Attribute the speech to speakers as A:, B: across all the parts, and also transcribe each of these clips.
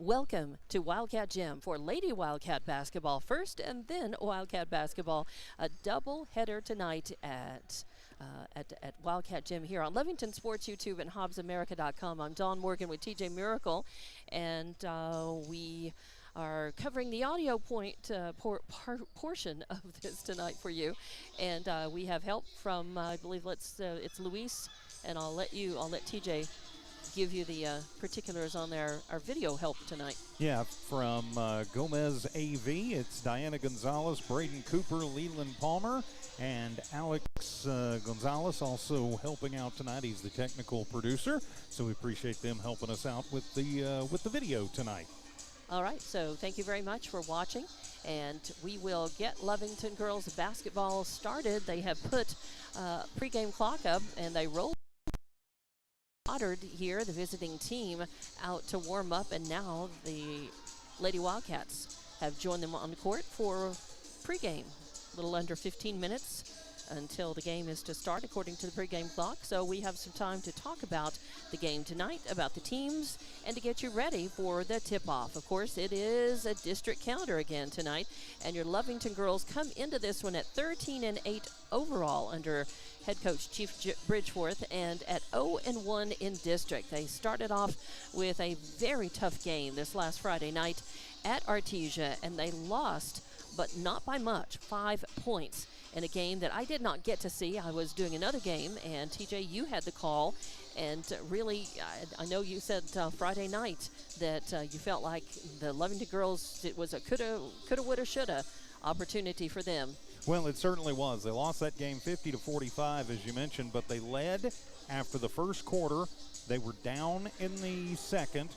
A: Welcome to Wildcat Gym for Lady Wildcat basketball first and then Wildcat basketball. A double header tonight at Wildcat Gym here on Lovington Sports YouTube and HobbsAmerica.com. I'm Dawn Morgan with TJ Miracle, and we are covering the audio portion of this tonight for you. And we have help from, I believe it's Luis, and I'll let TJ give you the particulars on our video help tonight.
B: Yeah, from Gomez AV, it's Diana Gonzalez, Braden Cooper, Leland Palmer, and Alex Gonzalez also helping out tonight. He's the technical producer, so we appreciate them helping us out with the video tonight.
A: All right, so thank you very much for watching, and we will get Lovington girls basketball started. They have put pregame clock up, and they roll Goddard here, the visiting team, out to warm up, and now the Lady Wildcats have joined them on the court for pregame. A little under 15 minutes until the game is to start, according to the pregame clock. So we have some time to talk about the game tonight, about the teams, and to get you ready for the tip-off. Of course, it is a district calendar again tonight, and your Lovington girls come into this one at 13-8 overall under head coach Chief Bridgeforth, and at 0-1 in district. They started off with a very tough game this last Friday night at Artesia, and they lost, but not by much, 5 points in a game that I did not get to see. I was doing another game, and TJ, you had the call, and really, I know you said Friday night that you felt like the Lovington girls, it was a coulda, woulda, shoulda opportunity for them.
B: Well, it certainly was. They lost that game 50-45, as you mentioned, but they led after the first quarter. They were down in the second.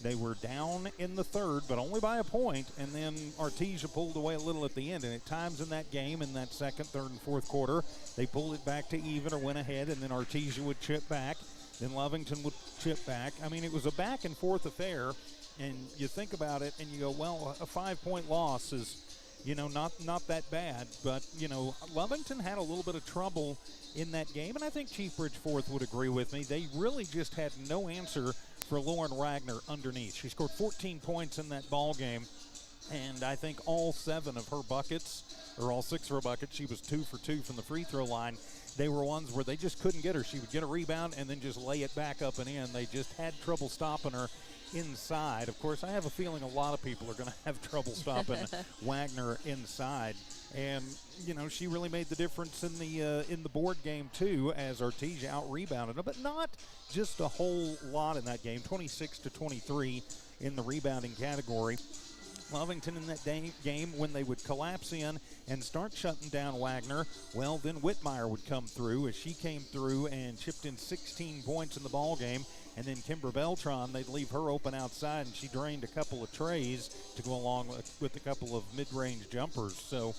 B: They were down in the third, but only by a point, and then Artesia pulled away a little at the end. And at times in that game, in that second, third, and fourth quarter, they pulled it back to even or went ahead, and then Artesia would chip back. Then Lovington would chip back. I mean, it was a back-and-forth affair, and you think about it, and you go, well, a 5-point loss is, not that bad. But, Lovington had a little bit of trouble in that game, and I think Chief Bridgeforth would agree with me. They really just had no answer for Lauren Wagner underneath. She scored 14 points in that ball game, and I think all 7 of her buckets, or all 6 of her buckets, she was 2 for 2 from the free throw line. They were ones where they just couldn't get her. She would get a rebound and then just lay it back up and in. They just had trouble stopping her inside. Of course, I have a feeling a lot of people are going to have trouble stopping Wagner inside. And, she really made the difference in the board game, too, as Artesia out-rebounded her, but not just a whole lot in that game, 26-23 in the rebounding category. Lovington in that game, when they would collapse in and start shutting down Wagner, well, then Whitmire would come through, as she came through and chipped in 16 points in the ball game. And then Kimber Beltran, they'd leave her open outside, and she drained a couple of trays to go along with a couple of mid-range jumpers. So,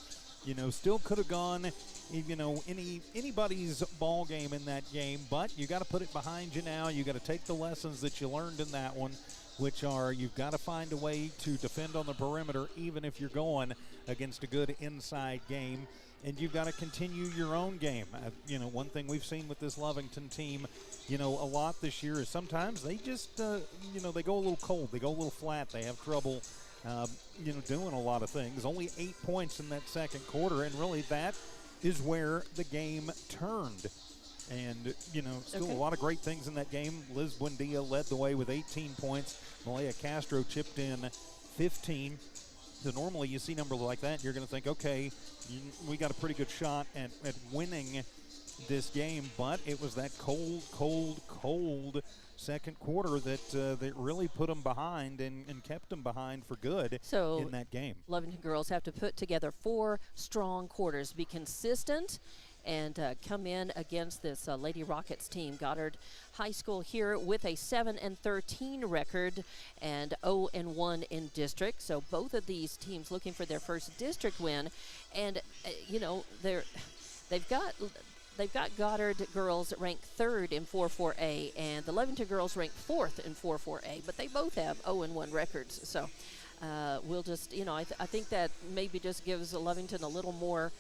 B: still could have gone, anybody's ball game in that game, but you got to put it behind you now. You got to take the lessons that you learned in that one, which are you've got to find a way to defend on the perimeter, even if you're going against a good inside game. And you've got to continue your own game. One thing we've seen with this Lovington team, a lot this year is sometimes they just, they go a little cold. They go a little flat. They have trouble, doing a lot of things. Only 8 points in that second quarter, and really that is where the game turned. And, still a lot of great things in that game. Liz Buendia led the way with 18 points. Malaya Castro chipped in 15. So normally you see numbers like that, and you're going to think, okay, we got a pretty good shot at winning this game. But it was that cold second quarter that really put them behind and kept them behind for good in that game.
A: Lovington girls have to put together 4 strong quarters, be consistent, and come in against this Lady Rockets team. Goddard High School here with a 7-13 record and 0-1 in district. So both of these teams looking for their first district win, and they've got Goddard girls ranked 3rd in 4-4A, and the Lovington girls ranked 4th in 4-4A, but they both have 0-1 records. So we'll just, I think that maybe just gives Lovington a little more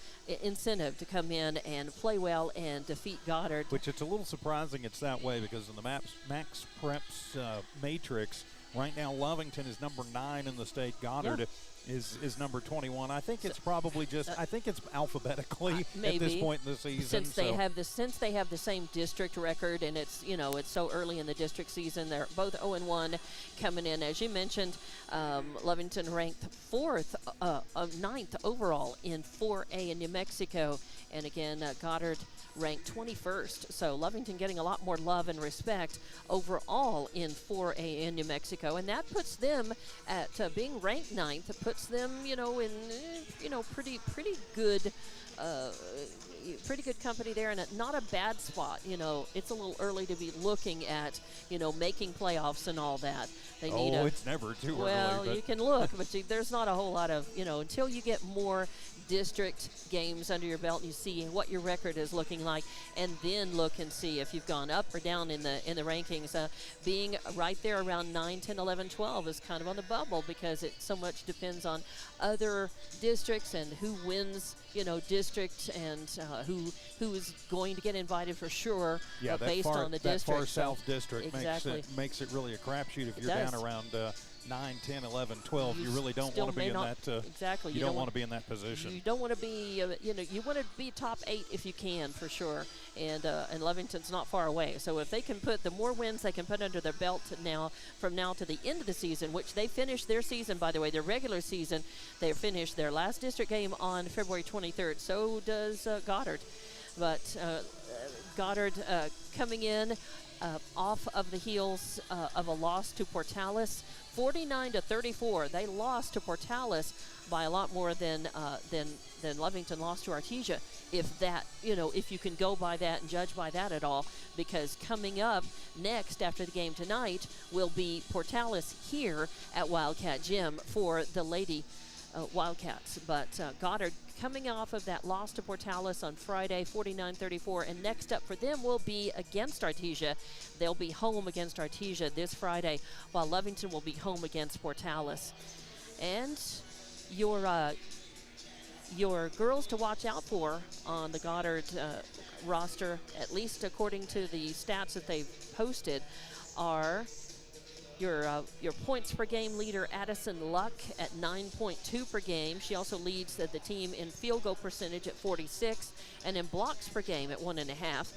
A: incentive to come in and play well and defeat Goddard.
B: Which it's a little surprising it's that way, because in the Max Preps matrix, Right now, Lovington is number 9 in the state. Goddard is number 21. I think it's probably just I think it's alphabetically
A: maybe,
B: at this point in the season.
A: Since they have the same district record, and it's it's so early in the district season. They're both 0-1 coming in, as you mentioned. Lovington ranked 9th overall in 4A in New Mexico, and again Goddard ranked 21st. So Lovington getting a lot more love and respect overall in 4A in New Mexico, and that puts them at being ranked 9th. It puts them, in pretty good. Pretty good company there, and not a bad spot. It's a little early to be looking at, making playoffs and all that. They need
B: it's never too early.
A: Well, you can look, but there's not a whole lot of, until you get more district games under your belt and you see what your record is looking like, and then look and see if you've gone up or down in the rankings. Being right there around 9, 10, 11, 12 is kind of on the bubble, because it so much depends on other districts and who wins, district, and who is going to get invited for sure, based on the district.
B: That far south district
A: exactly.
B: makes it really a crapshoot. If you're down around 9, 10, 11, 12, you really don't want to be in that.
A: Exactly.
B: You don't want to be in that position.
A: You don't want to be, you want to be top 8 if you can, for sure. And Lovington's not far away. So if they can put the more wins they can put under their belt from now to the end of the season, which they finished their season, by the way, their regular season, they finished their last district game on February 23rd. So does Goddard. But Goddard coming in off of the heels of a loss to Portales, 49-34. They lost to Portales by a lot more than Lovington lost to Artesia. If that, if you can go by that and judge by that at all, because coming up next after the game tonight will be Portales here at Wildcat Gym for the Lady Wildcats. But Goddard coming off of that loss to Portales on Friday, 49-34, and next up for them will be against Artesia. They'll be home against Artesia this Friday, while Lovington will be home against Portales. And your girls to watch out for on the Goddard roster, at least according to the stats that they've posted, are your points per game leader, Addison Luck, at 9.2 per game. She also leads the team in field goal percentage at 46, and in blocks per game at 1.5.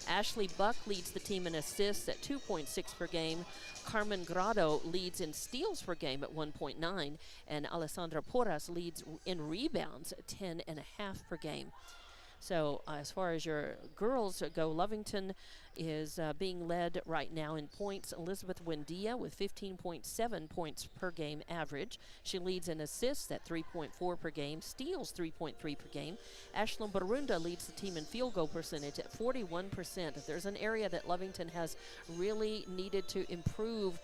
A: Ashley Buck leads the team in assists at 2.6 per game. Carmen Grado leads in steals per game at 1.9, and Alessandra Porras leads in rebounds at 10.5 per game. So as far as your girls go, Lovington is being led right now in points. Elizabeth Wendia with 15.7 points per game average. She leads in assists at 3.4 per game, steals 3.3 per game. Ashlyn Barunda leads the team in field goal percentage at 41%. If there's an area that Lovington has really needed to improve,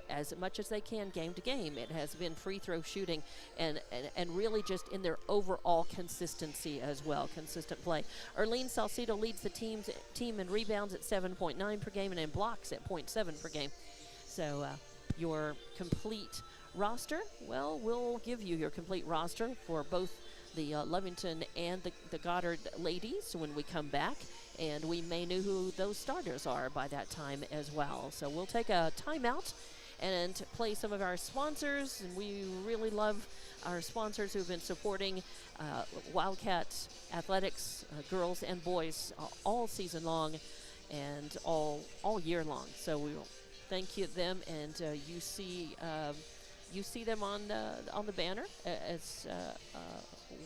A: as much as they can game to game, it has been free throw shooting and really just in their overall consistency as well, consistent play. Erlene Salcido leads the team in rebounds at 7.9 per game, and in blocks at 0.7 per game. So your complete roster, well, we'll give you your complete roster for both the Lovington and the Goddard ladies when we come back, and we may know who those starters are by that time as well. So we'll take a timeout and play some of our sponsors, and we really love our sponsors who've been supporting Wildcat athletics, girls and boys, all season long and all year long. So we will thank you them, and you see them on the banner as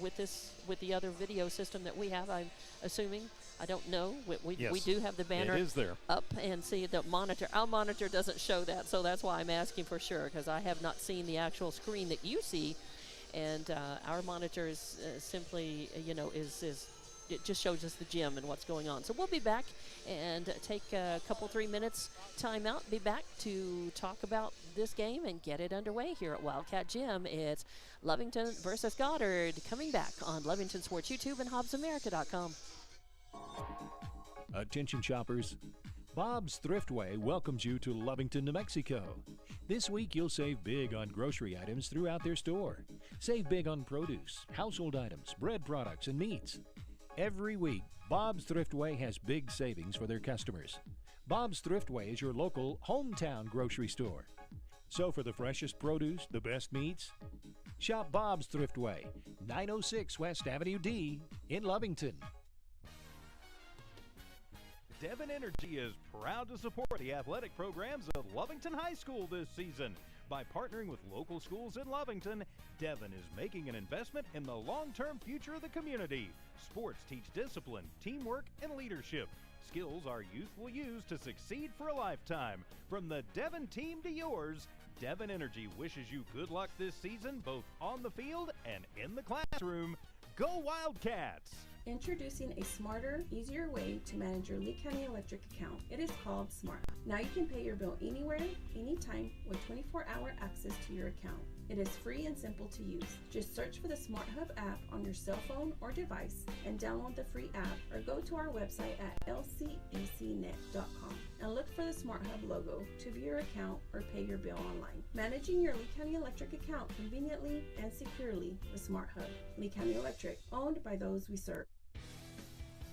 A: with the other video system that we have. I'm assuming. I don't know. We do have the banner up, and see the monitor. Our monitor doesn't show that, so that's why I'm asking for sure, because I have not seen the actual screen that you see. And our monitor is simply, it just shows us the gym and what's going on. So we'll be back and take a couple, 3 minutes time out. Be back to talk about this game and get it underway here at Wildcat Gym. It's Lovington versus Goddard, coming back on Lovington Sports YouTube and HobbsAmerica.com.
C: Attention shoppers, Bob's Thriftway welcomes you to Lovington, New Mexico. This week you'll save big on grocery items throughout their store. Save big on produce, household items, bread products, and meats. Every week, Bob's Thriftway has big savings for their customers. Bob's Thriftway is your local hometown grocery store. So for the freshest produce, the best meats, shop Bob's Thriftway, 906 West Avenue D in Lovington.
D: Devon Energy is proud to support the athletic programs of Lovington High School this season. By partnering with local schools in Lovington, Devon is making an investment in the long-term future of the community. Sports teach discipline, teamwork, and leadership. Skills our youth will use to succeed for a lifetime. From the Devon team to yours, Devon Energy wishes you good luck this season, both on the field and in the classroom. Go Wildcats!
E: Introducing a smarter, easier way to manage your Lee County Electric account. It is called Smart. Now you can pay your bill anywhere, anytime, with 24-hour access to your account. It is free and simple to use. Just search for the Smart Hub app on your cell phone or device and download the free app, or go to our website at lcecnet.com and look for the Smart Hub logo to view your account or pay your bill online. Managing your Lee County Electric account conveniently and securely with Smart Hub. Lee County Electric, owned by those we serve.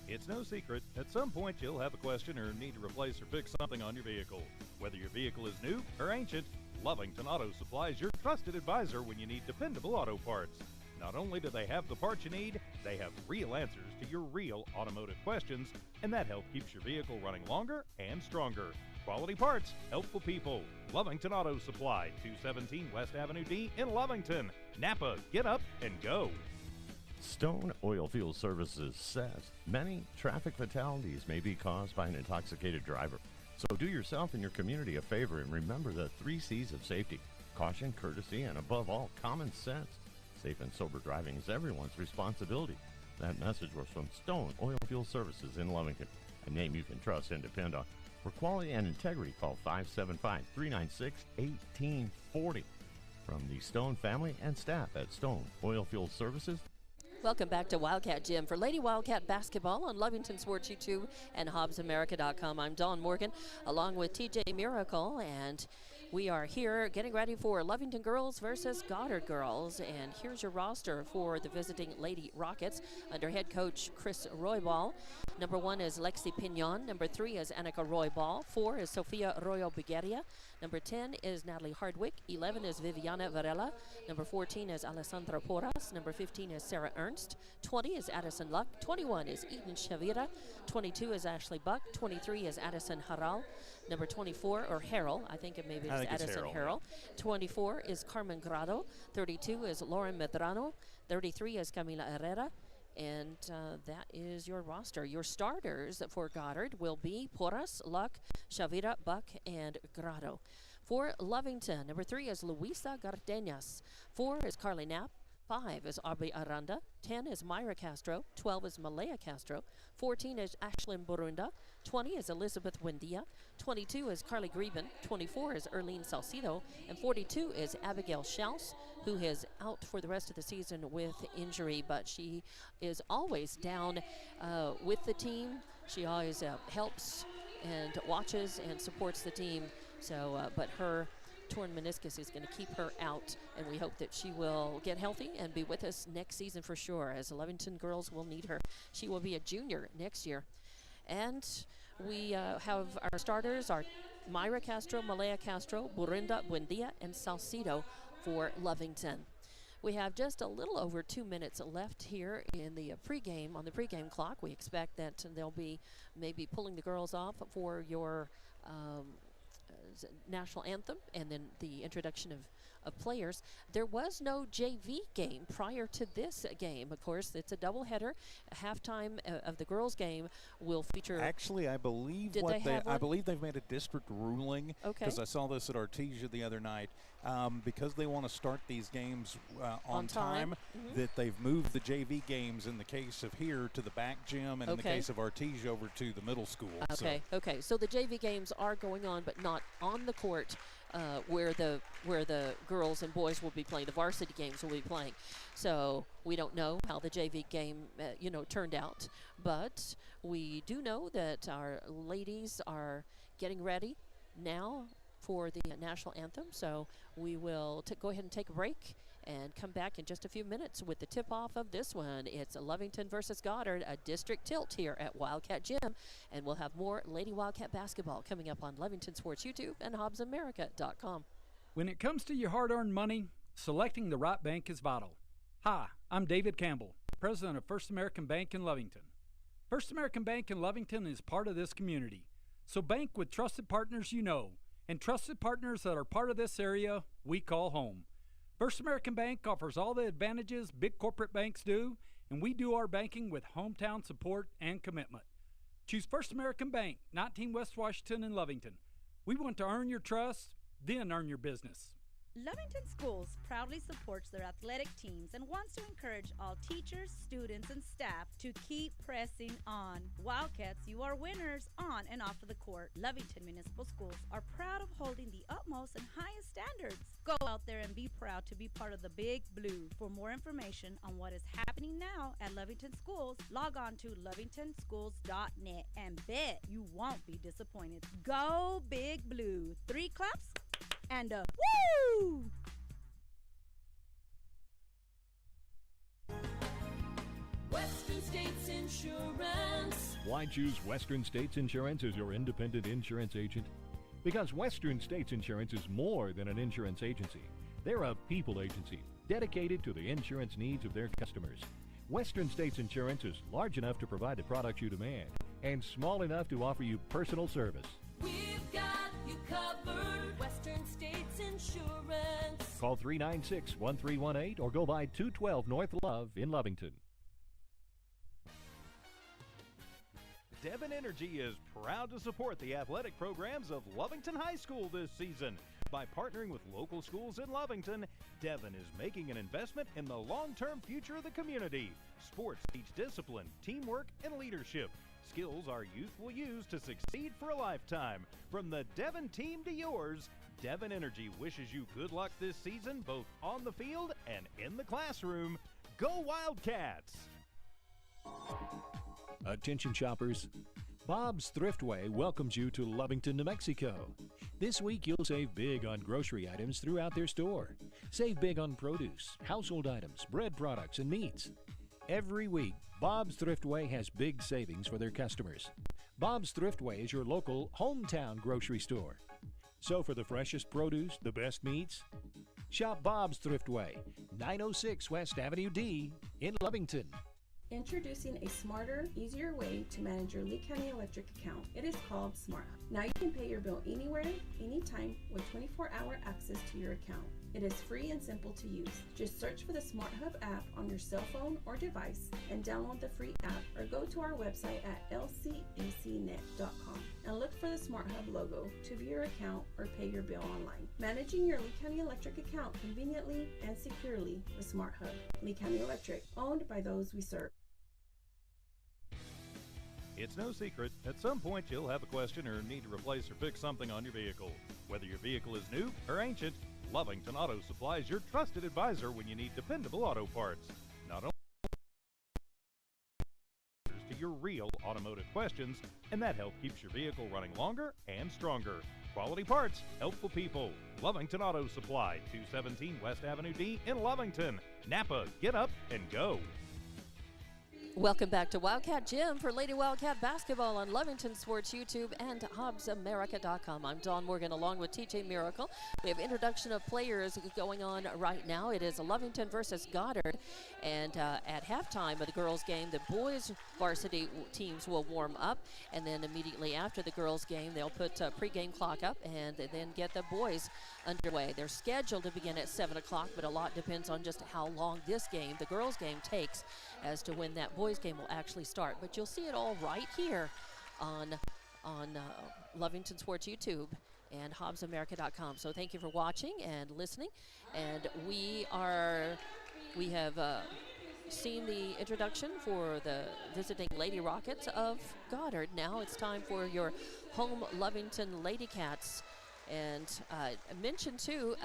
D: It's no secret, at some point you'll have a question or need to replace or fix something on your vehicle. Whether your vehicle is new or ancient, Lovington Auto Supply is your trusted advisor when you need dependable auto parts. Not only do they have the parts you need, they have real answers to your real automotive questions, and that help keeps your vehicle running longer and stronger. Quality parts, helpful people. Lovington Auto Supply, 217 West Avenue D in Lovington. Napa, get up and go.
F: Stone Oilfield Services says many traffic fatalities may be caused by an intoxicated driver. So do yourself and your community a favor and remember the 3 C's of safety: caution, courtesy, and above all, common sense. Safe and sober driving is everyone's responsibility. That message was from Stone Oilfield Services in Lovington, a name you can trust and depend on. For quality and integrity, call 575-396-1840. From the Stone family and staff at Stone Oilfield Services.
A: Welcome back to Wildcat Gym for Lady Wildcat basketball on Lovington Sports YouTube and HobbsAmerica.com. I'm Dawn Morgan along with TJ Miracle, and we are here getting ready for Lovington girls versus Goddard girls. And here's your roster for the visiting Lady Rockets under head coach Chris Roybal. Number 1 is Lexi Pignon. Number 3 is Annika Roybal. 4 is Sofia Royo Begueria. Number 10 is Natalie Hardwick. 11 is Viviana Varela. Number 14 is Alessandra Porras. Number 15 is Sarah Ernst. 20 is Addison Luck. 21 is Eden Shavira. 22 is Ashley Buck. 23 is Addison Haral. Number 24, or Harrell, I think it maybe is Addison Harrell. 24 is Carmen Grado. 32 is Lauren Medrano. 33 is Camila Herrera. And that is your roster. Your starters for Goddard will be Porras, Luck, Shavira, Buck, and Grado. For Lovington, number 3 is Luisa Gardenas. 4 is Carly Knapp. 5 is Aubrey Aranda. 10 is Myra Castro. 12 is Malaya Castro. 14 is Ashlyn Borunda. 20 is Elizabeth Wendia. 22 is Carly Greben. 24 is Erlene Salcido. And 42 is Abigail Schaus, who is out for the rest of the season with injury, but she is always down with the team. She always helps and watches and supports the team. So, but her torn meniscus is going to keep her out, and we hope that she will get healthy and be with us next season for sure, as Lovington girls will need her. She will be a junior next year. And we have our starters are Myra Castro, Malaya Castro, Burinda, Buendia, and Salcido for Lovington. We have just a little over 2 minutes left here in the pregame, on the pregame clock. We expect that they'll be maybe pulling the girls off for your national anthem and then the introduction of players. There was no JV game prior to this game. Of course, it's a doubleheader. Halftime of the girls' game will feature.
B: Actually, I believe I believe they've made a district ruling.
A: Okay.
B: Because I saw this at Artesia the other night. Because they want to start these games on time,
A: Mm-hmm.
B: that they've moved the JV games in the case of here to the back gym, and in the case of Artesia over to the middle school.
A: Okay. So the JV games are going on, but not on the court. Where the girls and boys will be playing, the varsity games will be playing. So we don't know how the JV game, turned out. But we do know that our ladies are getting ready now for the national anthem. So we will go ahead and take a break and come back in just a few minutes with the tip-off of this one. It's Lovington versus Goddard, a district tilt here at Wildcat Gym, and we'll have more Lady Wildcat basketball coming up on Lovington Sports YouTube and HobbsAmerica.com.
G: When it comes to your hard-earned money, selecting the right bank is vital. Hi, I'm David Campbell, president of First American Bank in Lovington. First American Bank in Lovington is part of this community. So bank with trusted partners you know, and trusted partners that are part of this area we call home. First American Bank offers all the advantages big corporate banks do, and we do our banking with hometown support and commitment. Choose First American Bank, 19 West Washington in Lovington. We want to earn your trust, then earn your business.
H: Lovington Schools proudly supports their athletic teams and wants to encourage all teachers, students, and staff to keep pressing on. Wildcats, you are winners on and off of the court. Lovington Municipal Schools are proud of holding the utmost and highest standards. Go out there and be proud to be part of the Big Blue. For more information on what is happening now at Lovington Schools, log on to lovingtonschools.net and bet you won't be disappointed. Go Big Blue. 3 claps and a woo!
I: Western States Insurance.
C: Why choose Western States Insurance as your independent insurance agent? Because Western States Insurance is more than an insurance agency. They're a people agency dedicated to the insurance needs of their customers. Western States Insurance is large enough to provide the products you demand and small enough to offer you personal service.
I: We've got you covered. Western States Insurance.
C: Call 396-1318 or go by 212 North Love in Lovington.
D: Devon Energy is proud to support the athletic programs of Lovington High School this season. By partnering with local schools in Lovington, Devon is making an investment in the long-term future of the community. Sports teach discipline, teamwork, and leadership. Skills our youth will use to succeed for a lifetime. From the Devon team to yours, Devon Energy wishes you good luck this season, both on the field and in the classroom. Go Wildcats!
C: Attention shoppers, Bob's Thriftway welcomes you to Lovington, New Mexico. This week you'll save big on grocery items throughout their store. Save big on produce, household items, bread products, and meats. Every week, Bob's Thriftway has big savings for their customers. Bob's Thriftway is your local hometown grocery store. So for the freshest produce, the best meats, shop Bob's Thriftway, 906 West Avenue D in Lovington.
E: Introducing a smarter, easier way to manage your Lee County Electric account. It is called Smart Hub. Now you can pay your bill anywhere, anytime, with 24-hour access to your account. It is free and simple to use. Just search for the Smart Hub app on your cell phone or device and download the free app, or go to our website at lcecnet.com and look for the Smart Hub logo to view your account or pay your bill online. Managing your Lee County Electric account conveniently and securely with Smart Hub. Lee County Electric, owned by those we serve.
D: It's no secret, at some point you'll have a question or need to replace or fix something on your vehicle. Whether your vehicle is new or ancient, Lovington Auto Supply is your trusted advisor when you need dependable auto parts. Not only to your real automotive questions, and that help keeps your vehicle running longer and stronger. Quality parts, helpful people. Lovington Auto Supply, 217 West Avenue D in Lovington. Napa, get up and go.
A: Welcome back to Wildcat Gym for Lady Wildcat basketball on Lovington Sports YouTube and HobbsAmerica.com. I'm Dawn Morgan along with TJ Miracle. We have introduction of players going on right now. It is Lovington versus Goddard. And at halftime of the girls' game, the boys' varsity teams will warm up. And then immediately after the girls' game, they'll put pregame clock up and then get the boys underway. They're scheduled to begin at 7 o'clock, but a lot depends on just how long this game, the girls' game, takes as to when that boys' game will actually start. But you'll see it all right here on Lovington Sports YouTube and HobbsAmerica.com. So thank you for watching and listening. And we have seen the introduction for the visiting Lady Rockets of Goddard. Now it's time for your home Lovington Lady Cats. And I mentioned too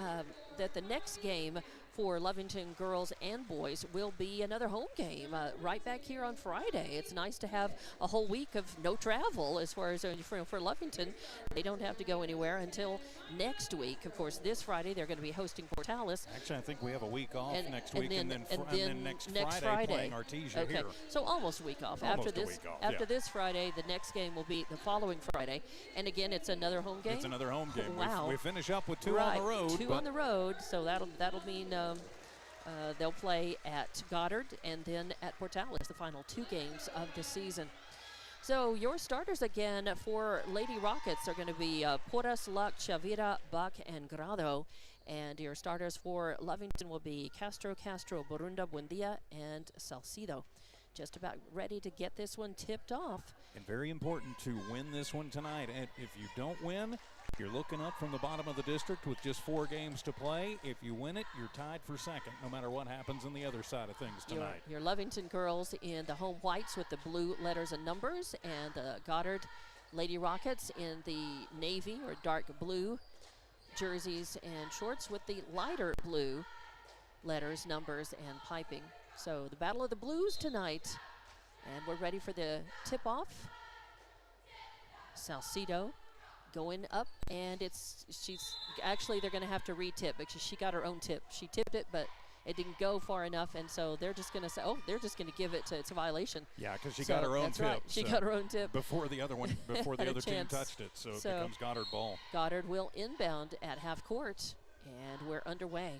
A: that the next game for Lovington girls and boys will be another home game right back here on Friday. It's nice to have a whole week of no travel as far as for Lovington. They don't have to go anywhere until next week. Of course, this Friday they're going to be hosting Portales.
B: Actually, I think we have a week off next week,
A: and then
B: next
A: Friday
B: playing Artesia
A: okay.
B: here.
A: So almost a week off.
B: Almost
A: after
B: a
A: this,
B: week off,
A: after
B: yeah.
A: this Friday, the next game will be the following Friday. And again, it's another home game.
B: It's another home game.
A: Wow.
B: We finish up with two
A: right.
B: on the road.
A: Two on the road, so that'll mean they'll play at Goddard and then at Portales, the final 2 games of the season. So your starters again for Lady Rockets are going to be Porras, Luck, Chavira, Buck, and Grado. And your starters for Lovington will be Castro, Borunda, Buendia, and Salcido. Just about ready to get this one tipped off.
B: And very important to win this one tonight. And if you don't win, you're looking up from the bottom of the district with just 4 games to play. If you win it, you're tied for second, no matter what happens on the other side of things tonight.
A: Your Lovington girls in the home whites with the blue letters and numbers, and the Goddard Lady Rockets in the navy or dark blue jerseys and shorts with the lighter blue letters, numbers, and piping. So the Battle of the Blues tonight, and we're ready for the tip-off. Salcido going up, and she's actually they're going to have to re-tip because she got her own tip. She tipped it, but it didn't go far enough, and so they're just going to say, they're just going to give it to it's a violation.
B: Yeah, because she got her own tip.
A: Right. She got her own tip
B: before the other other team touched it. So it becomes Goddard ball.
A: Goddard will inbound at half court, and we're underway.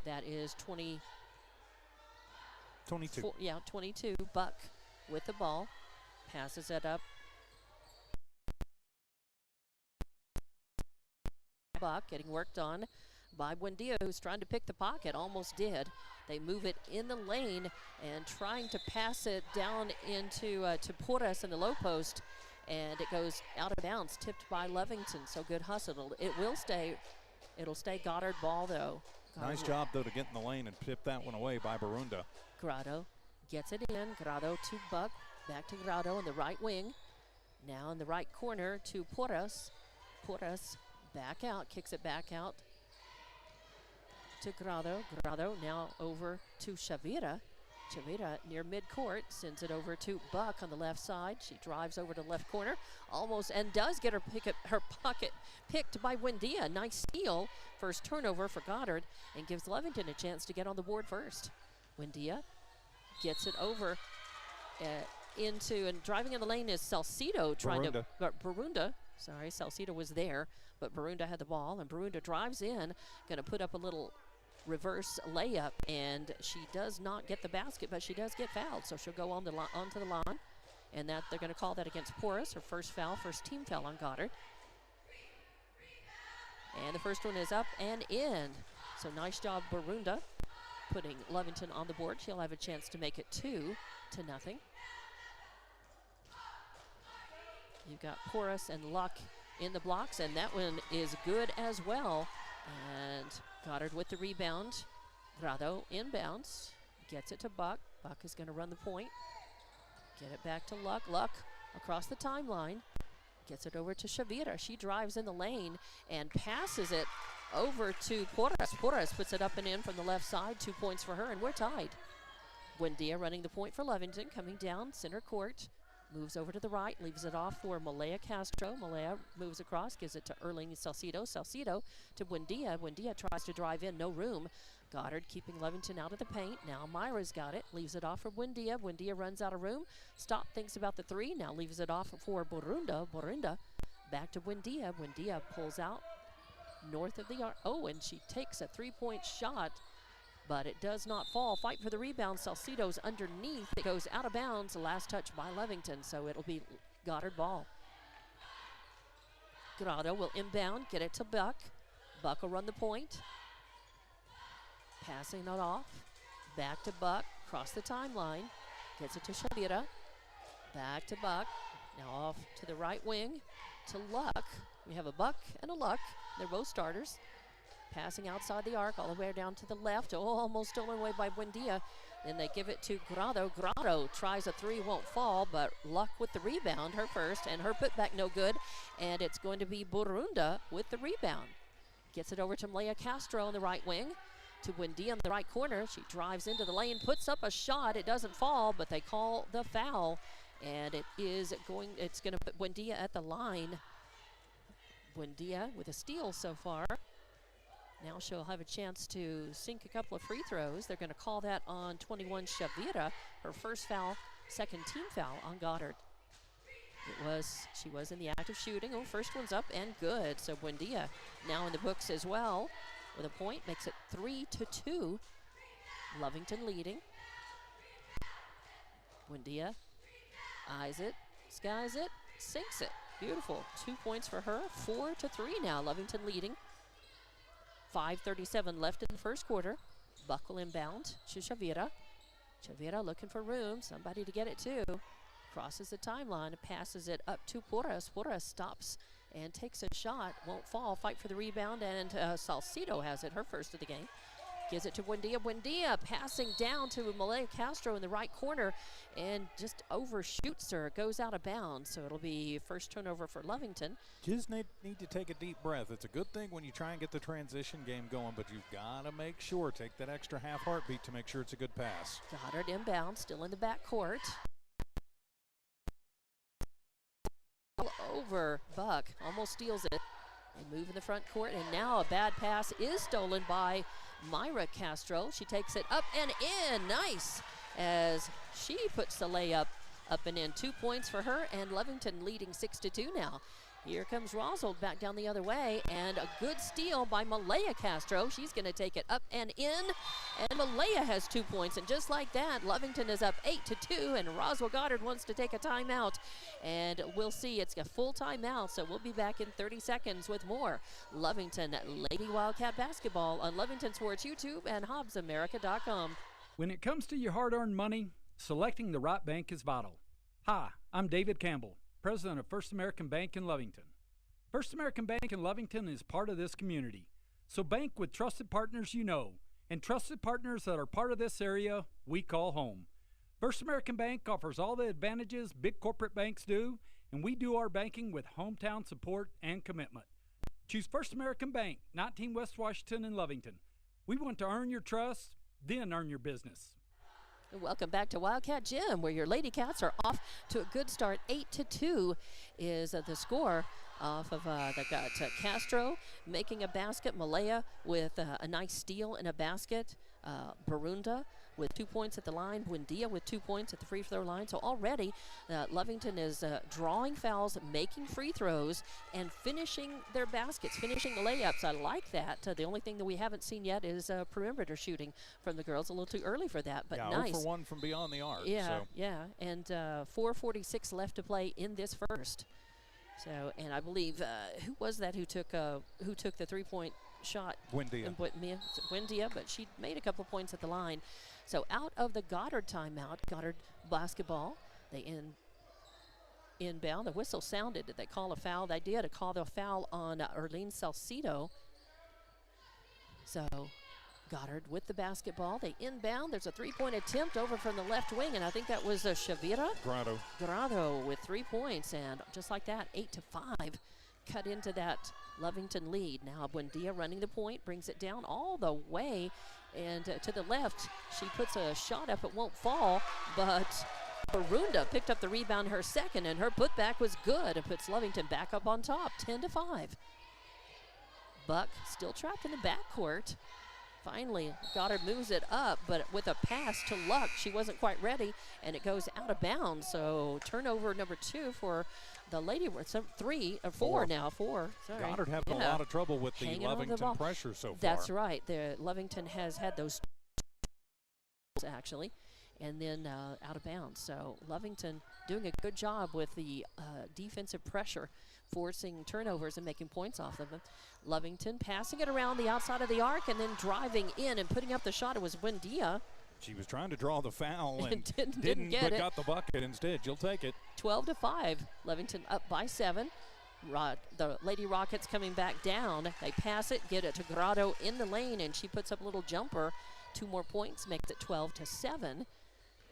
A: That is 22. 22. Buck with the ball, passes it up. Buck getting worked on by Buendia, who's trying to pick the pocket, almost did. They move it in the lane and trying to pass it down into to Porras in the low post, and it goes out of bounds, tipped by Lovington. So good hustle. It'll stay Goddard ball though.
B: Nice job though to get in the lane and tip that one away by Borunda.
A: Grado gets it in. Grado to Buck, back to Grado in the right wing. Now in the right corner to Porras. Porras back out, kicks it back out to Grado. Grado now over to Chavira. Chavira near midcourt sends it over to Buck on the left side. She drives over to left corner almost and does get her pocket picked by Buendia. Nice steal. First turnover for Goddard and gives Lovington a chance to get on the board first. Buendia gets it over into, and driving in the lane is Salcido trying to, Borunda. Sorry, Salcido was there, but Borunda had the ball, and Borunda drives in, going to put up a little reverse layup, and she does not get the basket, but she does get fouled, so she'll go on onto the line, and that they're going to call that against Porras, her first team foul on Goddard. And the first one is up and in. So nice job, Borunda, putting Lovington on the board. She'll have a chance to make it 2-0. You've got Porras and Luck in the blocks, and that one is good as well. And Goddard with the rebound. Grado inbounds, gets it to Buck. Buck is going to run the point. Get it back to Luck. Luck across the timeline. Gets it over to Chavira. She drives in the lane and passes it over to Porras. Porras puts it up and in from the left side. 2 points for her, and we're tied. Buendia running the point for Lovington, coming down center court. Moves over to the right, leaves it off for Malaya Castro. Malaya moves across, gives it to Erling Salcido. Salcido to Buendia. Buendia tries to drive in, no room. Goddard keeping Lovington out of the paint. Now Myra's got it, leaves it off for Buendia. Buendia runs out of room. Stop, thinks about the 3, now leaves it off for Borunda. Borunda back to Buendia. Buendia pulls out north of the arc. Oh, and she takes a 3-point shot, but it does not fall. Fight for the rebound. Salcido's underneath. It goes out of bounds. Last touch by Lovington, so it'll be Goddard ball. Grado will inbound, get it to Buck. Buck will run the point. Passing it off. Back to Buck. Across the timeline. Gets it to Chavira. Back to Buck. Now off to the right wing to Luck. We have a Buck and a Luck. They're both starters. Passing outside the arc all the way down to the left. Oh, almost stolen away by Buendia. Then they give it to Grado. Grado tries a 3, won't fall, but Luck with the rebound, her first, and her putback no good. And it's going to be Borunda with the rebound. Gets it over to Malaya Castro on the right wing. To Buendia in the right corner. She drives into the lane, puts up a shot. It doesn't fall, but they call the foul. And it's going to put Buendia at the line. Buendia with a steal so far. Now she'll have a chance to sink a couple of free throws. They're going to call that on 21 Shavira, her first foul, second team foul on Goddard. She was in the act of shooting. Oh, first one's up and good. So Buendia now in the books as well with a point, makes it 3-2. Lovington leading. Buendia eyes it, skies it, sinks it. Beautiful. 2 points for her. 4-3 now. Lovington leading. 5:37 left in the first quarter. Buckle inbound to Shavira. Shavira looking for room. Somebody to get it to. Crosses the timeline and passes it up to Porras. Porras stops and takes a shot. Won't fall. Fight for the rebound, and Salcido has it. Her first of the game. Gives it to Buendia. Buendia passing down to Malaya Castro in the right corner and just overshoots her. Goes out of bounds. So it'll be first turnover for Lovington.
B: Just need to take a deep breath. It's a good thing when you try and get the transition game going, but you've got to make sure, take that extra half heartbeat to make sure it's a good pass.
A: Goddard inbound, still in the back court. Over Buck, almost steals it. They move in the front court, and now a bad pass is stolen by Myra Castro. She takes it up and in. Nice, as she puts the layup up and in. 2 points for her, and Lovington leading 6-2 now. Here comes Roswell back down the other way, and a good steal by Malaya Castro. She's going to take it up and in, and Malaya has 2 points. And just like that, Lovington is up 8-2, and Roswell Goddard wants to take a timeout. And we'll see, it's a full timeout, so we'll be back in 30 seconds with more Lovington Lady Wildcat basketball on Lovington Sports YouTube and HobbsAmerica.com.
G: When it comes to your hard-earned money, selecting the right bank is vital. Hi, I'm David Campbell, president of First American Bank in Lovington. First American Bank in Lovington is part of this community. So bank with trusted partners you know, and trusted partners that are part of this area we call home. First American Bank offers all the advantages big corporate banks do, and we do our banking with hometown support and commitment. Choose First American Bank, 19 West Washington in Lovington. We want to earn your trust, then earn your business.
A: Welcome back to Wildcat Gym, where your Lady Cats are off to a good start. 8-2 is the score off of they got Castro making a basket, Malaya with a nice steal in a basket, Barunda with 2 points at the line, Buendia with 2 points at the free throw line. So already Lovington is drawing fouls, making free throws, and finishing their baskets, finishing the layups. I like that. The only thing that we haven't seen yet is perimeter shooting from the girls. A little too early for that, but nice.
B: 0 for 1 from beyond the arc.
A: Yeah,
B: so.
A: yeah, and 4:46 left to play in this first. So, and I believe who was that who took the 3-point shot?
B: Buendia.
A: Buendia, but she made a couple points at the line. So out of the Goddard timeout, Goddard basketball, they inbound. The whistle sounded. Did they call a foul? They did. Call the foul on Erlene Salcido. So Goddard with the basketball. They inbound. There's a 3-point attempt over from the left wing, and I think that was Shavira. Grado with 3 points, and just like that, 8-5, cut into that Lovington lead. Now Buendia running the point, brings it down all the way, and to the left, she puts a shot up. It won't fall, but Barunda picked up the rebound, her second, and her putback was good. It puts Lovington back up on top, 10-5. Buck still trapped in the backcourt. Finally, Goddard moves it up, but with a pass to Luck, she wasn't quite ready, and it goes out of bounds. So turnover number 2 for the Lady. Four now. Sorry.
B: Goddard having a lot of trouble with the Lovington pressure so far.
A: That's right. The Lovington has had those actually, and then out of bounds. So Lovington doing a good job with the defensive pressure, forcing turnovers and making points off of them. Lovington passing it around the outside of the arc and then driving in and putting up the shot. It was Buendia.
B: She was trying to draw the foul and
A: didn't get it.
B: Got the bucket instead. You'll take it.
A: 12-5. Lovington up by 7. The Lady Rockets coming back down. They pass it, get it to Grado in the lane, and she puts up a little jumper. 2 more points makes it 12-7.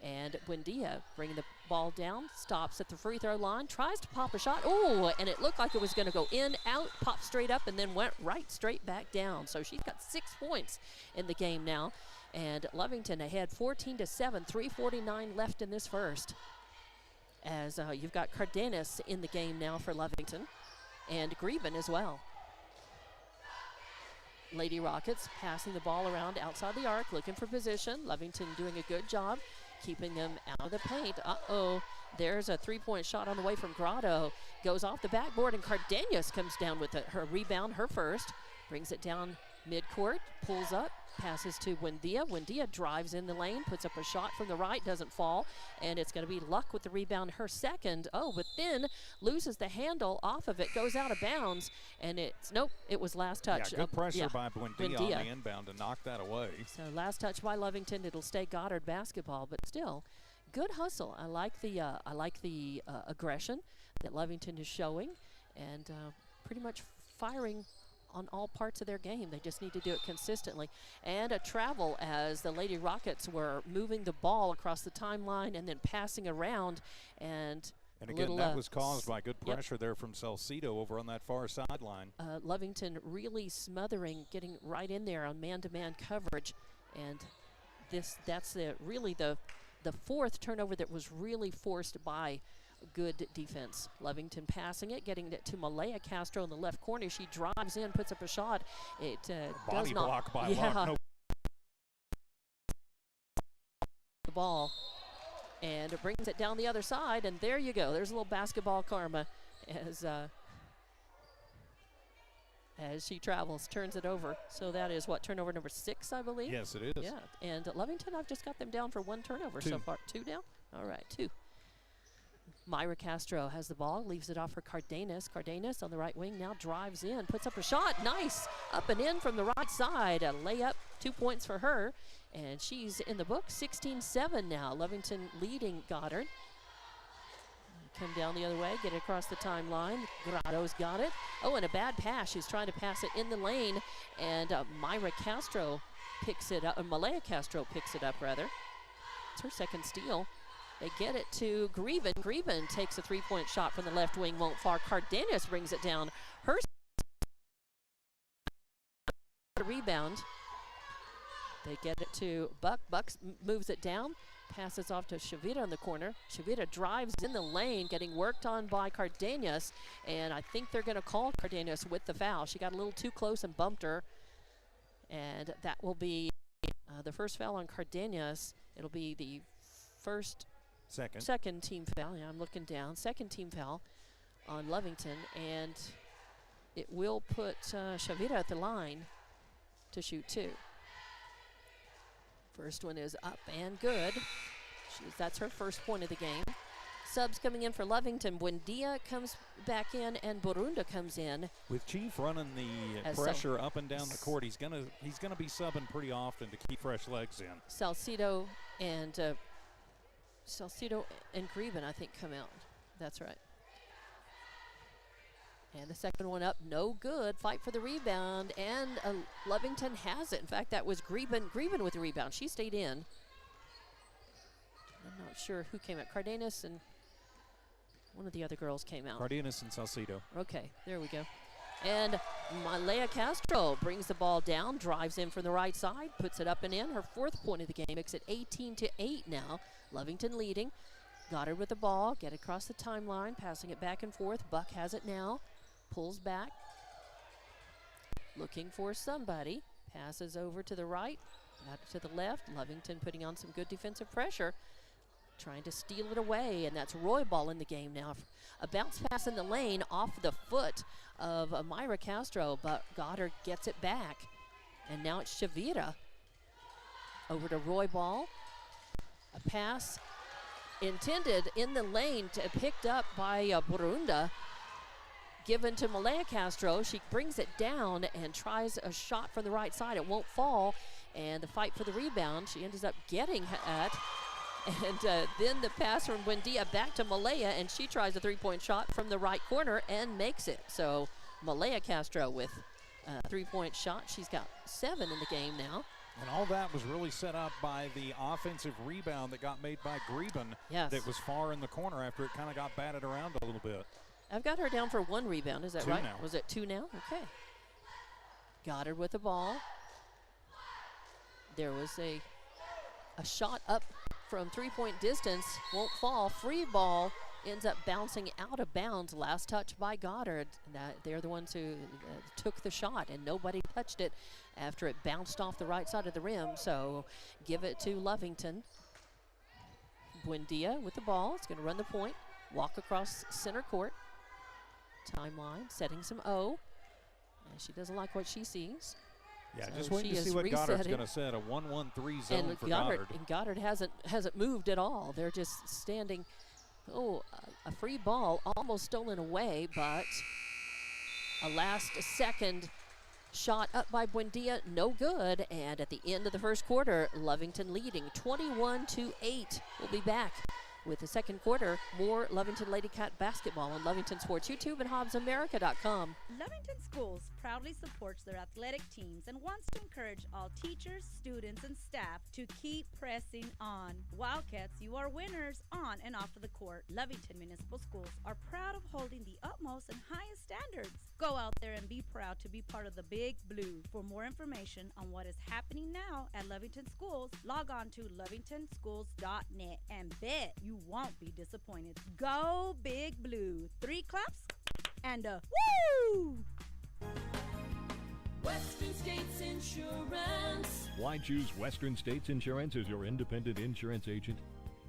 A: And Buendia bringing the ball down, stops at the free throw line, tries to pop a shot. Oh, and it looked like it was going to go in, out, pop straight up, and then went right straight back down. So she's got 6 points in the game now. And Lovington ahead 14-7, 3:49 left in this first. As you've got Cardenas in the game now for Lovington, and Greben as well. Lady Rockets passing the ball around outside the arc, looking for position. Lovington doing a good job keeping them out of the paint. There's a three-point shot on the way from Grotto. Goes off the backboard, and Cardenas comes down with her rebound, her first. Brings it down midcourt, pulls up, passes to Buendia. Buendia drives in the lane, puts up a shot from the right, doesn't fall, and it's going to be Luck with the rebound, her second. But then loses the handle off of it, goes out of bounds, and it was last touch.
B: Yeah, good pressure by Buendia on the inbound to knock that away.
A: So last touch by Lovington. It'll stay Goddard basketball, but still, good hustle. I like the aggression that Lovington is showing, and pretty much firing on all parts of their game. They just need to do it consistently. And a travel as the Lady Rockets were moving the ball across the timeline and then passing around. And
B: again, that was caused by good pressure there from Salcido over on that far sideline.
A: Lovington really smothering, getting right in there on man-to-man coverage. And that's really the fourth turnover that was really forced by good defense. Lovington passing it, getting it to Malaya Castro in the left corner. She drives in, puts up a shot. It does not.
B: Block by Luck. No.
A: The ball, and it brings it down the other side, and there you go. There's a little basketball karma as she travels, turns it over. So that is turnover number 6, I believe?
B: Yes, it is.
A: Yeah, and Lovington, I've just got them down for 1 turnover so far. 2 down? All right, 2. Myra Castro has the ball, leaves it off for Cardenas. Cardenas on the right wing now drives in, puts up a shot. Nice. Up and in from the right side. A layup, 2 points for her. And she's in the book, 16-7 now. Lovington leading Goddard. Come down the other way, get it across the timeline. Grotto's got it. And a bad pass. She's trying to pass it in the lane. And Myra Castro picks it up. Malaya Castro picks it up, rather. It's her second steal. They get it to Greben. Greben takes a 3-point shot from the left wing, won't fall. Cardenas brings it down. Her rebound. They get it to Buck. Buck moves it down, passes off to Shavita in the corner. Shavita drives in the lane, getting worked on by Cardenas, and I think they're going to call Cardenas with the foul. She got a little too close and bumped her, and that will be the first foul on Cardenas. It'll be the second team foul. Yeah, I'm looking down. Second team foul on Lovington, and it will put Shavita at the line to shoot 2. First one is up and good. That's her first point of the game. Subs coming in for Lovington. Buendia comes back in, and Borunda comes in.
B: With Chief running the pressure up and down the court, he's gonna be subbing pretty often to keep fresh legs in.
A: Salcido and Greben, I think, come out. That's right. And the second one up, no good. Fight for the rebound, and Lovington has it. In fact, that was Greben with the rebound. She stayed in. I'm not sure who came out. Cardenas and one of the other girls came out.
B: Cardenas and Salcido.
A: Okay, there we go. And Malaya Castro brings the ball down, drives in from the right side, puts it up and in. Her 4th point of the game makes it 18-8 now. Lovington leading. Goddard with the ball, get across the timeline, passing it back and forth. Buck has it now, pulls back, looking for somebody, passes over to the right, back to the left. Lovington putting on some good defensive pressure, trying to steal it away, and that's Roy Ball in the game now. A bounce pass in the lane off the foot of Myra Castro, but Goddard gets it back. And now it's Shavita over to Roy Ball. A pass intended in the lane, picked up by Borunda, given to Malaya Castro. She brings it down and tries a shot from the right side. It won't fall, and the fight for the rebound she ends up getting at. And then the pass from Buendia back to Malaya, and she tries a 3-point shot from the right corner and makes it. So Malaya Castro with a 3-point shot. She's got 7 in the game now.
B: And all that was really set up by the offensive rebound that got made by Greben.
A: Yes.
B: That was far in the corner after it kind of got batted around a little bit.
A: I've got her down for 1 rebound. Is that
B: 2
A: right?
B: now.
A: Was it 2 now? Okay. Goddard with the ball. There was a shot up from 3-point distance. Won't fall. Free ball ends up bouncing out of bounds. Last touch by Goddard. They're the ones who took the shot, and nobody touched it after it bounced off the right side of the rim. So give it to Lovington. Buendia with the ball. It's going to run the point. Walk across center court. Timeline, setting some O. And she doesn't like what she sees.
B: Yeah,
A: So
B: just waiting
A: she
B: to see
A: is
B: what Goddard's
A: resetting.
B: going to set. A 1-1-3 zone
A: And
B: for Goddard.
A: Goddard hasn't moved at all. They're just standing. Oh, a free ball almost stolen away, but a last second shot up by Buendia, no good. And at the end of the first quarter, Lovington leading 21-8. We'll be back with the second quarter. More Lovington Lady Cat basketball on Lovington Sports YouTube and HobbsAmerica.com.
H: Lovington Schools proudly supports their athletic teams and wants to encourage all teachers, students, and staff to keep pressing on. Wildcats, you are winners on and off of the court. Lovington Municipal Schools are proud of holding the utmost and highest standards. Go out there and be proud to be part of the Big Blue. For more information on what is happening now at Lovington Schools, log on to lovingtonschools.net and bet you won't be disappointed. Go Big Blue. 3 claps and a woo!
I: Western States Insurance.
C: Why choose Western States Insurance as your independent insurance agent?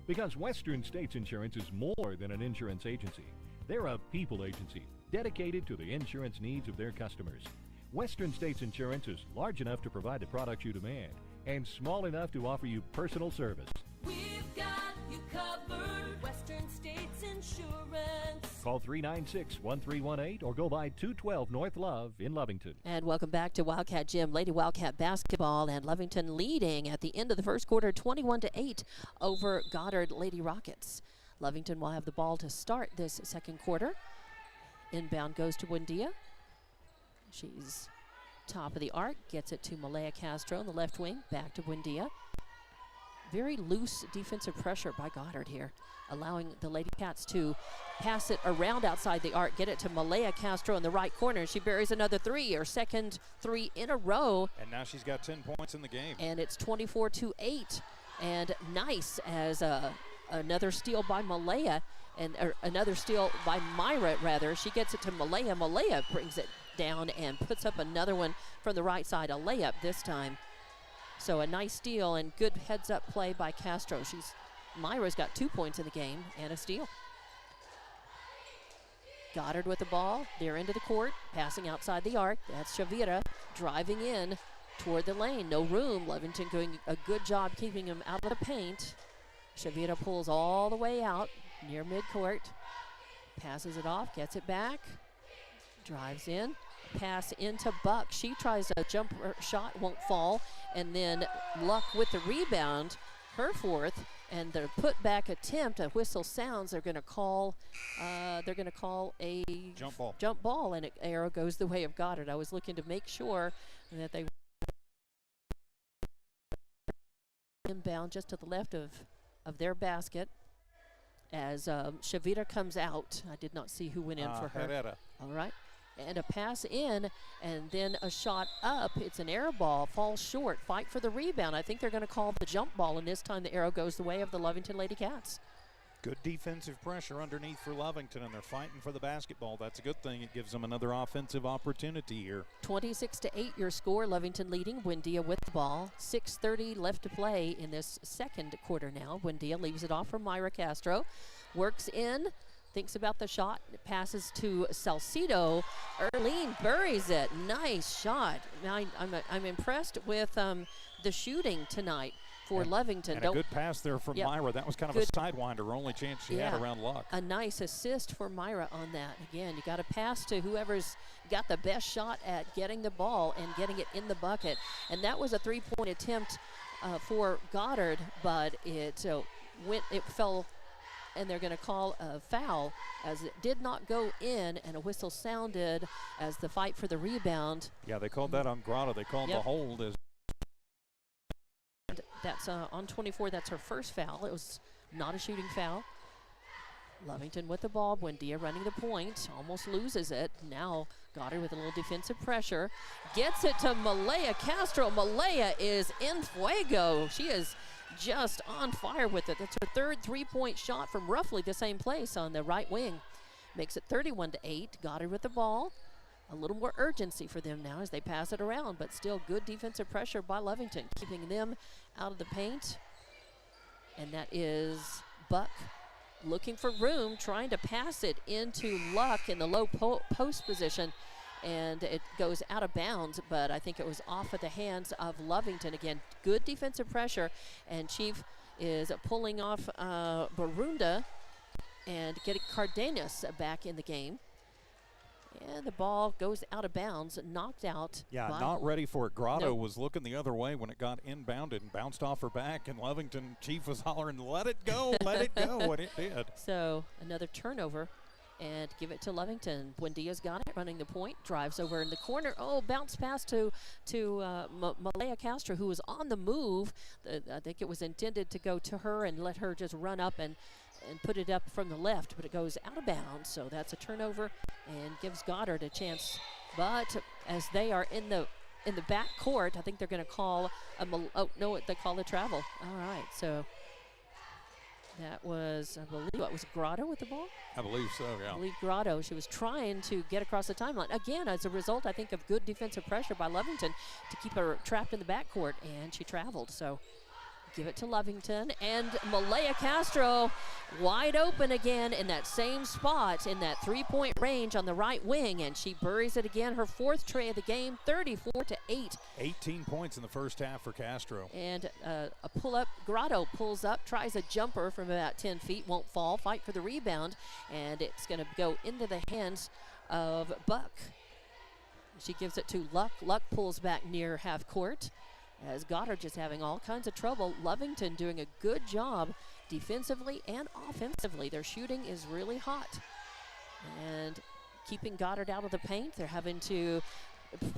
C: Because Western States Insurance is more than an insurance agency. They're a people agency dedicated to the insurance needs of their customers. Western States Insurance is large enough to provide the products you demand and small enough to offer you personal service.
I: We've got you covered. Western States Insurance.
C: Call 396-1318 or go by 212 North Love in Lovington.
A: And welcome back to Wildcat Gym. Lady Wildcat basketball, and Lovington leading at the end of the first quarter 21-8 over Goddard Lady Rockets. Lovington will have the ball to start this second quarter. Inbound goes to Buendia. She's top of the arc, gets it to Malaya Castro in the left wing, back to Buendia. Very loose defensive pressure by Goddard here, allowing the Lady Cats to pass it around outside the arc, get it to Malaya Castro in the right corner. She buries another 3, her second 3 in a row.
B: And now she's got 10 points in the game.
A: And it's 24-8. And nice as another steal by Malaya, and another steal by Myra, rather. She gets it to Malaya. Malaya brings it down and puts up another one from the right side, a layup this time. So a nice steal and good heads-up play by Castro. Myra's got 2 points in the game and a steal. Goddard with the ball. They're into the court, passing outside the arc. That's Shavira driving in toward the lane. No room. Lovington doing a good job keeping him out of the paint. Shavira pulls all the way out near midcourt. Passes it off, gets it back. Drives in. Pass into Buck. She tries a jumper shot, won't fall. And then Luck with the rebound, her fourth. And the putback attempt, a whistle sounds. They're going to call a jump ball, and an arrow goes the way of Goddard. I was looking to make sure that they inbound just to the left of their basket. As Shavira comes out, I did not see who went in for her.
B: Herrera.
A: All right. And a pass in, and then a shot up. It's an air ball, falls short. Fight for the rebound. I think they're going to call the jump ball, and this time the arrow goes the way of the Lovington Lady Cats.
B: Good defensive pressure underneath for Lovington, and they're fighting for the basketball. That's a good thing. It gives them another offensive opportunity here.
A: 26-8 your score. Lovington leading. Buendia with the ball. 6:30 left to play in this second quarter now. Buendia leaves it off for Myra Castro. Works in. Thinks about the shot, passes to Salcido. Erlene buries it. Nice shot. I'm impressed with the shooting tonight for Lovington.
B: And a good pass there from Myra. That was kind of a sidewinder, only chance she had around Luck.
A: A nice assist for Myra on that. Again, you got to pass to whoever's got the best shot at getting the ball and getting it in the bucket. And that was a 3-point attempt for Goddard, but it fell. And they're going to call a foul as it did not go in, and a whistle sounded as the fight for the rebound.
B: Yeah, they called that on Grotto. They called the hold as
A: That's on 24. That's her first foul. It was not a shooting foul. Lovington with the ball. Buendia running the point. Almost loses it. Now Goddard with a little defensive pressure. Gets it to Malaya Castro. Malaya is in fuego. She is just on fire with it. That's her third three-point shot from roughly the same place on the right wing. Makes it 31-8. Goddard with the ball. A little more urgency for them now as they pass it around, but still good defensive pressure by Lovington, keeping them out of the paint. And that is Buck looking for room, trying to pass it into Luck in the low post position, and it goes out of bounds, but I think it was off of the hands of Lovington. Again, good defensive pressure, and Chief is pulling off Barunda and getting Cardenas back in the game. And the ball goes out of bounds, knocked out.
B: Yeah, not ready for it. Grotto was looking the other way when it got inbounded and bounced off her back, and Lovington Chief was hollering, let it go, let it go, and it did.
A: So another turnover, and give it to Lovington. Buendia's got it, running the point, drives over in the corner. Oh, bounce pass to Malaya Castro, who was on the move. I think it was intended to go to her and let her just run up and put it up from the left, but it goes out of bounds, so that's a turnover and gives Goddard a chance. But as they are in the back court, I think they're going to call they call a travel. All right, so that was, I believe, what was Grotto with the ball?
B: I believe so, yeah.
A: I believe Grotto. She was trying to get across the timeline. Again, as a result, I think, of good defensive pressure by Lovington to keep her trapped in the backcourt, and she traveled. So give it to Lovington, and Malaya Castro wide open again in that same spot in that three-point range on the right wing, and she buries it again, her fourth tray of the game, 34-8.
B: 18 points in the first half for Castro.
A: And a pull-up, Grotto pulls up, tries a jumper from about 10 feet, won't fall, fight for the rebound, and it's going to go into the hands of Buck. She gives it to Luck. Luck pulls back near half court, as Goddard just having all kinds of trouble. Lovington doing a good job defensively and offensively. Their shooting is really hot. And keeping Goddard out of the paint. They're having to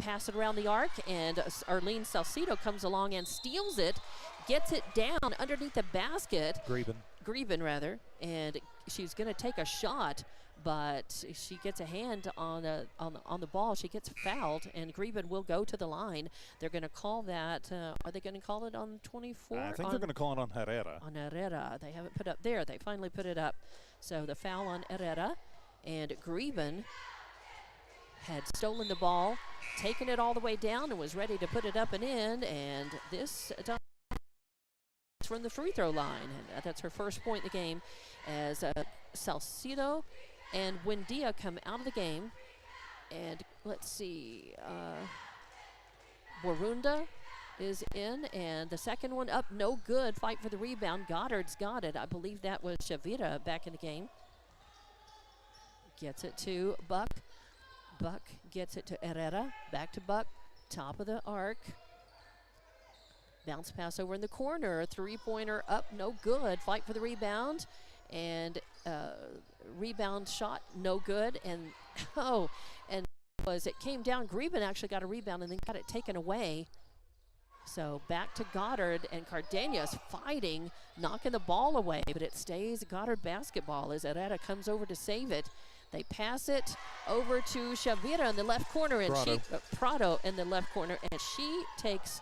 A: pass it around the arc, and Arlene Salcido comes along and steals it, gets it down underneath the basket. Greben, rather. And she's going to take a shot, but she gets a hand on the ball. She gets fouled, and Greben will go to the line. They're going to call that. Are they going to call it on 24?
B: I think they're going to call it on Herrera.
A: On Herrera. They haven't put up there. They finally put it up. So the foul on Herrera, and Greben had stolen the ball, taken it all the way down, and was ready to put it up and in. And this time from the free throw line, and that's her first point in the game, as Salcido and Buendia come out of the game. And let's see, Borunda is in, and the second one up, no good. Fight for the rebound. Goddard's got it. I believe that was Shavira back in the game. Gets it to Buck. Buck gets it to Herrera. Back to Buck. Top of the arc. Bounce pass over in the corner. Three-pointer up, no good. Fight for the rebound. And rebound shot, no good. And it came down. Greben actually got a rebound and then got it taken away. So back to Goddard, and Cardenas fighting, knocking the ball away, but it stays Goddard basketball as Herrera comes over to save it. They pass it over to Shavira in the left corner, and Prado in the left corner, and she takes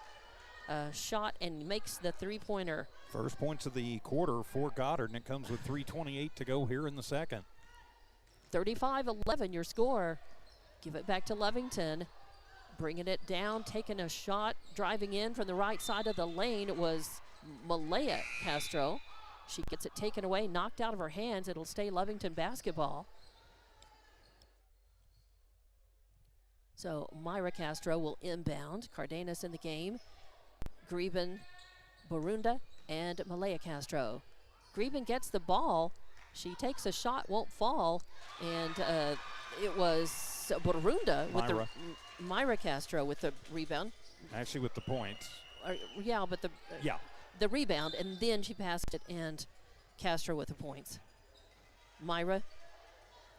A: a shot and makes the three-pointer.
B: First points of the quarter for Goddard, and it comes with 3:28 to go here in the second.
A: 35-11 your score. Give it back to Lovington. Bringing it down, taking a shot, driving in from the right side of the lane. It was Malaya Castro. She gets it taken away, knocked out of her hands. It'll stay Lovington basketball. So Myra Castro will inbound. Cardenas in the game. Greben, Borunda, and Malaya Castro. Greben gets the ball. She takes a shot, won't fall, and it was Borunda with the Myra Castro with the rebound.
B: Actually, with the points.
A: The rebound, and then she passed it, and Castro with the points. Myra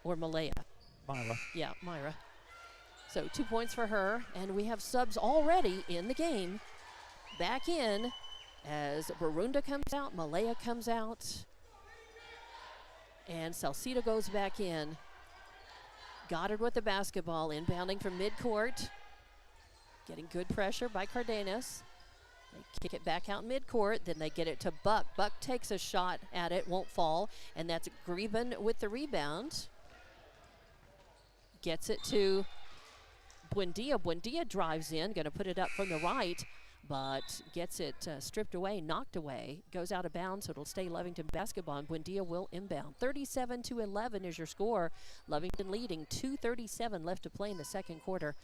A: or Malaya?
B: Myra.
A: Yeah, Myra. So 2 points for her, and we have subs already in the game. Back in as Barunda comes out, Malaya comes out, and Salcido goes back in. Goddard with the basketball, inbounding from midcourt. Getting good pressure by Cardenas. They kick it back out midcourt, then they get it to Buck. Buck takes a shot at it, won't fall, and that's Greben with the rebound. Gets it to Buendia. Buendia drives in, going to put it up from the right, but gets it stripped away, knocked away, goes out of bounds, so it'll stay Lovington basketball, and Buendia will inbound. 37-11 is your score. Lovington leading, 2:37 left to play in the second quarter.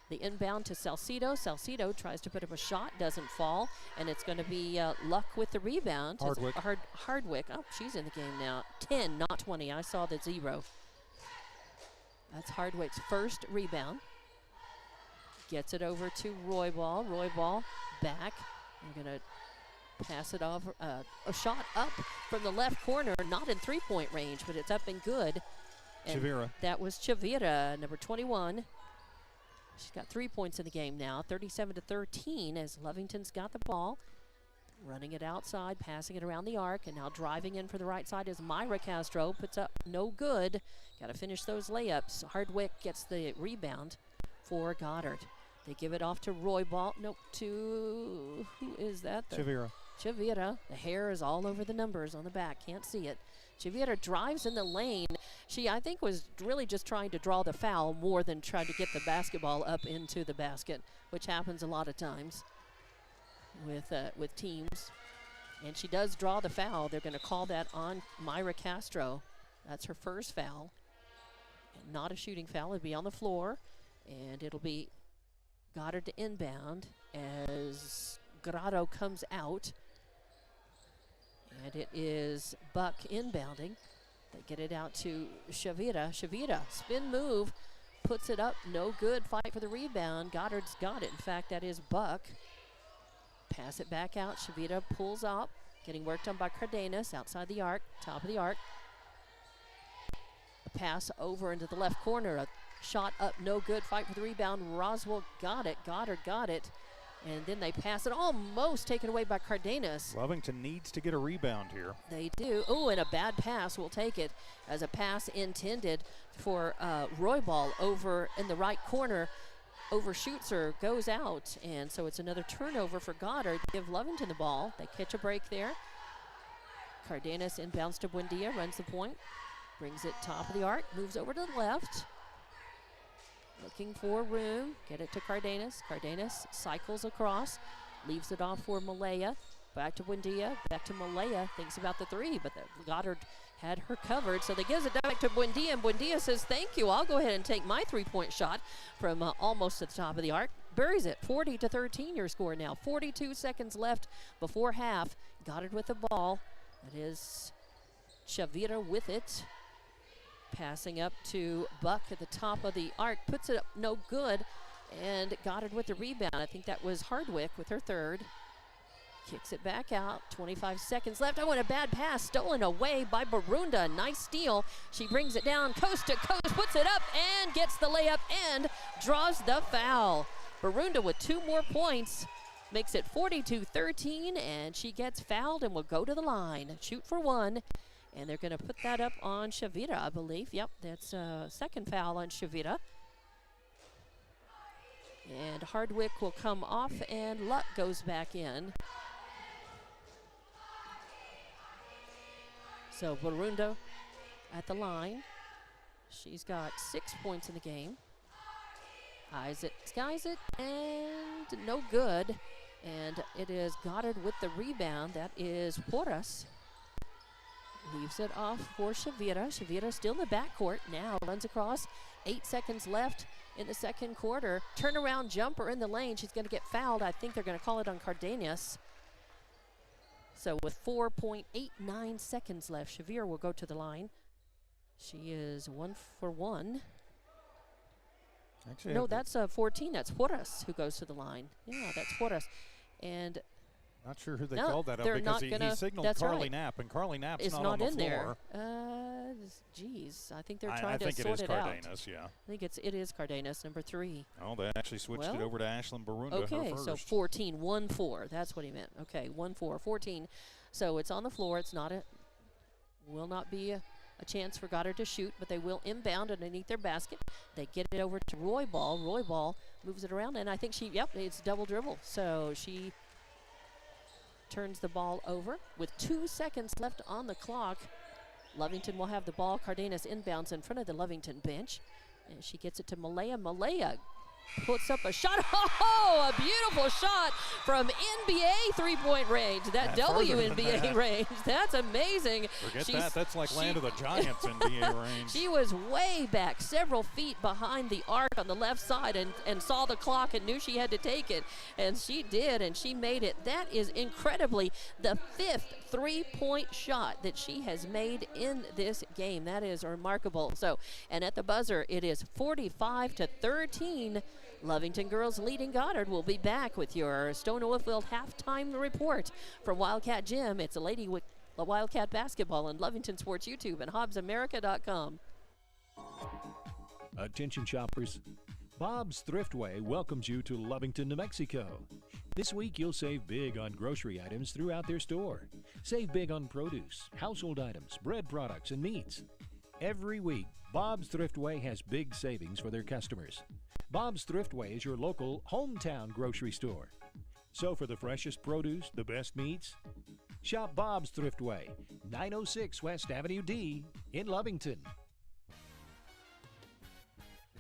A: The inbound to Salcido. Salcido tries to put up a shot, doesn't fall, and it's going to be Luck with the rebound.
B: Hardwick.
A: Hardwick. Oh, she's in the game now. 10, not 20. I saw the 0. That's Hardwick's first rebound. Gets it over to Roybal. Roybal back. I'm going to pass it off. A shot up from the left corner, not in three-point range, but it's up and good. And
B: Chavira.
A: that was Chavira, number 21. She's got 3 points in the game now, 37-13 as Lovington's got the ball. Running it outside, passing it around the arc, and now driving in for the right side is Myra Castro. Puts up no good. Got to finish those layups. Hardwick gets the rebound for Goddard. They give it off to Roybal. Nope, to, who is that?
B: Chavira.
A: Chavira. The hair is all over the numbers on the back. Can't see it. Chavira drives in the lane. She, I think, was really just trying to draw the foul more than trying to get the basketball up into the basket, which happens a lot of times with teams. And she does draw the foul. They're going to call that on Myra Castro. That's her first foul. And not a shooting foul. It'll be on the floor. And it'll be Goddard to inbound as Grado comes out. And it is Buck inbounding. They get it out to Chavira. Chavira, spin move, puts it up, no good. Fight for the rebound. Goddard's got it. In fact, that is Buck. Pass it back out. Chavira pulls up, getting worked on by Cardenas outside the arc, top of the arc. A pass over into the left corner. A shot up, no good. Fight for the rebound. Roswell got it. Goddard got it. And then they pass it, almost taken away by Cardenas.
B: Lovington needs to get a rebound here.
A: They do. Oh, and a bad pass. We'll take it as a pass intended for Roybal over in the right corner. Overshoots her, goes out. And so it's another turnover for Goddard. Give Lovington the ball. They catch a break there. Cardenas inbounds to Buendia, runs the point. Brings it top of the arc, moves over to the left. Looking for room, get it to Cardenas. Cardenas cycles across, leaves it off for Malaya. Back to Buendia, back to Malaya. Thinks about the three, but Goddard had her covered. So they gives it back to Buendia, and Buendia says, thank you, I'll go ahead and take my three-point shot from almost at the top of the arc. Buries it, 40-13 your score now. 42 seconds left before half. Goddard with the ball. That is Chavira with it. Passing up to Buck at the top of the arc, puts it up, no good, and Goddard with the rebound. I think that was Hardwick with her third. Kicks it back out, 25 seconds left. Oh, and a bad pass stolen away by Barunda. Nice steal. She brings it down coast to coast, puts it up, and gets the layup, and draws the foul. Barunda with 2 more points, makes it 42-13, and she gets fouled and will go to the line. Shoot for one. And they're going to put that up on Chavira, I believe. Yep, that's a second foul on Chavira. And Hardwick will come off, and Luck goes back in. So Barunda at the line. She's got 6 points in the game. Eyes it, skies it, and no good. And it is Goddard with the rebound. That is Porras. Leaves it off for Chavira. Chavira still in the backcourt. Now runs across. 8 seconds left in the second quarter. Turnaround jumper in the lane. She's going to get fouled. I think they're going to call it on Cardenas. So with 4.89 seconds left, Chavira will go to the line. She is 1 for 1.
B: Actually,
A: no, that's 14. That's Porras who goes to the line. Yeah, that's Porras. And
B: Not sure who they
A: No,
B: called that up
A: they're
B: because
A: not
B: he
A: gonna-
B: signaled
A: that's
B: Carly
A: right.
B: Knapp, and Carly Knapp's
A: It's
B: not
A: not
B: on the
A: in
B: floor.
A: there. Geez, I think they're
B: I
A: trying to
B: think it
A: sort
B: is
A: it out.
B: Cardenas, yeah.
A: I think it is Cardenas, number 3.
B: Oh, they actually switched it
A: Well,
B: over to Ashlyn Barunda,
A: Okay,
B: her
A: so
B: first.
A: 14, 1-4. That's what he meant. Okay, 1-4, 14. So it's on the floor. It's not will not be a chance for Goddard to shoot, but they will inbound underneath their basket. They get it over to Roy Ball. Roy Ball moves it around, and I think it's double dribble. So she turns the ball over with 2 seconds left on the clock. Lovington will have the ball. Cardenas inbounds in front of the Lovington bench. And she gets it to Malaya. Malaya puts up a shot. Oh, a beautiful shot from NBA three-point range. That WNBA range. That's amazing.
B: Forget that. That's like Land of the Giants NBA range.
A: She was way back, several feet behind the arc on the left side and saw the clock and knew she had to take it. And she did, and she made it. That is incredibly the 5th three-point shot that she has made in this game. That is remarkable. So, and at the buzzer, it is 45-13. Lovington girls leading Goddard. Will be back with your Stone Oilfield halftime report from Wildcat Gym. It's a Lady Wildcat basketball on Lovington Sports YouTube and HobbsAmerica.com.
C: Attention shoppers. Bob's Thriftway welcomes you to Lovington, New Mexico. This week you'll save big on grocery items throughout their store. Save big on produce, household items, bread products, and meats. Every week, Bob's Thriftway has big savings for their customers. Bob's Thriftway is your local hometown grocery store. So for the freshest produce, the best meats, shop Bob's Thriftway, 906 West Avenue D in Lovington.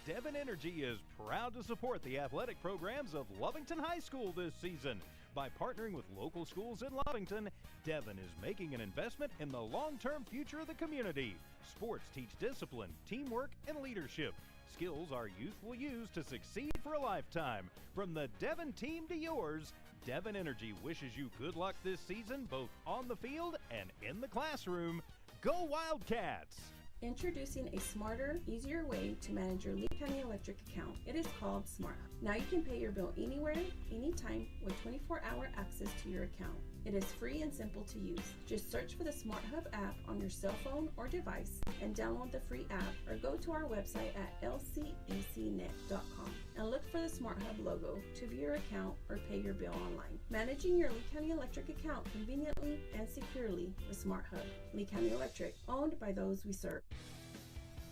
D: Devon Energy is proud to support the athletic programs of Lovington High School this season. By partnering with local schools in Lovington, Devon is making an investment in the long-term future of the community. Sports teach discipline, teamwork, and leadership. Skills our youth will use to succeed for a lifetime. From the Devon team to yours, Devon Energy wishes you good luck this season, both on the field and in the classroom. Go Wildcats!
E: Introducing a smarter, easier way to manage your Lee County Electric account. It is called Smart Hub. Now you can pay your bill anywhere, anytime, with 24-hour access to your account. It is free and simple to use. Just search for the Smart Hub app on your cell phone or device and download the free app, or go to our website at lcecnet.com and look for the Smart Hub logo to view your account or pay your bill online. Managing your Lee County Electric account conveniently and securely with Smart Hub. Lee County Electric, owned by those we serve.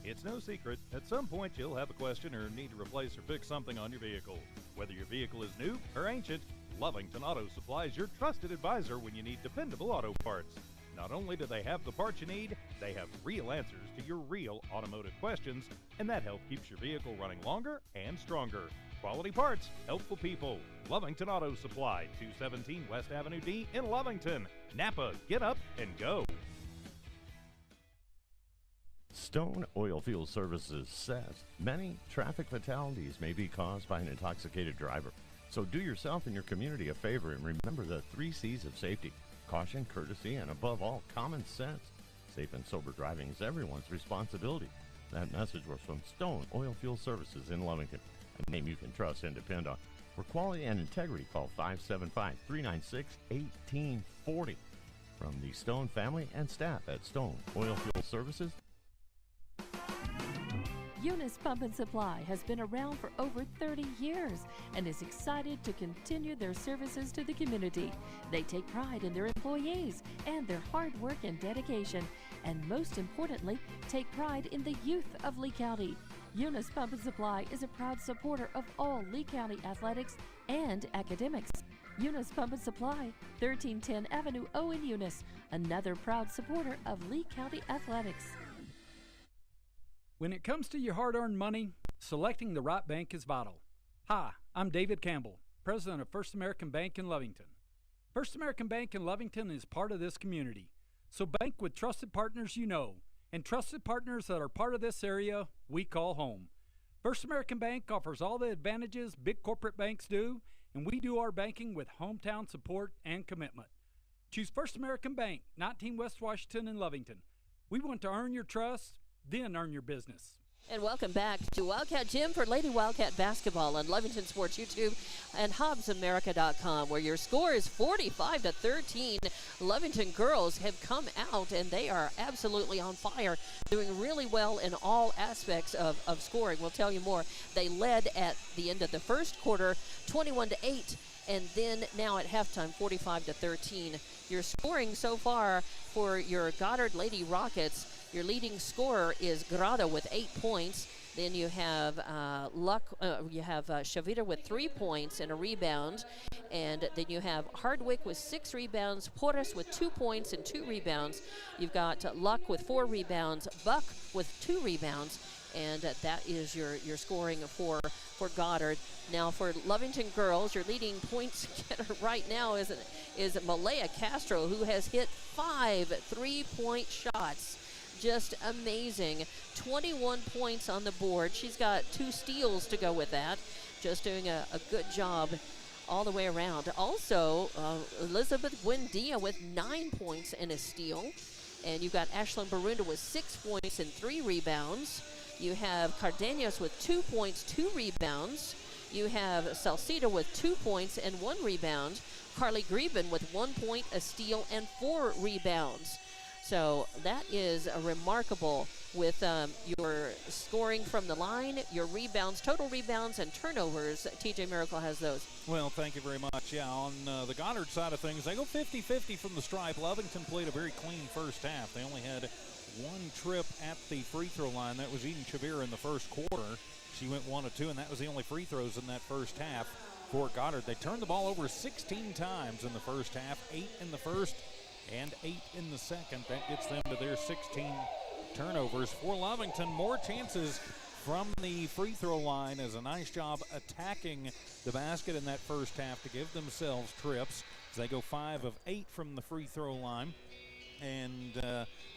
D: It's no secret, at some point you'll have a question or need to replace or fix something on your vehicle. Whether your vehicle is new or ancient, Lovington Auto Supply is your trusted advisor when you need dependable auto parts. Not only do they have the parts you need, they have real answers to your real automotive questions, and that help keeps your vehicle running longer and stronger. Quality parts, helpful people. Lovington Auto Supply, 217 West Avenue D in Lovington. Napa, get up and go.
F: Stone Oilfield Services says many traffic fatalities may be caused by an intoxicated driver. So do yourself and your community a favor and remember the 3 C's of safety: caution, courtesy, and above all, common sense. Safe and sober driving is everyone's responsibility. That message was from Stone Oilfield Services in Lovington, a name you can trust and depend on. For quality and integrity, call 575-396-1840. From the Stone family and staff at Stone Oilfield Services.
J: Eunice Pump and Supply has been around for over 30 years and is excited to continue their services to the community. They take pride in their employees and their hard work and dedication, and most importantly, take pride in the youth of Lee County. Eunice Pump and Supply is a proud supporter of all Lee County athletics and academics. Eunice Pump and Supply, 1310 Avenue O in Eunice, another proud supporter of Lee County athletics.
G: When it comes to your hard-earned money, selecting the right bank is vital. Hi, I'm David Campbell, president of First American Bank in Lovington. First American Bank in Lovington is part of this community, so bank with trusted partners you know, and trusted partners that are part of this area we call home. First American Bank offers all the advantages big corporate banks do, and we do our banking with hometown support and commitment. Choose First American Bank, 19 West Washington in Lovington. We want to earn your trust, then earn your business.
A: And welcome back to Wildcat Gym for Lady Wildcat basketball on Lovington Sports YouTube and HobbsAmerica.com, where your score is 45-13. Lovington girls have come out, and they are absolutely on fire, doing really well in all aspects of scoring. We'll tell you more. They led at the end of the first quarter, 21-8, and then now at halftime, 45-13. Your scoring so far for your Goddard Lady Rockets, your leading scorer is Grada with 8 points. Then you have Shavita with 3 points and a rebound. And then you have Hardwick with 6 rebounds, Porras with 2 points and 2 rebounds. You've got Luck with 4 rebounds, Buck with 2 rebounds. And that is your scoring for Goddard. Now for Lovington girls, your leading points getter right now is Malaya Castro, who has hit 5 3-point shots. Just amazing. 21 points on the board. She's got 2 steals to go with that. Just doing a good job all the way around. Also, Elizabeth Buendia with 9 points and a steal. And you've got Ashlyn Barunda with 6 points and 3 rebounds. You have Cardenas with 2 points, 2 rebounds. You have Salcedo with 2 points and 1 rebound. Carly Greben with 1 point, a steal, and 4 rebounds. So that is remarkable with your scoring from the line, your rebounds, total rebounds, and turnovers. TJ Miracle has those.
B: Well, thank you very much. Yeah, on the Goddard side of things, they go 50-50 from the stripe. Lovington played a very clean first half. They only had 1 trip at the free throw line. That was Eden Shavir in the first quarter. She went 1 of 2, and that was the only free throws in that first half for Goddard. They turned the ball over 16 times in the first half, 8 in the first and 8 in the second. That gets them to their 16 turnovers. For Lovington, more chances from the free throw line as a nice job attacking the basket in that first half to give themselves trips. As they go 5 of 8 from the free throw line and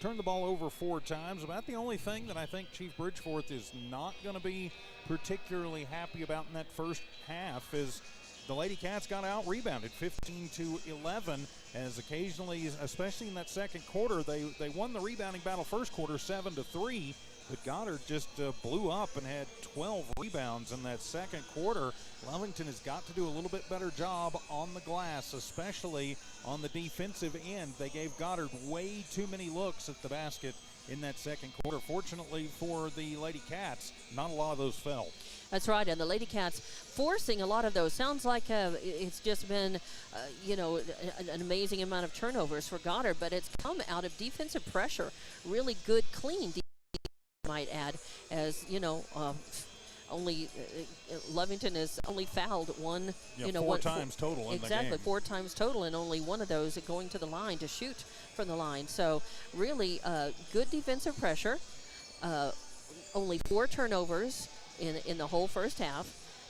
B: turn the ball over 4 times. About the only thing that I think Chief Bridgeforth is not going to be particularly happy about in that first half is the Lady Cats got out-rebounded 15-11, as occasionally, especially in that second quarter, they won the rebounding battle first quarter 7-3, but Goddard just blew up and had 12 rebounds in that second quarter. Lovington has got to do a little bit better job on the glass, especially on the defensive end. They gave Goddard way too many looks at the basket in that second quarter. Fortunately for the Lady Cats, not a lot of those fell.
A: That's right, and the Lady Cats forcing a lot of those. Sounds like it's just been, an amazing amount of turnovers for Goddard, but it's come out of defensive pressure. Really good, clean defense, I might add, as, only Lovington has only fouled one.
B: Four times total in the game.
A: Exactly, 4 times total, and only one of those going to the line to shoot from the line. So really good defensive pressure. Only 4 turnovers in the whole first half.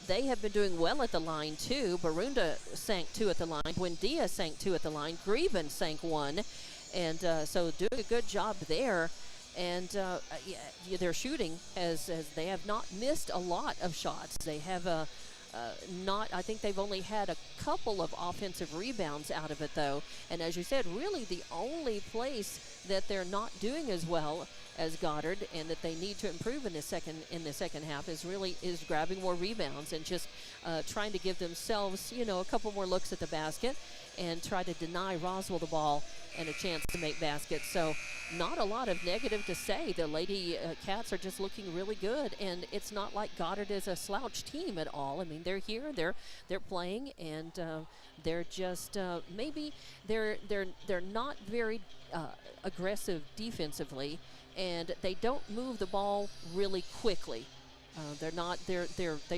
A: They have been doing well at the line, too. Barunda sank 2 at the line. Buendia sank 2 at the line. Greben sank 1. And so doing a good job there. And their shooting, as they have not missed a lot of shots. They have I think they've only had a couple of offensive rebounds out of it, though. And as you said, really the only place that they're not doing as well as Goddard and that they need to improve in the second half is grabbing more rebounds and just trying to give themselves, a couple more looks at the basket and try to deny Roswell the ball and a chance to make baskets. So not a lot of negative to say. The Lady Cats are just looking really good, and it's not like Goddard is a slouch team at all. I mean, they're here, they're playing, and they're just maybe they're not very aggressive defensively, and they don't move the ball really quickly. They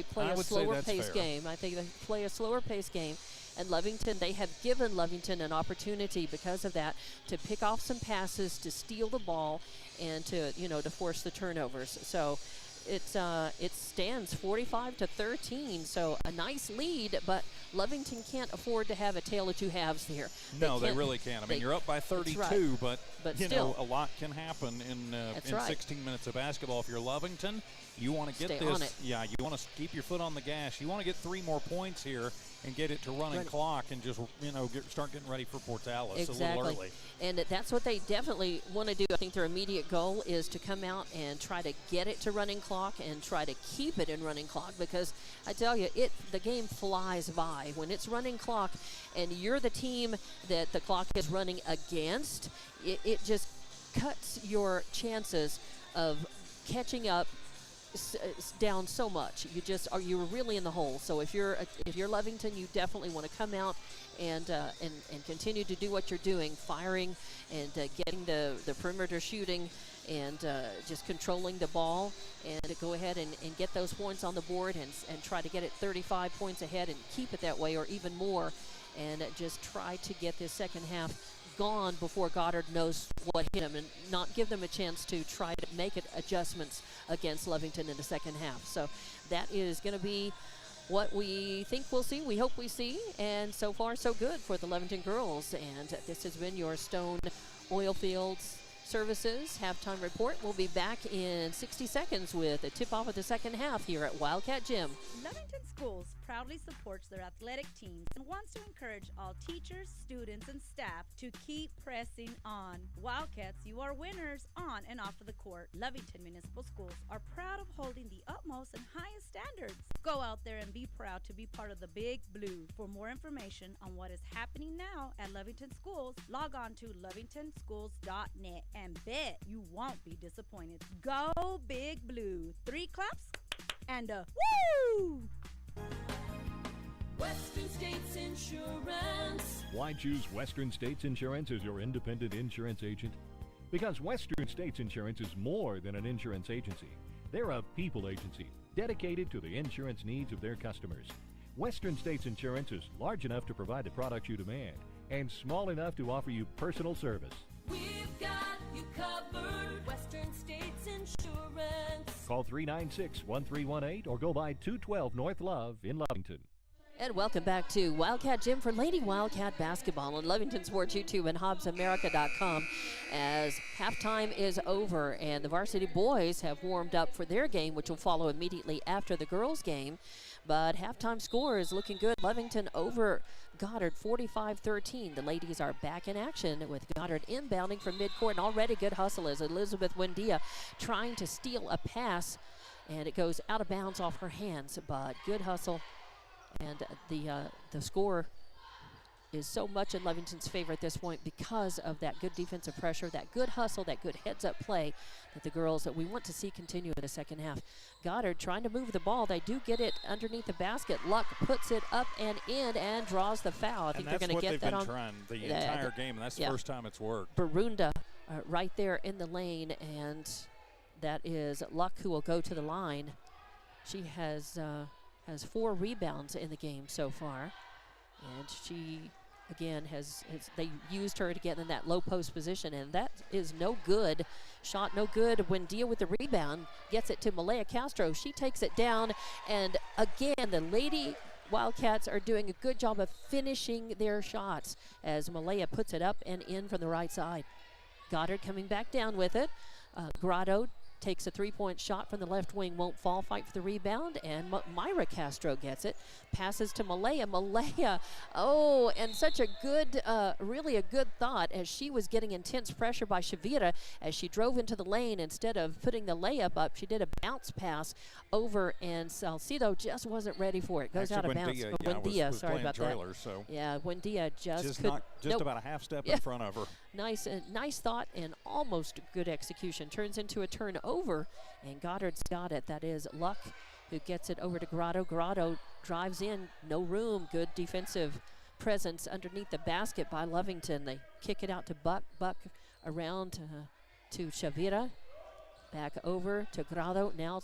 A: play a slower pace game. I think they play a slower pace game. And Lovington, they have given Lovington an opportunity because of that to pick off some passes, to steal the ball, and to force the turnovers. So it stands 45-13. So a nice lead, but Lovington can't afford to have a tale of two halves here.
B: No, they really can't. I mean, you're up by 32,
A: right.
B: but you
A: still,
B: know, a lot can happen in
A: right.
B: 16 minutes of basketball. If you're Lovington, you want to get
A: Stay
B: this.
A: on it.
B: Yeah, you want to keep your foot on the gas. You want to get 3 more points here and get it to running clock and just, you know, start getting ready for Portales a little early.
A: And that's what they definitely want to do. I think their immediate goal is to come out and try to get it to running clock and try to keep it in running clock, because I tell you, the game flies by. When it's running clock and you're the team that the clock is running against, it just cuts your chances of catching up down so much. You're really in the hole. So if you're Lovington, you definitely want to come out and continue to do what you're doing, firing and getting the perimeter shooting and just controlling the ball, and to go ahead and get those points on the board and try to get it 35 points ahead and keep it that way or even more, and just try to get this second half gone before Goddard knows what hit him, and not give them a chance to try to make adjustments against Lovington in the second half. So that is going to be what we think we'll see, we hope we see, and so far so good for the Lovington girls. And this has been your Stone Oilfields Services halftime report. We'll be back in 60 seconds with a tip-off of the second half here at Wildcat Gym.
H: Lovington Schools proudly supports their athletic teams and wants to encourage all teachers, students, and staff to keep pressing on. Wildcats, you are winners on and off of the court. Lovington Municipal Schools are proud of holding the utmost and highest standards. Go out there and be proud to be part of the Big Blue. For more information on what is happening now at Lovington Schools, log on to lovingtonschools.net and bet you won't be disappointed. Go Big Blue. 3 claps and a woo!
I: Western States Insurance.
C: Why choose Western States Insurance as your independent insurance agent? Because Western States Insurance is more than an insurance agency. They're a people agency dedicated to the insurance needs of their customers. Western States Insurance is large enough to provide the products you demand and small enough to offer you personal service.
I: We've got you covered. Western States Insurance.
C: Call 396-1318 or go by 212 North Love in Lovington.
A: And welcome back to Wildcat Gym for Lady Wildcat basketball on Lovington Sports YouTube and HobbsAmerica.com, as halftime is over and the varsity boys have warmed up for their game, which will follow immediately after the girls' game. But halftime score is looking good. Lovington over Goddard 45-13. The ladies are back in action with Goddard inbounding from midcourt, and already good hustle as Elizabeth Wendia trying to steal a pass, and it goes out of bounds off her hands, but good hustle. And the score is so much in Lovington's favor at this point because of that good defensive pressure, that good hustle, that good heads-up play that the girls that we want to see continue in the second half. Goddard trying to move the ball. They do get it underneath the basket. Luck puts it up and in and draws the foul. I think they're going to get that on.
B: And that's what they've been trying the entire game, and that's the first time it's worked.
A: Barunda right there in the lane, and that is Luck who will go to the line. She has 4 rebounds in the game so far, and she again they used her to get in that low post position, and that is no good. Shot no good. Wendia with the rebound gets it to Malaya Castro. She takes it down, and again the Lady Wildcats are doing a good job of finishing their shots as Malaya puts it up and in from the right side. Goddard coming back down with it. Grotto takes a 3-point shot from the left wing, won't fall, fight for the rebound, and Myra Castro gets it, passes to Malaya. Malaya, and such a good, really a good thought as she was getting intense pressure by Shavira as she drove into the lane. Instead of putting the layup up, she did a bounce pass over, and Salcido just wasn't ready for it. Goes out of bounds. Wendia, sorry about
B: trailer,
A: that.
B: So
A: yeah, Wendia just
B: about a half step in front of her.
A: Nice thought and almost good execution. Turns into a turnover, and Goddard's got it. That is Luck who gets it over to Grotto. Grotto drives in, no room. Good defensive presence underneath the basket by Lovington. They kick it out to Buck. Buck around to Shavira. Back over to Grotto. Now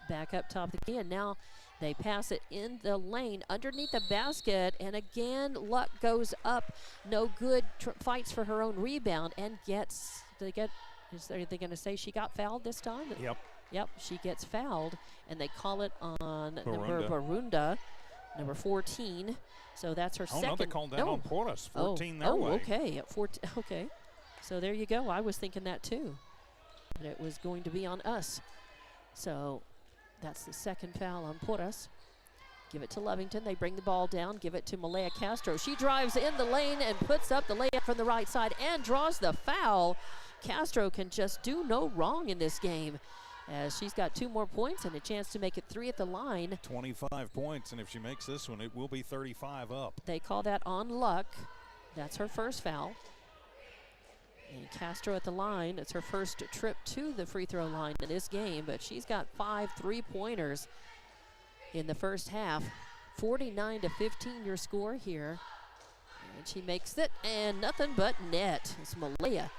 A: back up top again. Now they pass it in the lane underneath the basket, and again Luck goes up, no good, fights for her own rebound and gets. Are they going to say she got fouled this time?
B: Yep.
A: Yep, she gets fouled, and they call it on
B: Barunda.
A: Barunda, number 14. So that's her second.
B: Oh, no, they called that on Porras. 14 their
A: oh,
B: way.
A: okay. At 14, okay. So there you go. I was thinking that too. That it was going to be on us. So that's the second foul on Porras. Give it to Lovington. They bring the ball down. Give it to Malaya Castro. She drives in the lane and puts up the layup from the right side and draws the foul. Castro can just do no wrong in this game, as she's got 2 more points and a chance to make it 3 at the line.
B: 25 points, and if she makes this one, it will be 35 up.
A: They call that on luck. That's her first foul. And Castro at the line. It's her first trip to the free throw line in this game, but she's got 5 3-pointers in the first half. 49-15 your score here. And she makes it, and nothing but net. It's Malaya.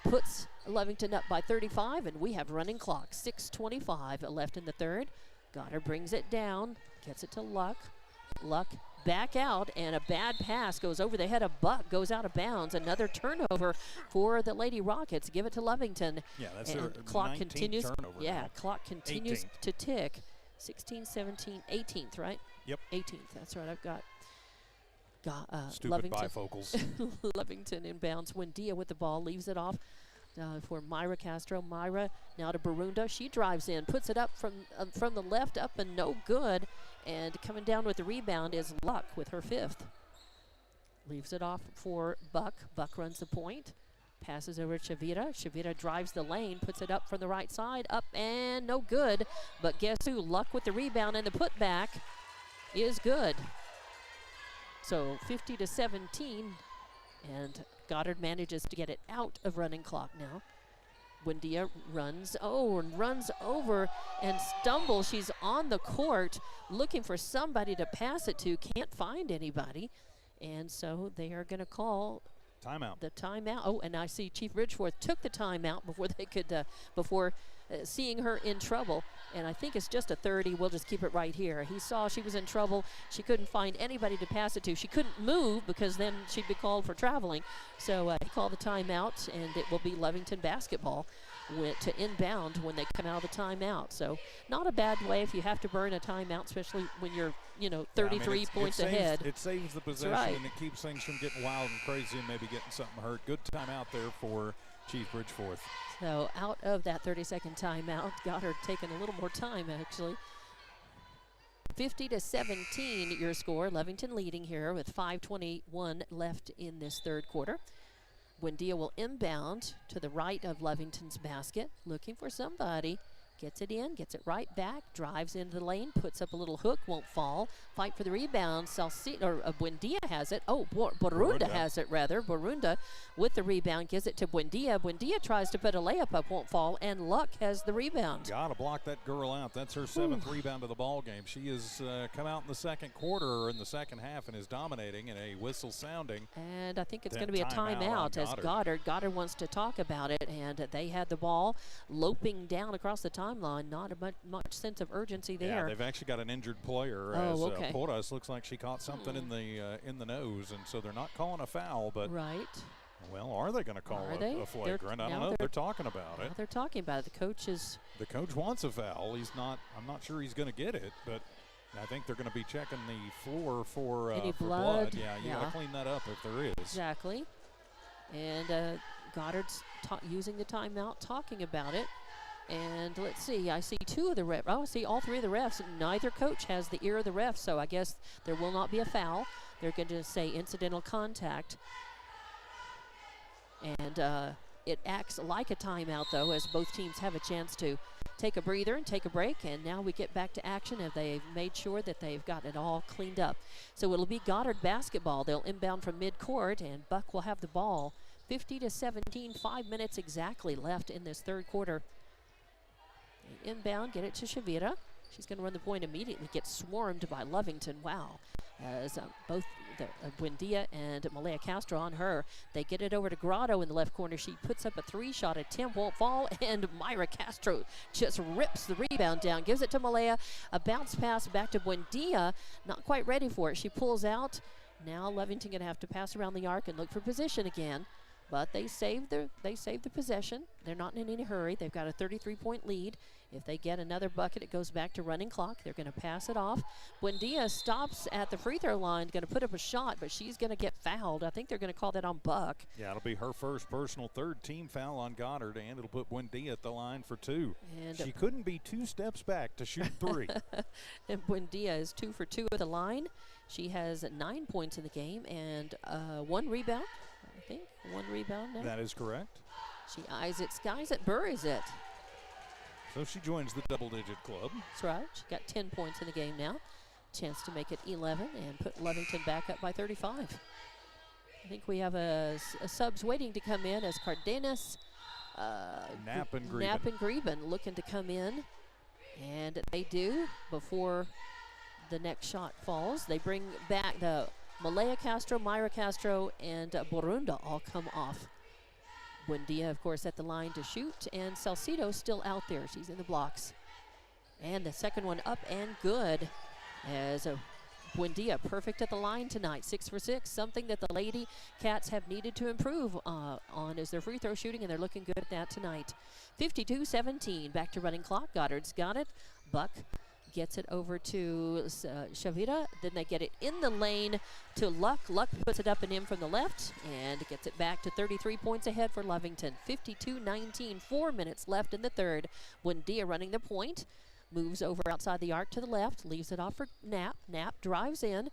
A: Puts Lovington up by 35, and we have running clock. 6:25 left in the third. Goddard brings it down, gets it to Luck. Luck back out, and a bad pass goes over the head of Buck, goes out of bounds. Another turnover for the Lady Rockets. Give it to Lovington.
B: Yeah, that's
A: and
B: their
A: clock
B: 19th
A: continues.
B: turnover
A: Yeah,
B: now.
A: clock continues
B: 18th.
A: to tick. 16, 17, 18th, right?
B: Yep.
A: 18th. That's right. I've got.
B: Stupid
A: Lovington.
B: bifocals.
A: Lovington inbounds. Wendia with the ball, leaves it off for Myra Castro. Myra now to Barunda. She drives in, puts it up from the left, up and no good. And coming down with the rebound is Luck with her 5th. Leaves it off for Buck. Buck runs the point. Passes over to Shavita. Shavita drives the lane, puts it up from the right side, up and no good. But guess who? Luck with the rebound, and the putback is good. So 50-17, and Goddard manages to get it out of running clock now. Wendia runs over and stumbles. She's on the court looking for somebody to pass it to, can't find anybody. And so they are going to call
B: Timeout.
A: the timeout. Oh, and I see Chief Ridgeforth took the timeout before they could, seeing her in trouble. And I think it's just a 30. We'll just keep it right here. He saw she was in trouble. She couldn't find anybody to pass it to. She couldn't move because then she'd be called for traveling. So he called the timeout, and it will be Lovington basketball to inbound when they come out of the timeout. So not a bad way if you have to burn a timeout, especially when you're, 33 points ahead.
B: It saves the possession,
A: right.
B: and it keeps things from getting wild and crazy and maybe getting something hurt. Good timeout there for Chief Bridgeforth.
A: So out of that 30-second timeout, Goddard taking a little more time, actually. 50-17 your score. Lovington leading here with 5:21 left in this third quarter. Wendia will inbound to the right of Lovington's basket, looking for somebody. Gets it in, gets it right back, drives into the lane, puts up a little hook, won't fall. Fight for the rebound. Buendia has it. Oh, Barunda has it, rather. Barunda with the rebound gives it to Buendia. Buendia tries to put a layup up, won't fall, and Luck has the rebound.
B: Got to block that girl out. That's her 7th rebound of the ball game. She has come out in the second quarter or in the second half and is dominating, and a whistle sounding.
A: And I think it's going to be a timeout as Goddard wants to talk about it, and they had the ball loping down across the timeline. Not a much sense of urgency there.
B: Yeah, they've actually got an injured player. Porras looks like she caught something in the nose, and so they're not calling a foul. But
A: right.
B: Well, are they going to call a flagrant? I don't know. They're talking about it.
A: They're talking about it.
B: The coach wants a foul. He's not. I'm not sure he's going to get it, but I think they're going to be checking the floor for
A: any
B: blood. Yeah, you got to clean that up if there is.
A: Exactly. And Goddard's using the timeout, talking about it. And let's see, I see 2 of the refs. Oh, I see all 3 of the refs. Neither coach has the ear of the ref, so I guess there will not be a foul. They're going to say incidental contact. And it acts like a timeout, though, as both teams have a chance to take a breather and take a break. And now we get back to action, and they've made sure that they've got it all cleaned up. So it'll be Goddard basketball. They'll inbound from midcourt, and Buck will have the ball. 50-17, 5 minutes exactly left in this third quarter. Inbound, get it to Shavita. She's going to run the point immediately, gets swarmed by Lovington. Wow. As both Buendia and Malaya Castro on her. They get it over to Grotto in the left corner. She puts up a 3-shot attempt, won't fall, and Myra Castro just rips the rebound down, gives it to Malaya. A bounce pass back to Buendia, not quite ready for it. She pulls out. Now Lovington going to have to pass around the arc and look for position again. But they saved the possession. They're not in any hurry. They've got a 33-point lead. If they get another bucket, it goes back to running clock. They're going to pass it off. Buendia stops at the free throw line, going to put up a shot, but she's going to get fouled. I think they're going to call that on Buck.
B: Yeah, it'll be her first personal third-team foul on Goddard, and it'll put Buendia at the line for 2. And she couldn't be 2 steps back to shoot 3.
A: And Buendia is 2 for 2 at the line. She has 9 points in the game and 1 rebound. I think 1 rebound now.
B: That is correct.
A: She eyes it, skies it, buries it.
B: So she joins the double-digit club.
A: That's right. She got 10 points in the game now. Chance to make it 11 and put Lovington back up by 35. I think we have a subs waiting to come in as Cardenas,
B: Knapp and
A: Greben looking to come in. And they do before the next shot falls. They bring back the Malaya Castro, Myra Castro, and Borunda all come off. Buendia, of course, at the line to shoot, and Salcido still out there. She's in the blocks. And the second one up and good as Buendia perfect at the line tonight, 6 for 6, something that the Lady Cats have needed to improve on is their free throw shooting, and they're looking good at that tonight. 52-17, back to running clock. Goddard's got it. Buck gets it over to Shavira. Then they get it in the lane to Luck. Luck puts it up and in from the left and gets it back to 33 points ahead for Lovington. 52-19, 4 minutes left in the third. Buendia running the point. Moves over outside the arc to the left. Leaves it off for Knapp. Knapp drives in.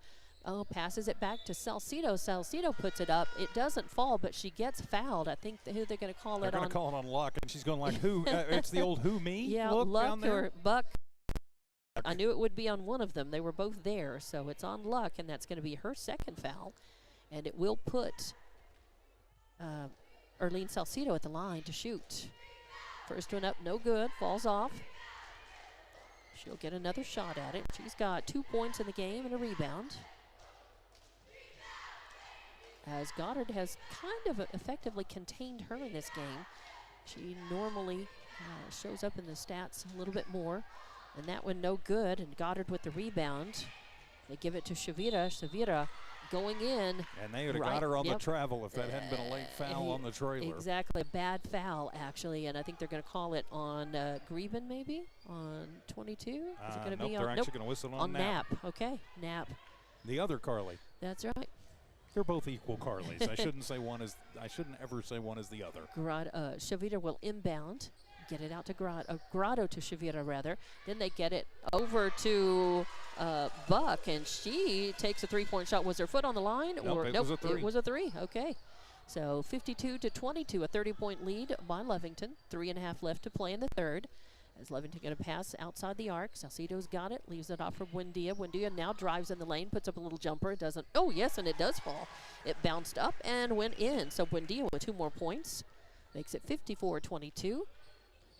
A: Passes it back to Salcido. Salcido puts it up. It doesn't fall, but she gets fouled. I think who they're going to call it on.
B: They're going to call it on Luck, and she's going like, who? It's the old who me
A: yeah,
B: look
A: Luck
B: down there.
A: Or Buck. I knew it would be on one of them. They were both there, so it's on Luck, and that's going to be her second foul. And it will put Erlene Salcido at the line to shoot. First one up, no good, falls off. She'll get another shot at it. She's got 2 points in the game and a rebound. As Goddard has kind of effectively contained her in this game. She normally shows up in the stats a little bit more. And that one no good, and Goddard with the rebound. They give it to Shavira. Shavira going in.
B: And they would have got her on the travel if that hadn't been a late foul on the trailer.
A: Exactly, a bad foul, actually, and I think they're going to call it on Greben, maybe, on 22? Is it going to be on?
B: They're actually going to whistle on
A: Knapp. Okay, Knapp.
B: The other Carly.
A: That's right.
B: They're both equal Carlys. I shouldn't ever say one is the other.
A: Shavira will inbound. Get it out to Grotto to Shavira, rather. Then they get it over to Buck, and she takes a three-point shot. Was her foot on the line?
B: Nope,
A: it was a three. Okay. So 52-22, a 30-point lead by Lovington. 3.5 left to play in the third. As Lovington going to pass outside the arc. Salcido's got it, leaves it off for Buendia. Buendia now drives in the lane, puts up a little jumper. It doesn't. Oh, yes, and it does fall. It bounced up and went in. So Buendia with 2 more points. Makes it 54-22.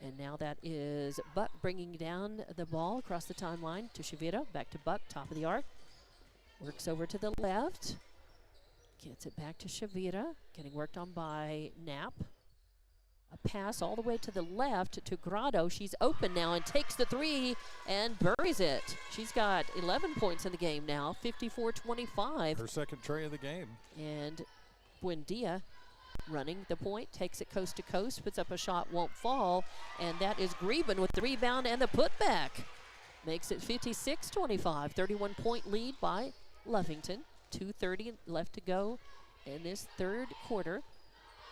A: And now that is Buck bringing down the ball across the timeline to Shavira. Back to Buck, top of the arc. Works over to the left. Gets it back to Shavira. Getting worked on by Knapp. A pass all the way to the left to Grotto. She's open now and takes the 3 and buries it. She's got 11 points in the game now, 54-25.
B: Her second tray of the game. And
A: Buendia running the point, takes it coast to coast, puts up a shot, won't fall, and that is Greben with the rebound and the putback. Makes it 56-25, 31-point lead by Lovington. 2:30 left to go in this third quarter.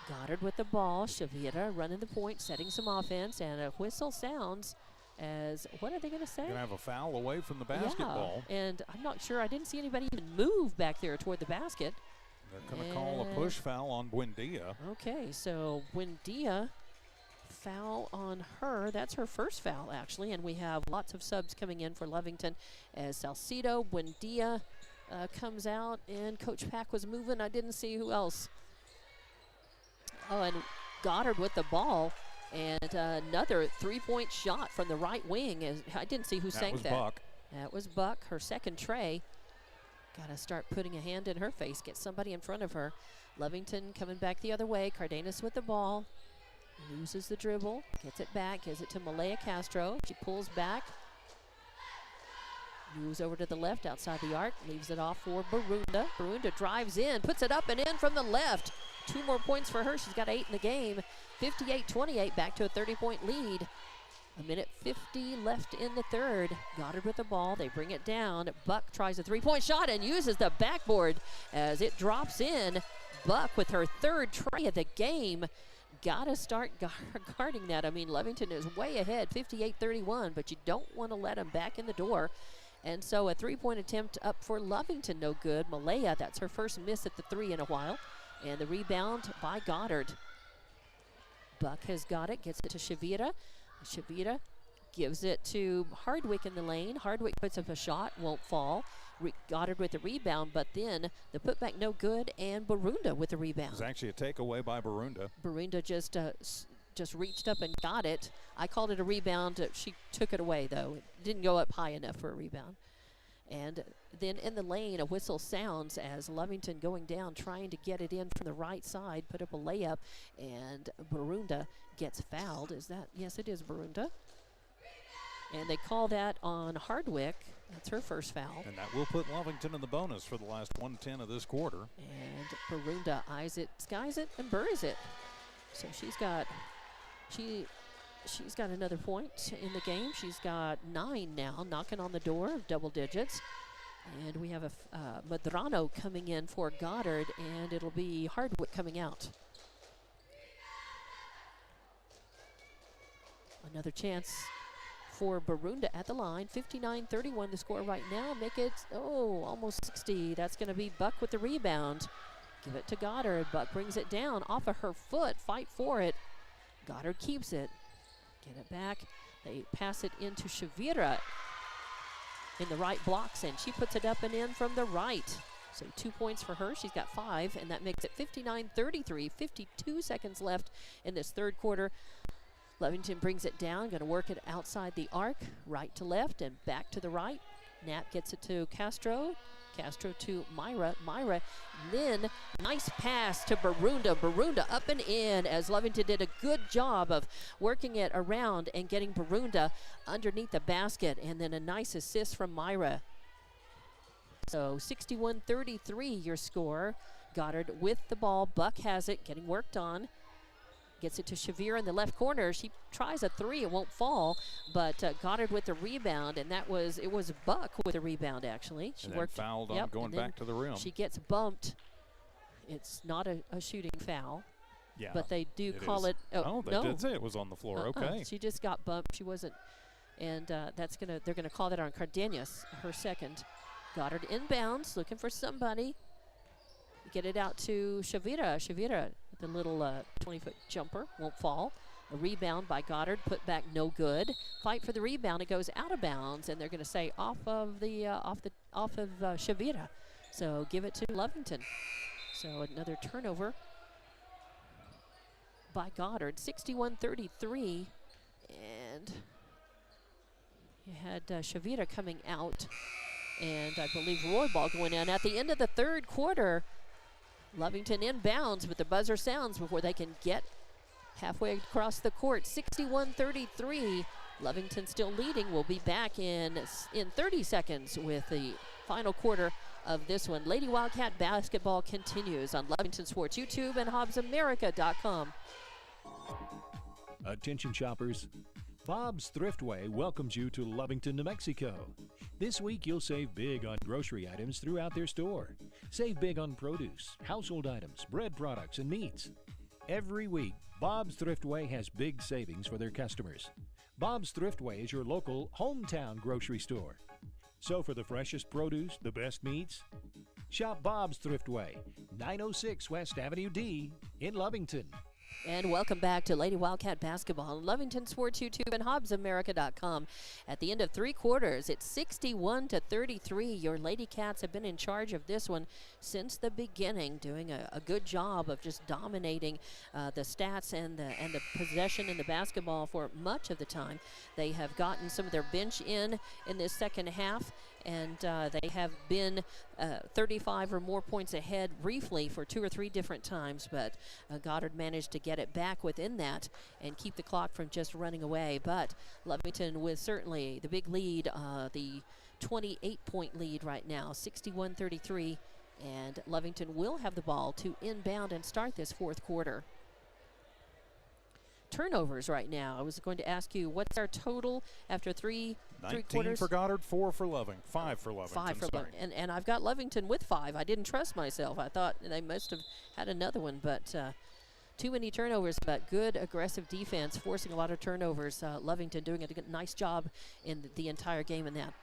A: Goddard with the ball, Shavira running the point, setting some offense, and a whistle sounds as, what are they going to say?
B: Going to have a foul away from the basketball.
A: Yeah, and I'm not sure, I didn't see anybody even move back there toward the basket.
B: They're going to call a push foul on Buendia.
A: Okay, so Buendia, foul on her. That's her first foul, actually, and we have lots of subs coming in for Lovington as Salcido, Buendia comes out, and Coach Pack was moving. I didn't see who else. Oh, and Goddard with the ball, and another three-point shot from the right wing. I didn't see who sank that.
B: That was Buck.
A: That was Buck, her second tray. Got to start putting a hand in her face, get somebody in front of her. Lovington coming back the other way. Cardenas with the ball. Loses the dribble. Gets it back. Gives it to Malaya Castro. She pulls back. Moves over to the left outside the arc. Leaves it off for Borunda. Borunda drives in. Puts it up and in from the left. 2 more points for her. She's got 8 in the game. 58-28, back to a 30-point lead. A minute 50 left in the third. Goddard with the ball. They bring it down. Buck tries a 3-point shot and uses the backboard as it drops in. Buck with her 3rd try of the game. Got to start guarding that. I mean, Lovington is way ahead, 58-31, but you don't want to let them back in the door. And so a 3-point attempt up for Lovington, no good. Malaya, that's her first miss at the 3 in a while. And the rebound by Goddard. Buck has got it, gets it to Shavita. Shavita gives it to Hardwick in the lane. Hardwick puts up a shot, won't fall. Goddard with the rebound, but then the putback no good, and Barunda with the rebound.
B: It was actually a takeaway by Barunda.
A: Barunda just reached up and got it. I called it a rebound. She took it away, though. It didn't go up high enough for a rebound. And then in the lane, a whistle sounds as Lovington going down, trying to get it in from the right side, put up a layup, and Barunda gets fouled. Is that? Yes, it is Barunda. And they call that on Hardwick. That's her first foul.
B: And that will put Lovington in the bonus for the last 1:10 of this quarter.
A: And Barunda eyes it, skies it, and buries it. So she's got another point in the game. She's got 9 now, knocking on the door of double digits. And we have a Madrano coming in for Goddard, and it'll be Hardwick coming out. Another chance for Barunda at the line. 59-31 the score right now. Make it, almost 60. That's going to be Buck with the rebound. Give it to Goddard. Buck brings it down off of her foot. Fight for it. Goddard keeps it. Get it back. They pass it into Shavira in the right blocks, and she puts it up and in from the right. So 2 points for her. She's got 5, and that makes it 59-33. 52 seconds left in this third quarter. Lovington brings it down, going to work it outside the arc, right to left and back to the right. Knapp gets it to Castro. Castro to Myra. Myra, then nice pass to Barunda. Barunda up and in as Lovington did a good job of working it around and getting Barunda underneath the basket. And then a nice assist from Myra. So 61-33 your score. Goddard with the ball. Buck has it, getting worked on. Gets it to Shavir in the left corner. She tries a 3, it won't fall, but Goddard with the rebound, and it was Buck with a rebound actually. She
B: and
A: worked
B: fouled on going back to the rim.
A: She gets bumped. It's not a shooting foul.
B: Yeah,
A: but they do call it.
B: They
A: no.
B: did say it was on the floor. Okay.
A: She just got bumped. She wasn't, and they're gonna call that on Cardenas, her second. Goddard inbounds, looking for somebody. Get it out to Shavira. Shavira, the little 20-foot jumper, won't fall. A rebound by Goddard, put back no good. Fight for the rebound. It goes out of bounds, and they're going to say off of Shavira. So give it to Lovington. So another turnover by Goddard, 61-33, and you had Shavira coming out, and I believe Roybal going in at the end of the third quarter. Lovington inbounds, but the buzzer sounds before they can get halfway across the court. 61-33. Lovington still leading. We'll be back in 30 seconds with the final quarter of this one. Lady Wildcat basketball continues on Lovington Sports YouTube and HobbsAmerica.com.
C: Attention shoppers. Bob's Thriftway welcomes you to Lovington, New Mexico. This week you'll save big on grocery items throughout their store. Save big on produce, household items, bread products, and meats. Every week, Bob's Thriftway has big savings for their customers. Bob's Thriftway is your local hometown grocery store. So for the freshest produce, the best meats, shop Bob's Thriftway, 906 West Avenue D in Lovington.
A: And welcome back to Lady Wildcat basketball on Lovington Sports YouTube and HobbsAmerica.com. At the end of 3 quarters, it's 61-33. Your Lady Cats have been in charge of this one since the beginning, doing a good job of just dominating the stats and the possession in the basketball for much of the time. They have gotten some of their bench in this second half, and they have been 35 or more points ahead briefly for 2 or 3 different times, but Goddard managed to get it back within that and keep the clock from just running away. But Lovington with certainly the big lead, the 28-point lead right now, 61-33. And Lovington will have the ball to inbound and start this fourth quarter. Turnovers right now. I was going to ask you, what's our total after three
B: 19
A: quarters?
B: for Goddard, 4 for Lovington, 5 for Lovington.
A: 5 for Lovington. And I've got Lovington with 5. I didn't trust myself. I thought they must have had another one, but too many turnovers, but good aggressive defense, forcing a lot of turnovers. Lovington doing a nice job in the entire game in that.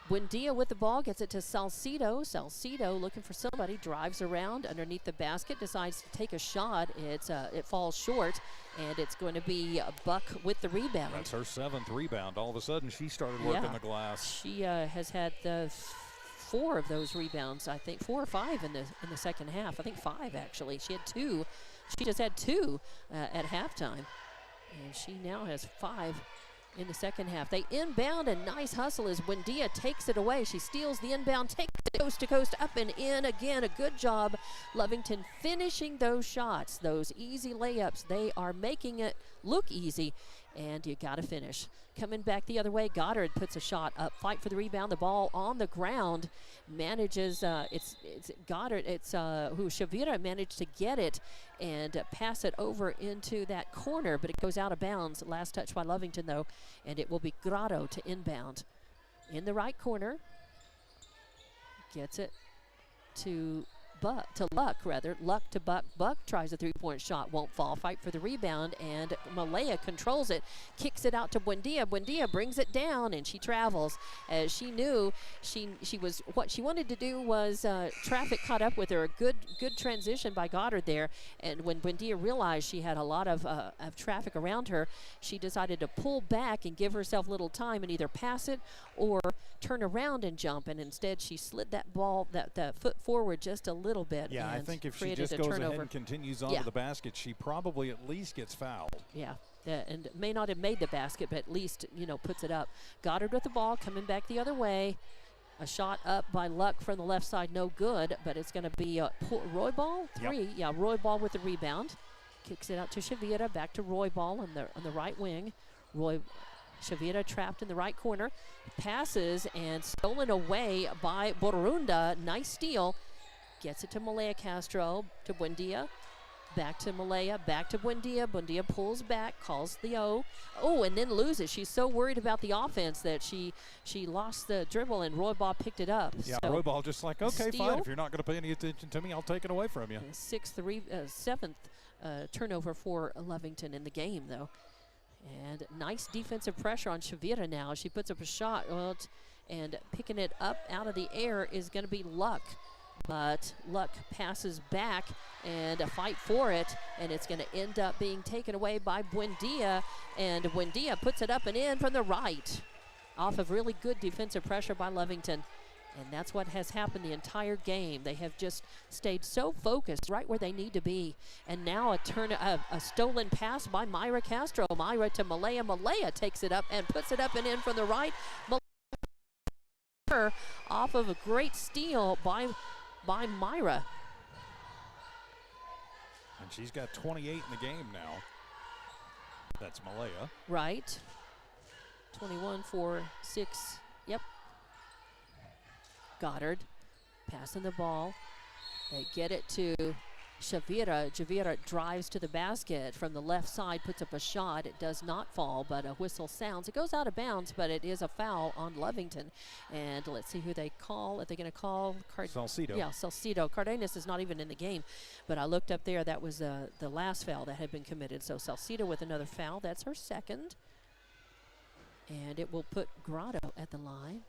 A: Buendia with the ball, gets it to Salcido. Salcido looking for somebody, drives around underneath the basket, decides to take a shot. It falls short, and it's going to be Buck with the rebound.
B: That's her 7th rebound. All of a sudden, she started working the glass.
A: She has had 4 of those rebounds, I think, 4 or 5 in the second half. I think 5 actually. She had 2. She just had 2 at halftime, and she now has 5 in the second half. They inbound, a nice hustle as Buendia takes it away. She steals the inbound, takes it coast to coast, up and in again. A good job. Lovington finishing those shots, those easy layups. They are making it look easy, and you got to finish. Coming back the other way, Goddard puts a shot up, fight for the rebound, the ball on the ground, manages, it's Goddard, who Shavira managed to get it and pass it over into that corner, but it goes out of bounds. Last touch by Lovington, though, and it will be Grotto to inbound. In the right corner, gets it to Luck, rather. Luck to Buck. Buck tries a three-point shot, won't fall. Fight for the rebound, and Malaya controls it, kicks it out to Buendia. Buendia brings it down, and she travels. As she knew, she was what she wanted to do was traffic caught up with her. A good transition by Goddard there, and when Buendia realized she had a lot of traffic around her, she decided to pull back and give herself a little time and either pass it or turn around and jump, and instead she slid that ball, that foot forward just a little bit.
B: Yeah, I think if she just goes ahead and continues onto the basket, she probably at least gets fouled.
A: Yeah, and may not have made the basket, but at least, puts it up. Goddard with the ball, coming back the other way. A shot up by Luck from the left side, no good, but it's going to be Roy Ball, 3. Yep. Yeah, Roy Ball with the rebound. Kicks it out to Shavira, back to Roy Ball on the right wing. Shavira trapped in the right corner. Passes and stolen away by Borunda. Nice steal. Gets it to Malaya Castro, to Buendia. Back to Malaya, back to Buendia. Buendia pulls back, calls the O. Oh, and then loses. She's so worried about the offense that she lost the dribble, and Roy Ball picked it up.
B: Yeah,
A: so
B: Roy Ball just like, okay,
A: steal.
B: fine. If you're not going to pay any attention to me, I'll take it away from you.
A: 7th turnover for Lovington in the game, though. And nice defensive pressure on Shavira now. She puts up a shot, and picking it up out of the air is going to be Luck. But Luck passes back, and a fight for it, and it's going to end up being taken away by Buendia. And Buendia puts it up and in from the right, off of really good defensive pressure by Lovington. And that's what has happened the entire game. They have just stayed so focused right where they need to be. And now a stolen pass by Myra Castro. Myra to Malaya. Malaya takes it up and puts it up and in from the right. Malaya off of a great steal by Myra.
B: And she's got 28 in the game now. That's Malaya.
A: Right. 21 for 6. Yep. Goddard passing the ball. They get it to Shavira. Shavira drives to the basket from the left side, puts up a shot. It does not fall, but a whistle sounds. It goes out of bounds, but it is a foul on Lovington. And let's see who they call. Are they going to call?
B: Salcido.
A: Yeah, Salcido. Cardenas is not even in the game, but I looked up there. That was the last foul that had been committed. So Salcido with another foul. That's her second. And it will put Grotto at the line.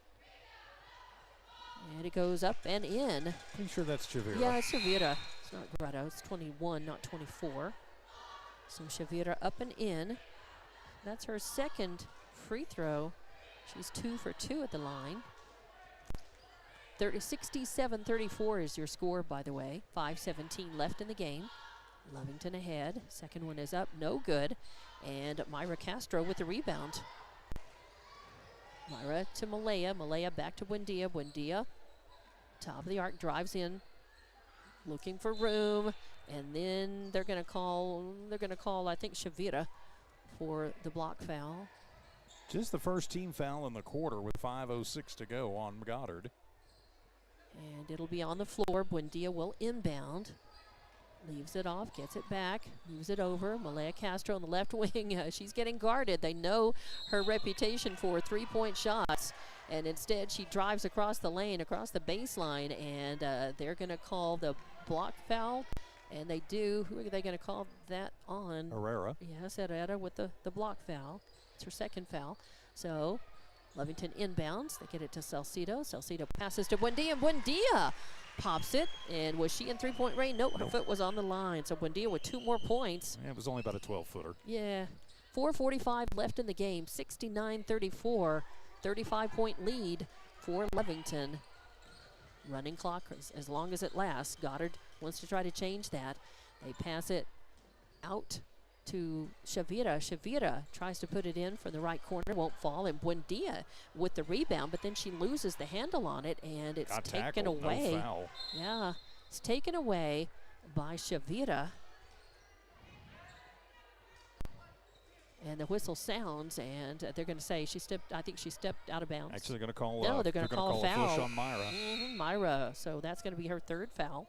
A: And it goes up and in.
B: Pretty sure that's Shavira.
A: Yeah, it's Shavira. It's not Grotto. It's 21, not 24. So Shavira up and in. That's her second free throw. She's 2 for 2 at the line. 67-34 is your score, by the way. 5:17 left in the game. Lovington ahead. Second one is up. No good. And Myra Castro with the rebound. Myra to Malaya. Malaya back to Buendia. Buendia, top of the arc, drives in, looking for room, and then they're going to call, I think, Shavira for the block foul.
B: Just the first team foul in the quarter with 5:06 to go on Goddard.
A: And it'll be on the floor. Buendia will inbound. Leaves it off, gets it back, moves it over. Malaya Castro on the left wing. She's getting guarded. They know her reputation for three-point shots. And instead, she drives across the lane, across the baseline. And they're going to call the block foul. And they do. Who are they going to call that on?
B: Herrera.
A: Yes, Herrera with the block foul. It's her second foul. So Lovington inbounds. They get it to Salcido. Salcido passes to Buendia, and Buendia pops it. And was she in three-point range? Nope, her foot was on the line. So Buendia with 2 more points.
B: Yeah, it was only about a 12-footer.
A: Yeah. 4:45 left in the game. 69-34. 35-point lead for Lovington. Running clock as long as it lasts. Goddard wants to try to change that. They pass it out to Shavira. Shavira tries to put it in from the right corner, won't fall, and Buendia with the rebound, but then she loses the handle on it, and it's taken away.
B: No foul.
A: Yeah, it's taken away by Shavira. And the whistle sounds, and they're going to say I think she stepped out of bounds.
B: Actually, they're going to call.
A: No, they're going to call a foul.
B: Push on Myra.
A: Myra. So that's going to be her third foul.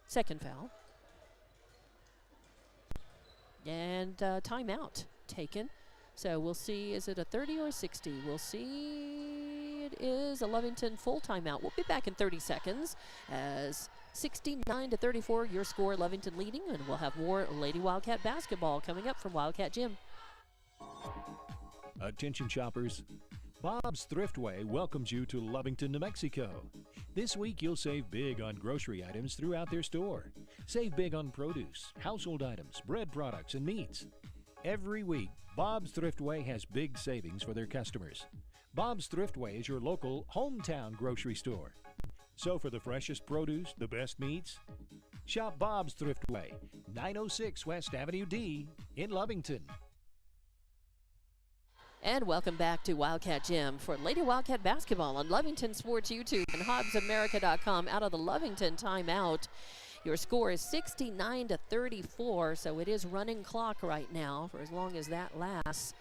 A: Second foul. And timeout taken. So we'll see, is it a 30 or a 60? We'll see. It is a Lovington full timeout. We'll be back in 30 seconds as 69-34, your score, Lovington leading, and we'll have more Lady Wildcat basketball coming up from Wildcat Gym.
C: Attention shoppers, Bob's Thriftway welcomes you to Lovington, New Mexico. This week you'll save big on grocery items throughout their store. Save big on produce, household items, bread products, and meats. Every week, Bob's Thriftway has big savings for their customers. Bob's Thriftway is your local hometown grocery store. So for the freshest produce, the best meats, shop Bob's Thriftway, 906 West Avenue D in Lovington.
A: And welcome back to Wildcat Gym for Lady Wildcat basketball on Lovington Sports YouTube and HobbsAmerica.com. Out of the Lovington timeout, your score is 69-34, so it is running clock right now for as long as that lasts.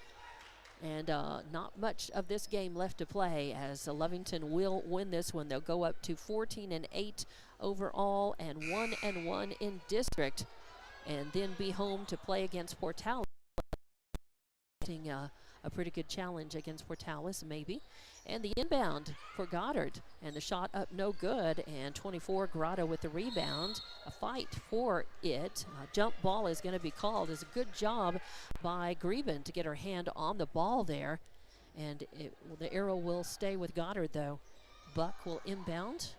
A: And not much of this game left to play, as Lovington will win this one. They'll go up to 14-8 overall and 1-1 in district, and then be home to play against Portales. A pretty good challenge against Portales, maybe. And the inbound for Goddard, and the shot up no good, and 24 Grotto with the rebound. A fight for it. A jump ball is going to be called. It's a good job by Greben to get her hand on the ball there. And the arrow will stay with Goddard, though. Buck will inbound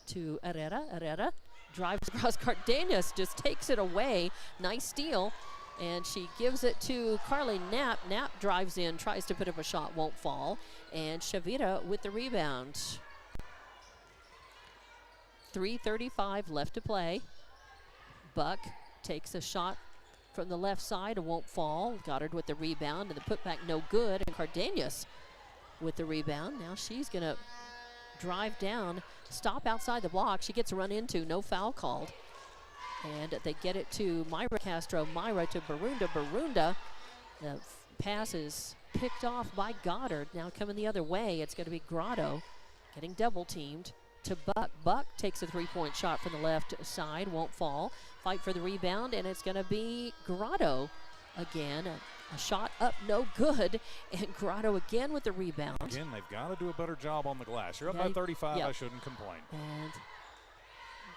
A: to Herrera. Herrera drives across. Cardenas just takes it away. Nice steal. And she gives it to Carly Knapp. Knapp drives in, tries to put up a shot, won't fall. And Shavira with the rebound. 3:35 left to play. Buck takes a shot from the left side, it won't fall. Goddard with the rebound, and the putback no good. And Cardenas with the rebound. Now she's going to drive down, stop outside the block. She gets run into, no foul called. And they get it to Myra Castro. Myra to Barunda. Barunda, the pass is picked off by Goddard. Now coming the other way, it's going to be Grotto getting double teamed to Buck. Buck takes a three-point shot from the left side, won't fall. Fight for the rebound, and it's going to be Grotto again. A shot up, no good, and Grotto again with the rebound.
B: Again, they've got to do a better job on the glass. You're up by 35, I shouldn't complain.
A: And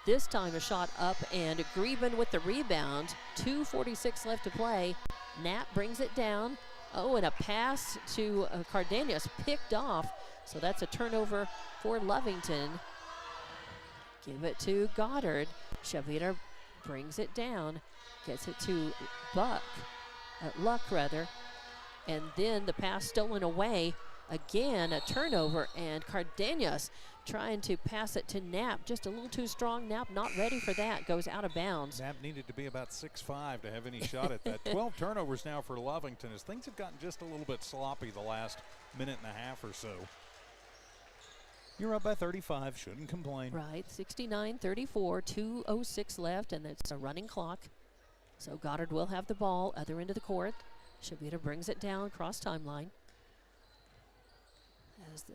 A: this time a shot up, and Greben with the rebound. 2:46 left to play. Knapp brings it down. Oh, and a pass to Cardenas picked off. So that's a turnover for Lovington. Give it to Goddard. Shavira brings it down. Gets it to Luck, rather. And then the pass stolen away. Again, a turnover, and Cardenas trying to pass it to Knapp. Just a little too strong. Knapp not ready for that. Goes out of bounds.
B: Knapp needed to be about 6'5" to have any shot at that. 12 turnovers now for Lovington as things have gotten just a little bit sloppy the last minute and a half or so. You're up by 35. Shouldn't complain.
A: Right. 69-34. 2:06 left, and it's a running clock. So Goddard will have the ball. Other end of the court. Shavira brings it down cross timeline. As the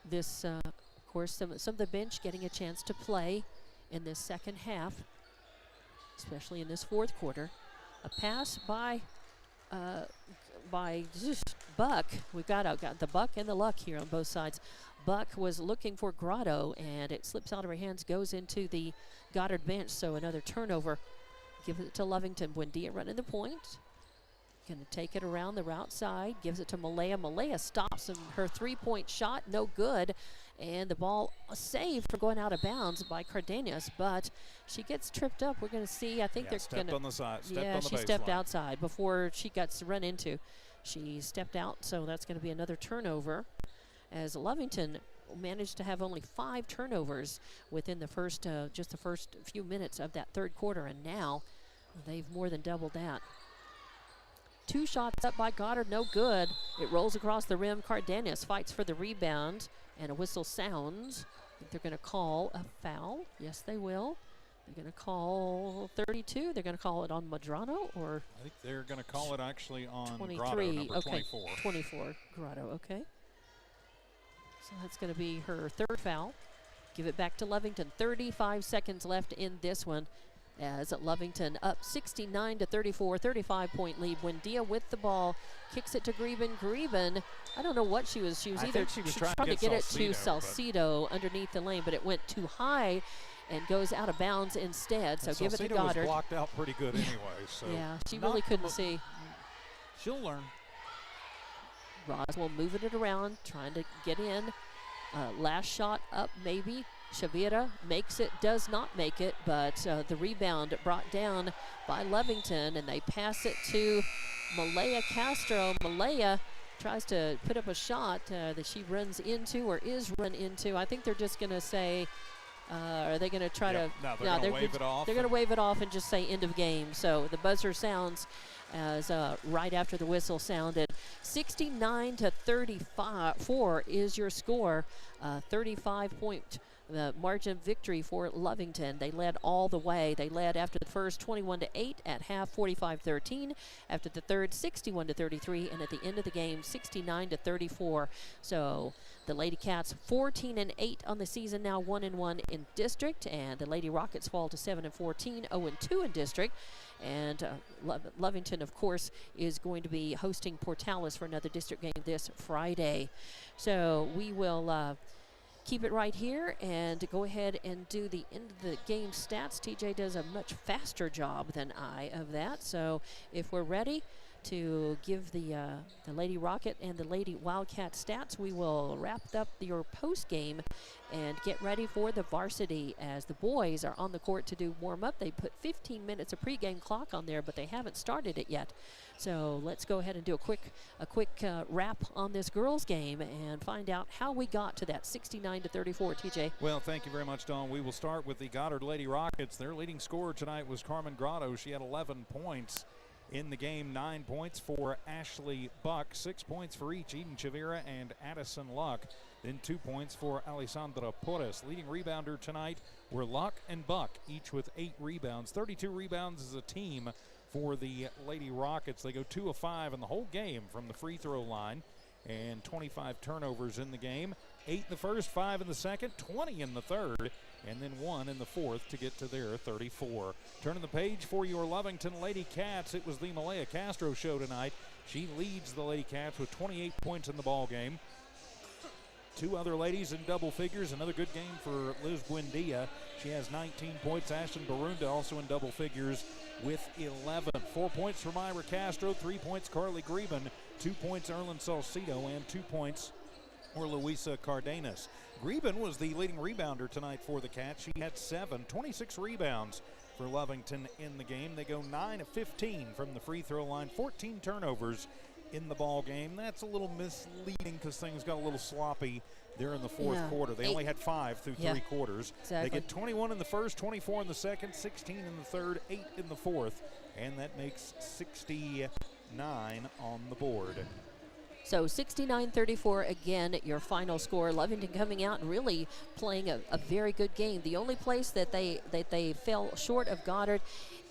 A: this, of course, some of the bench getting a chance to play in this second half, especially in this fourth quarter. A pass by Buck. We've got the Buck and the Luck here on both sides. Buck was looking for Grotto, and it slips out of her hands, goes into the Goddard bench, so another turnover. Gives it to Lovington. Buendia running the point. Going to take it around the route side. Gives it to Malaya. Malaya stops, and her three-point shot, no good. And the ball saved for going out of bounds by Cardenas, but she gets tripped up. We're going to see. I think they're going to.
B: On the side.
A: She stepped outside before she got run into. She stepped out, so that's going to be another turnover. As Lovington managed to have only 5 turnovers within the first, just the first few minutes of that third quarter, and now they've more than doubled that. 2 shots up by Goddard, no good. It rolls across the rim. Cardenas fights for the rebound, and a whistle sounds. I think they're going to call a foul. Yes, they will. They're going to call 32. They're going to call it on Madrano, or
B: I think they're going to call it actually on
A: 23.
B: Grotto, number
A: Okay,
B: 24.
A: 24, Grotto, okay. So that's going to be her third foul. Give it back to Lovington. 35 seconds left in this one, as Lovington up 69-34, 35-point lead. Buendia with the ball, kicks it to Greben. Greben, I don't know what she was. She was either
B: trying
A: to get it to
B: Salcido,
A: Salcido underneath the lane, but it went too high and goes out of bounds instead. So give it to Goddard.
B: Was blocked out pretty good anyway. So
A: yeah, she really couldn't see.
B: She'll learn.
A: Roswell moving it around, trying to get in. Last shot up, maybe. Shavira makes it, does not make it, but the rebound brought down by Lovington, and they pass it to Malaya Castro. Malaya tries to put up a shot that she runs into, or is run into. I think they're just going to say, are they going to try to?
B: No, they're going to wave it off.
A: They're going to wave it off and just say end of game. So the buzzer sounds as right after the whistle sounded. 69-34 is your score. 35-point margin victory for Lovington. They led all the way. They led after the first 21-8, at half 45-13, after the third 61-33, and at the end of the game 69-34. So the Lady Cats 14-8 on the season now, 1-1 in district, and the Lady Rockets fall to 7-14, 0-2 in district. And Lovington, of course, is going to be hosting Portales for another district game this Friday. So we will keep it right here and go ahead and do the end of the game stats. TJ does a much faster job than I of that. So if we're ready to give the Lady Rocket and the Lady Wildcat stats, we will wrap up your post game and get ready for the varsity, as the boys are on the court to do warm up. They put 15 minutes of pregame clock on there, but they haven't started it yet. So let's go ahead and do a quick wrap on this girls game and find out how we got to that 69-34. TJ.
B: Well, thank you very much, Dawn. We will start with the Goddard Lady Rockets. Their leading scorer tonight was Carmen Grotto. She had 11 points in the game. 9 points for Ashley Buck, 6 points for each Eden Chavira and Addison Luck. Then 2 points for Alessandra Porras. Leading rebounder tonight were Luck and Buck, each with 8 rebounds. 32 rebounds as a team for the Lady Rockets. They go 2 of 5 in the whole game from the free throw line, and 25 turnovers in the game. 8 in the first, 5 in the second, 20 in the third, and then 1 in the fourth to get to their 34. Turning the page for your Lovington Lady Cats, it was the Malaya Castro show tonight. She leads the Lady Cats with 28 points in the ball game. 2 other ladies in double figures. Another good game for Liz Buendia. She has 19 points. Ashton Barunda also in double figures with 11. 4 points for Myra Castro, 3 points Carly Greben, 2 points Erlyn Salcido, and 2 points for Luisa Cardenas. Greben was the leading rebounder tonight for the Cats. She had 26 rebounds for Lovington in the game. They go 9 of 15 from the free throw line, 14 turnovers in the ball game. That's a little misleading because things got a little sloppy there in the fourth quarter. They only had 5 through 3 quarters.
A: Exactly.
B: They get 21 in the first, 24 in the second, 16 in the third, 8 in the fourth, and that makes 69 on the board.
A: So 69-34 again, your final score. Lovington coming out and really playing a very good game. The only place that they fell short of Goddard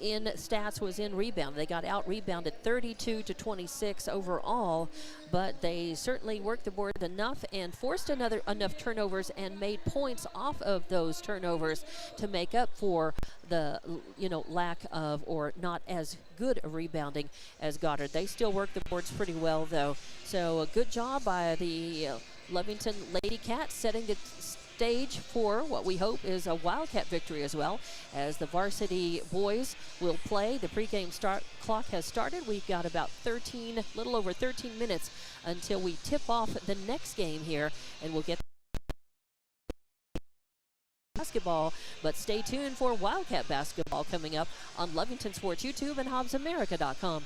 A: in stats was in rebound. They got out rebounded 32-26 overall, but they certainly worked the board enough and forced enough turnovers and made points off of those turnovers to make up for the lack of or not as good a rebounding as Goddard. They still work the boards pretty well though. So a good job by the Lovington Lady Cats, setting the stage for what we hope is a Wildcat victory as well, as the varsity boys will play. The pregame clock has started. We've got about little over 13 minutes until we tip off the next game here, and we'll get basketball, but stay tuned for Wildcat basketball coming up on Lovington Sports YouTube and HobbsAmerica.com.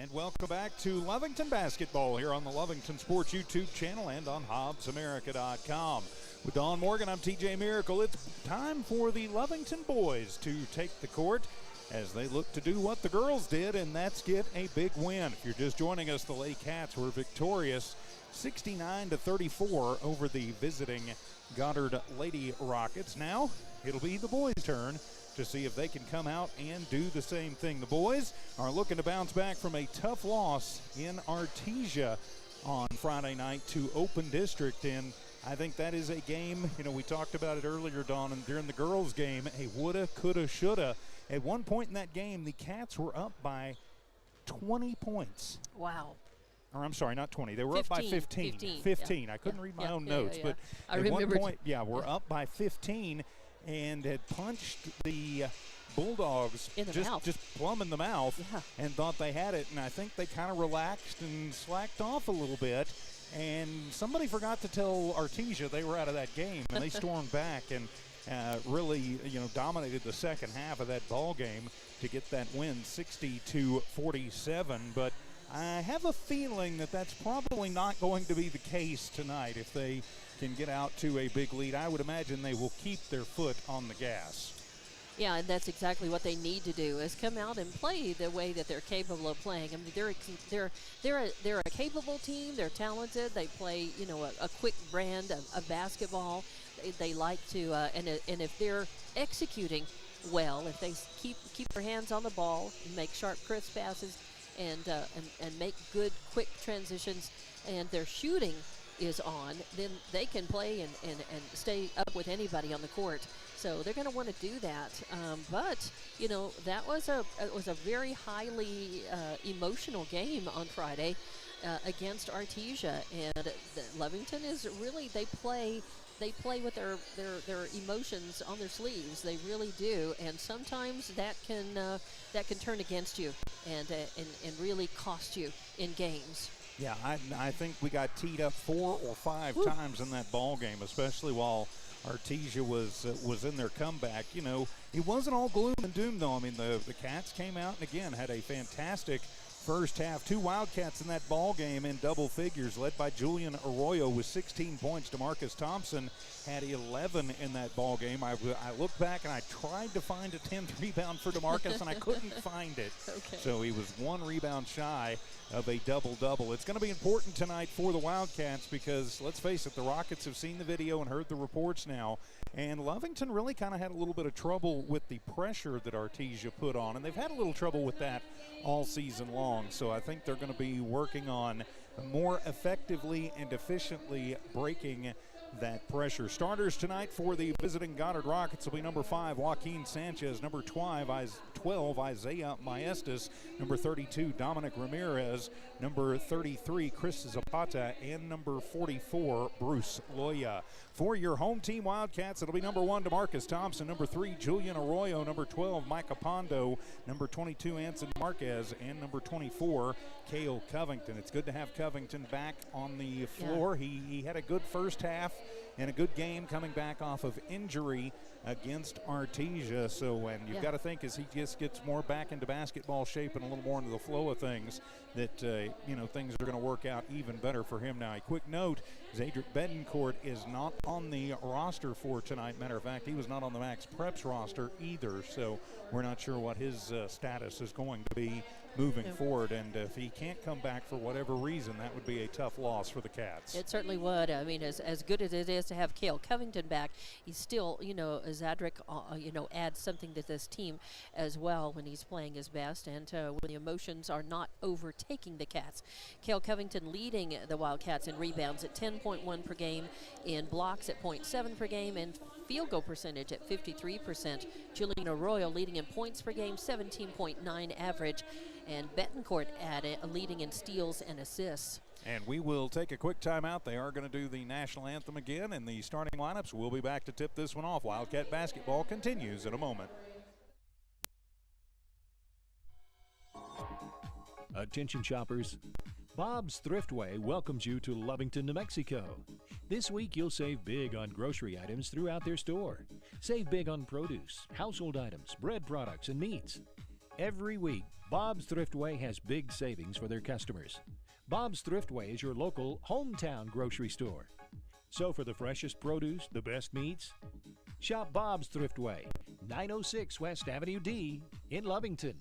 B: And welcome back to Lovington basketball here on the Lovington Sports YouTube channel and on HobbsAmerica.com. With Dawn Morgan, I'm TJ Miracle. It's time for the Lovington boys to take the court as they look to do what the girls did, and that's get a big win. If you're just joining us, the Lady Cats were victorious 69-34 over the visiting Goddard Lady Rockets. Now it'll be the boys' turn to see if they can come out and do the same thing. The boys are looking to bounce back from a tough loss in Artesia on Friday night to Open District, and I think that is a game, we talked about it earlier, Dawn, and during the girls' game, a woulda, coulda, shoulda. At one point in that game, the Cats were up by 20 points.
A: Wow.
B: Or I'm sorry, not 20. They were up by 15. 15.
A: Yeah.
B: I couldn't read my own notes, but
A: I
B: at
A: remembered.
B: one point, we're up by 15 and had punched the Bulldogs just plumb in the mouth and thought they had it. And I think they kind of relaxed and slacked off a little bit. And somebody forgot to tell Artesia they were out of that game, and they stormed back and really, dominated the second half of that ball game to get that win, 60-47. But I have a feeling that that's probably not going to be the case tonight. If they can get out to a big lead, I would imagine they will keep their foot on the gas.
A: Yeah, and that's exactly what they need to do, is come out and play the way that they're capable of playing. I mean, they're a capable team. They're talented. They play, a quick brand of basketball. They like to, and if they're executing well, if they keep their hands on the ball, and make sharp, crisp passes, and make good, quick transitions, and their shooting is on, then they can play and stay up with anybody on the court. So they're going to want to do that. But that was a very highly emotional game on Friday against Artesia, and Lovington is really they play with their emotions on their sleeves. They really do, and sometimes that can turn against you and really cost you in games.
B: Yeah, I think we got teed up 4 or 5 times in that ball game, especially while Artesia was in their comeback. It wasn't all gloom and doom, though. I mean, the Cats came out and, again, had a fantastic first half. 2 Wildcats in that ball game in double figures, led by Julian Arroyo with 16 points. DeMarcus Thompson had 11 in that ball game. I looked back and I tried to find a 10th rebound for DeMarcus, and I couldn't find it.
A: Okay.
B: So he was 1 rebound shy of a double-double. It's going to be important tonight for the Wildcats because, let's face it, the Rockets have seen the video and heard the reports now, and Lovington really kind of had a little bit of trouble with the pressure that Artesia put on, and they've had a little trouble with that all season long. So I think they're going to be working on more effectively and efficiently breaking that pressure. Starters tonight for the visiting Goddard Rockets will be number 5, Joaquin Sanchez, number 12, Isaiah Maestas, number 32, Dominic Ramirez, number 33, Chris Zapata, and number 44, Bruce Loya. For your home team Wildcats, it'll be number 1, DeMarcus Thompson, number 3, Julian Arroyo, number 12, Micah Pondo, number 22, Anson Marquez, and number 24, Cale Covington. It's good to have Covington back on the floor. Yeah. He had a good first half and a good game coming back off of injury against Artesia. So, and you've got to think as he just gets more back into basketball shape and a little more into the flow of things, that, things are going to work out even better for him now. A quick note, Zadrick Betancourt is not on the roster for tonight. Matter of fact, he was not on the Max Preps roster either, so we're not sure what his status is going to be moving forward. And if he can't come back for whatever reason, that would be a tough loss for the Cats.
A: It certainly would. I mean, as good as it is to have Cale Covington back, he's still, Zadrick, adds something to this team as well when he's playing his best and when the emotions are not overtaking the Cats. Cale Covington leading the Wildcats in rebounds at 10.1 per game, in blocks at 0.7 per game, and field goal percentage at 53%. Julian Arroyo leading in points per game, 17.9 average, and Betancourt leading in steals and assists.
B: And we will take a quick timeout. They are going to do the national anthem again, and the starting lineups. We'll be back to tip this one off. Wildcat basketball continues in a moment.
C: Attention shoppers. Bob's Thriftway welcomes you to Lovington, New Mexico. This week you'll save big on grocery items throughout their store. Save big on produce, household items, bread products, and meats. Every week, Bob's Thriftway has big savings for their customers. Bob's Thriftway is your local hometown grocery store. So for the freshest produce, the best meats, shop Bob's Thriftway, 906 West Avenue D in Lovington.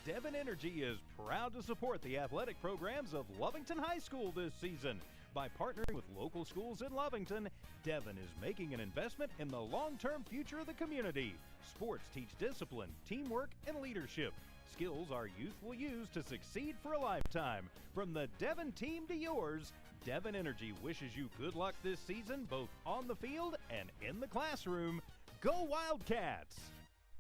D: Devon Energy is proud to support the athletic programs of Lovington High School this season. By partnering with local schools in Lovington, Devon is making an investment in the long-term future of the community. Sports teach discipline, teamwork, and leadership. Skills our youth will use to succeed for a lifetime. From the Devon team to yours, Devon Energy wishes you good luck this season, both on the field and in the classroom. Go Wildcats!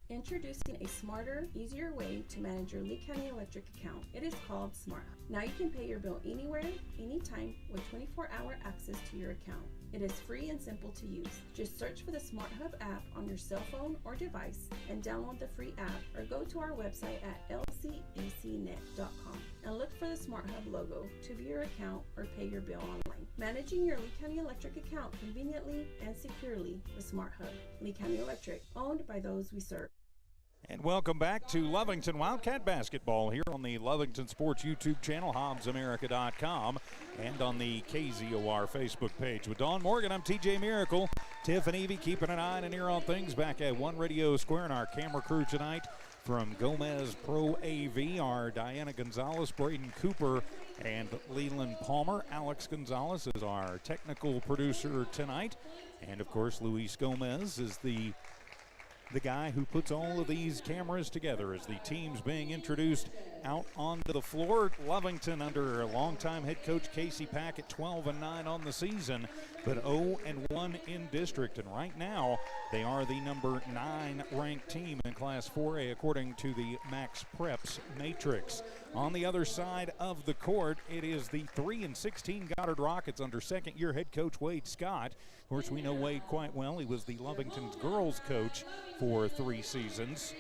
E: Introducing a smarter, easier way to manage your Lee County Electric account. It is called Smart. Now you can pay your bill anywhere, anytime, with 24-hour access to your account. It is free and simple to use. Just search for the Smart Hub app on your cell phone or device and download the free app, or go to our website at lcecnet.com and look for the Smart Hub logo to view your account or pay your bill online. Managing your Lee County Electric account conveniently and securely with Smart Hub. Lee County Electric, owned by those we serve.
B: And welcome back to Lovington Wildcat basketball here on the Lovington Sports YouTube channel, HobbsAmerica.com, and on the KZOR Facebook page. With Dawn Morgan, I'm TJ Miracle. Tiff and Evie keeping an eye and an ear on things back at One Radio Square, and our camera crew tonight from Gomez Pro AV are Diana Gonzalez, Braden Cooper, and Leland Palmer. Alex Gonzalez is our technical producer tonight. And, of course, Luis Gomez is the guy who puts all of these cameras together as the team's being introduced out onto the floor. Lovington under longtime head coach Casey Packett, 12-9 on the season, but 0-1 in district. And right now, they are the number 9 ranked team in Class 4A according to the Max Preps matrix. On the other side of the court, it is the 3-16 Goddard Rockets under second-year head coach Wade Scott. Of course, we know Wade quite well. He was the Lovington's girls coach for 3 seasons.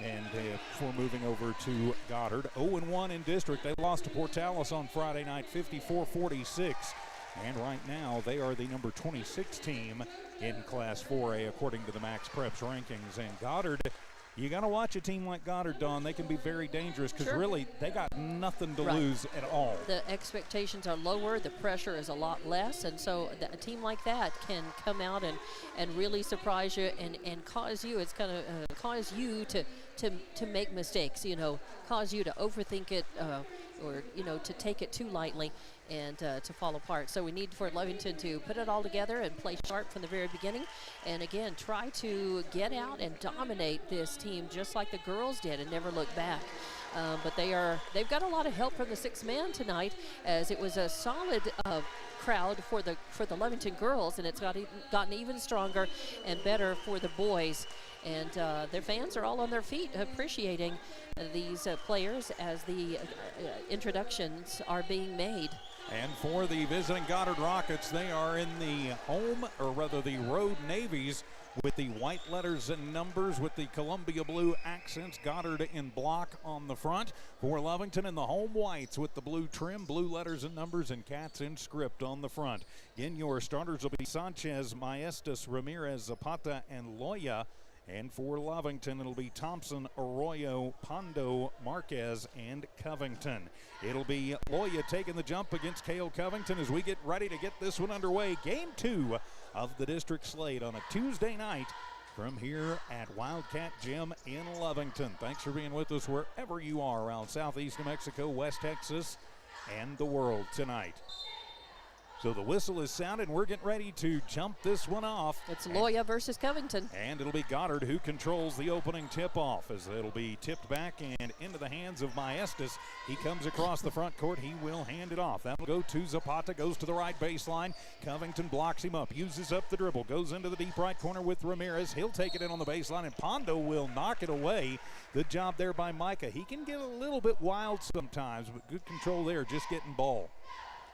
B: And before moving over to Goddard, 0-1 in district. They lost to Portales on Friday night, 54-46. And right now, they are the number 26 team in Class 4A according to the Max Preps rankings. And Goddard, you got to watch a team like Goddard, Dawn. They can be very dangerous because really they got nothing to lose at all.
A: The expectations are lower. The pressure is a lot less. And so a team like that can come out and really surprise you and cause you, it's going to cause you to make mistakes, cause you to overthink it or, to take it too lightly and to fall apart. So we need for Lovington to put it all together and play sharp from the very beginning. And again, try to get out and dominate this team just like the girls did and never look back. But they've got a lot of help from the 6th man tonight, as it was a solid crowd for the Lovington girls, and it's gotten even stronger and better for the boys. And their fans are all on their feet appreciating these players as the introductions are being made.
B: And for the visiting Goddard Rockets, they are in the the road navies with the white letters and numbers with the Columbia blue accents. Goddard in block on the front. For Lovington in the home whites with the blue trim, blue letters and numbers, and cats in script on the front. Again, your starters will be Sanchez, Maestas, Ramirez, Zapata, and Loya. And for Lovington, it'll be Thompson, Arroyo, Pondo, Marquez, and Covington. It'll be Loya taking the jump against Cale Covington as we get ready to get this one underway. Game 2 of the district slate on a Tuesday night from here at Wildcat Gym in Lovington. Thanks for being with us wherever you are around Southeast New Mexico, West Texas, and the world tonight. So the whistle is sounded, and we're getting ready to jump this one off.
A: It's Loya versus Covington.
B: And it'll be Goddard who controls the opening tip-off, as it'll be tipped back and into the hands of Maestas. He comes across the front court. He will hand it off. That'll go to Zapata, goes to the right baseline. Covington blocks him up, uses up the dribble, goes into the deep right corner with Ramirez. He'll take it in on the baseline, and Pondo will knock it away. Good job there by Micah. He can get a little bit wild sometimes, but good control there, just getting ball.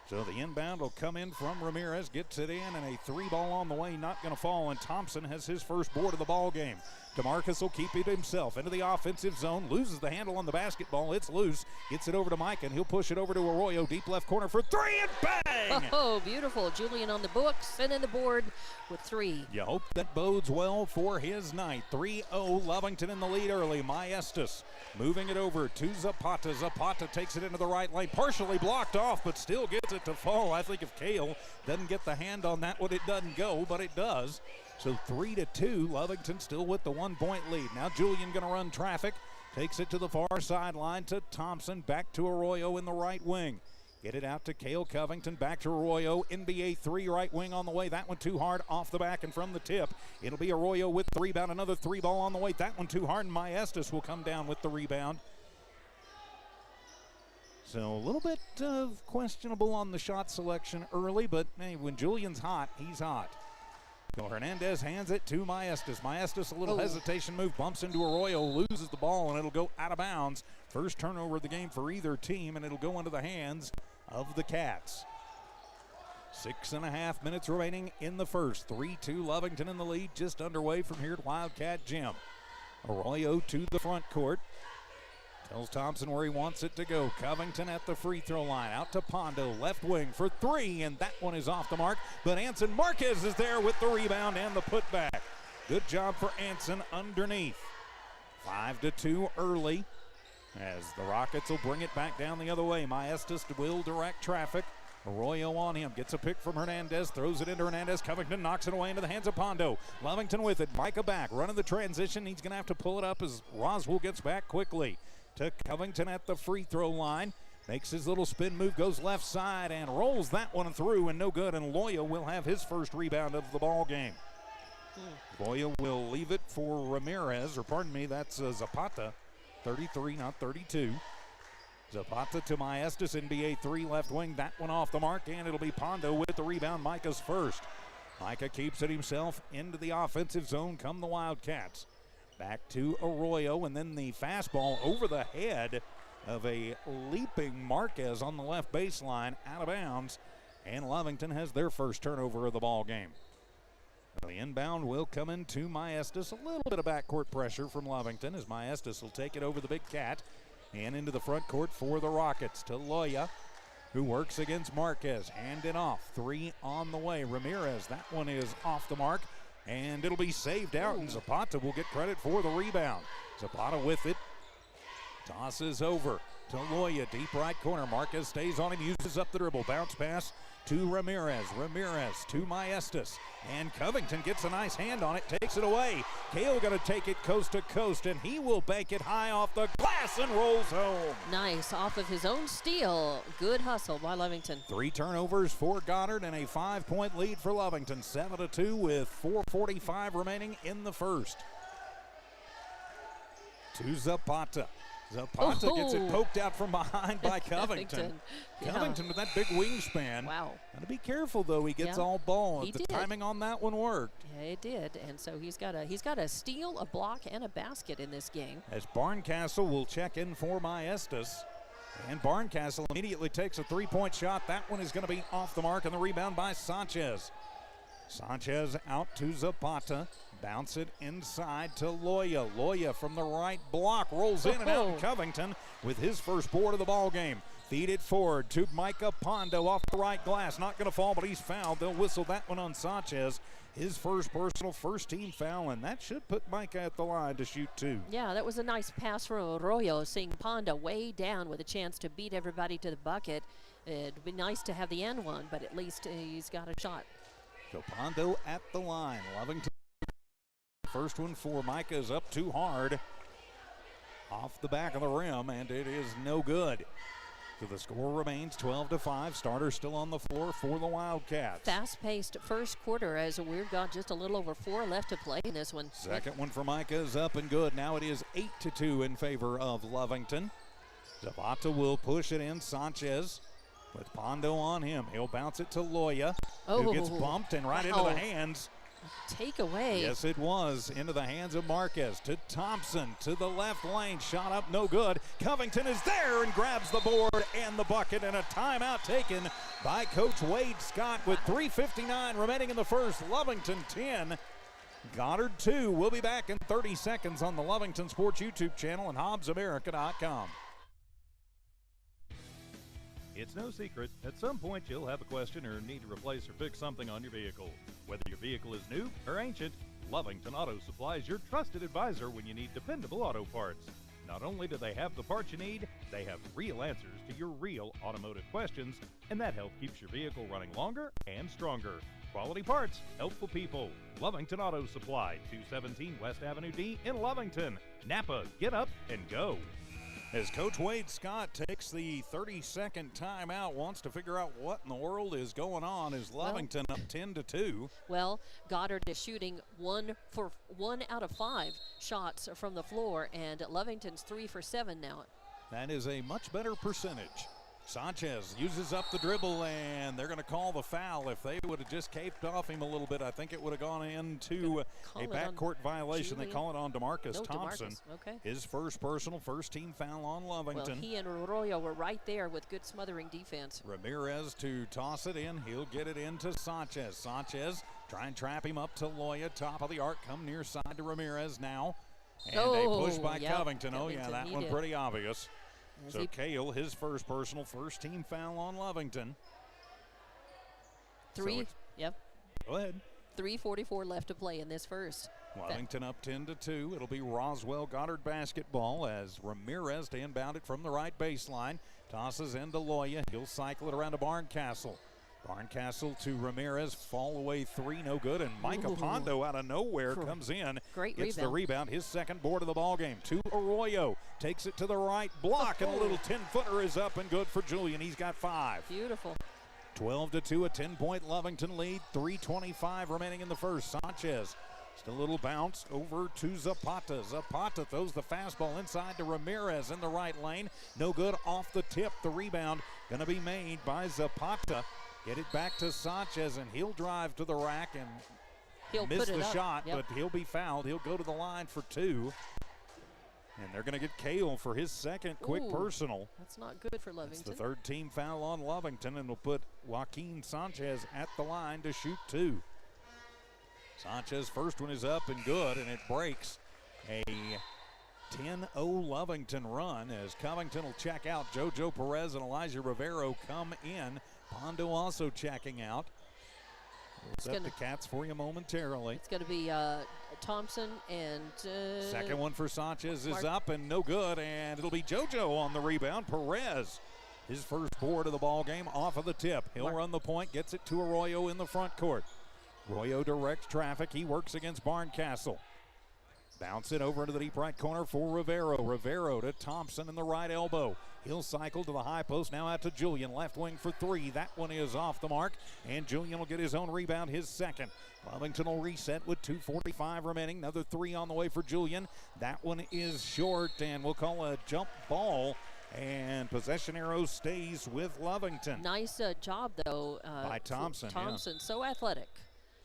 B: So the inbound will come in from Ramirez, gets it in, and a 3 ball on the way, not going to fall, and Thompson has his first board of the ball game. DeMarcus will keep it himself into the offensive zone, loses the handle on the basketball. It's loose. Gets it over to Mike, and he'll push it over to Arroyo. Deep left corner for three, and bang!
A: Oh, beautiful. Julian on the books and in the board with 3.
B: You hope that bodes well for his night. 3-0, Lovington in the lead early. Maestas moving it over to Zapata. Zapata takes it into the right lane, partially blocked off, but still gets it to fall. I think if Kale doesn't get the hand on that one, it doesn't go, but it does. So 3-2, Lovington still with the 1-point lead. Now Julian going to run traffic. Takes it to the far sideline to Thompson. Back to Arroyo in the right wing. Get it out to Cale Covington. Back to Arroyo. NBA 3 right wing on the way. That one too hard off the back and from the tip. It'll be Arroyo with the rebound. Another 3 ball on the way. That one too hard, and Maestas will come down with the rebound. So a little bit questionable on the shot selection early, but hey, when Julian's hot, he's hot. So Hernandez hands it to Maestas. Maestas, a little hesitation move, bumps into Arroyo, loses the ball, and it'll go out of bounds. First turnover of the game for either team, and it'll go into the hands of the Cats. 6.5 minutes remaining in the first. 3-2, Lovington in the lead, just underway from here at Wildcat Gym. Arroyo to the front court. Tells Thompson where he wants it to go. Covington at the free throw line. Out to Pondo, left wing for 3, and that one is off the mark. But Anson Marquez is there with the rebound and the putback. Good job for Anson underneath. 5-2 early as the Rockets will bring it back down the other way. Maestas will direct traffic. Arroyo on him, gets a pick from Hernandez, throws it into Hernandez. Covington knocks it away into the hands of Pondo. Lovington with it, Micah back, running the transition. He's going to have to pull it up as Roswell gets back quickly. To Covington at the free throw line. Makes his little spin move, goes left side and rolls that one through, and no good. And Loya will have his first rebound of the ball game. Loya will leave it for Ramirez, or pardon me, that's Zapata. 33, not 32. Zapata to Maestas, NBA 3 left wing. That one off the mark, and it'll be Pondo with the rebound. Micah's first. Micah keeps it himself into the offensive zone. Come the Wildcats. Back to Arroyo, and then the fastball over the head of a leaping Marquez on the left baseline, out of bounds, and Lovington has their first turnover of the ball game. The inbound will come into Maestas. A little bit of backcourt pressure from Lovington as Maestas will take it over the big cat and into the front court for the Rockets to Loya, who works against Marquez. Hand it off. 3 on the way. Ramirez, that one is off the mark. And it'll be saved out, and Zapata will get credit for the rebound. Zapata with it. Tosses over to Loya, deep right corner. Marquez stays on him, uses up the dribble. Bounce pass to Ramirez. Ramirez to Maestas. And Covington gets a nice hand on it, takes it away. Cale going to take it coast to coast, and he will bank it high off the glass and rolls home.
A: Nice, off of his own steal. Good hustle by Lovington.
B: 3 turnovers for Goddard and a 5-point lead for Lovington. 7-2 with 4:45 remaining in the first. To Zapata. Zapata gets it poked out from behind by Covington. Covington with that big wingspan.
A: Wow.
B: Got to be careful though. He gets all ball. The timing on that one worked.
A: Yeah, it did. And so he's got a steal, a block, and a basket in this game.
B: As Barncastle will check in for Maestas. And Barncastle immediately takes a 3-point shot. That one is going to be off the mark, and the rebound by Sanchez. Sanchez out to Zapata. Bounce it inside to Loya. Loya from the right block rolls in and out, and Covington with his first board of the ball game. Feed it forward to Micah Pondo off the right glass. Not going to fall, but he's fouled. They'll whistle that one on Sanchez. His first personal, first-team foul, and that should put Micah at the line to shoot 2.
A: Yeah, that was a nice pass from Arroyo, seeing Pondo way down with a chance to beat everybody to the bucket. It'd be nice to have the end one, but at least he's got a shot.
B: So Pondo at the line. Lovington. First one for Micah is up too hard. Off the back of the rim, and it is no good. So the score remains 12-5. Starter still on the floor for the Wildcats.
A: Fast-paced first quarter as we've got just a little over 4 left to play in this one.
B: Second one for Micah is up and good. Now it is 8-2 in favor of Lovington. Zapata will push it in. Sanchez with Pondo on him. He'll bounce it to Loya, who gets bumped and right into the hands.
A: Take away.
B: Yes, it was. Into the hands of Marquez to Thompson to the left lane. Shot up, no good. Covington is there and grabs the board and the bucket, and a timeout taken by Coach Wade Scott with 3:59 remaining in the first. Lovington 10, Goddard 2. We'll be back in 30 seconds on the Lovington Sports YouTube channel and HobbsAmerica.com.
D: It's no secret, at some point you'll have a question or need to replace or fix something on your vehicle. Whether your vehicle is new or ancient, Lovington Auto Supply is your trusted advisor when you need dependable auto parts. Not only do they have the parts you need, they have real answers to your real automotive questions, and that help keeps your vehicle running longer and stronger. Quality parts, helpful people. Lovington Auto Supply, 217 West Avenue D in Lovington. Napa, get up and go.
B: As Coach Wade Scott takes the 30-second timeout, wants to figure out what in the world is going on. Is Lovington up 10-2?
A: Well, Goddard is shooting 1 out of 5 shots from the floor, and Lovington's 3 for 7 now.
B: That is a much better percentage. Sanchez uses up the dribble, and they're going to call the foul. If they would have just caped off him a little bit, I think it would have gone into a backcourt violation.
A: Julian.
B: They call it on DeMarcus Thompson.
A: DeMarcus. Okay.
B: His first personal, first team foul on Lovington.
A: Well, he and Arroyo were right there with good smothering defense.
B: Ramirez to toss it in. He'll get it into Sanchez. Sanchez try and trap him up to Loya. Top of the arc, come near side to Ramirez now. And a push by Covington. Oh, yeah, that one pretty obvious. So Cale, his first personal, first team foul on Lovington. Go ahead.
A: 3:44 left to play in this first.
B: Lovington up 10-2. It'll be Roswell Goddard basketball as Ramirez to inbound it from the right baseline. Tosses into Loya. He'll cycle it around to Barncastle. Barncastle to Ramirez, fall away 3, no good, and Micah Pondo out of nowhere comes in.
A: Great
B: gets
A: rebound.
B: the rebound, his second board of the ball game. To Arroyo, takes it to the right block, and a little 10-footer is up and good for Julian. He's got 5.
A: Beautiful.
B: 12-2, a 10-point Lovington lead. 3:25 remaining in the first. Sanchez, just a little bounce over to Zapata. Zapata throws the fastball inside to Ramirez in the right lane. No good off the tip. The rebound going to be made by Zapata. Get it back to Sanchez, and he'll drive to the rack and miss the shot, but he'll be fouled. He'll go to the line for 2. And they're going to get Cale for his second quick personal.
A: That's not good for Lovington.
B: It's the third team foul on Lovington, and will put Joaquin Sanchez at the line to shoot 2. Sanchez first one is up and good, and it breaks a 10-0 Lovington run as Covington will check out. JoJo Perez and Elijah Rivero come in. Pondo also checking out. We'll set the Cats for you momentarily.
A: It's going to be Thompson and
B: second one for Sanchez is up and no good, and it'll be JoJo on the rebound. Perez, his first board of the ball game off of the tip. He'll run the point, gets it to Arroyo in the front court. Arroyo directs traffic. He works against Barncastle. Bounce it over into the deep right corner for Rivero. Rivero to Thompson in the right elbow. He'll cycle to the high post, now out to Julian. Left wing for 3. That one is off the mark, and Julian will get his own rebound, his second. Lovington will reset with 2:45 remaining. Another 3 on the way for Julian. That one is short, and we'll call a jump ball. And possession arrow stays with Lovington.
A: Nice job, though.
B: By Thompson.
A: Thompson, so athletic.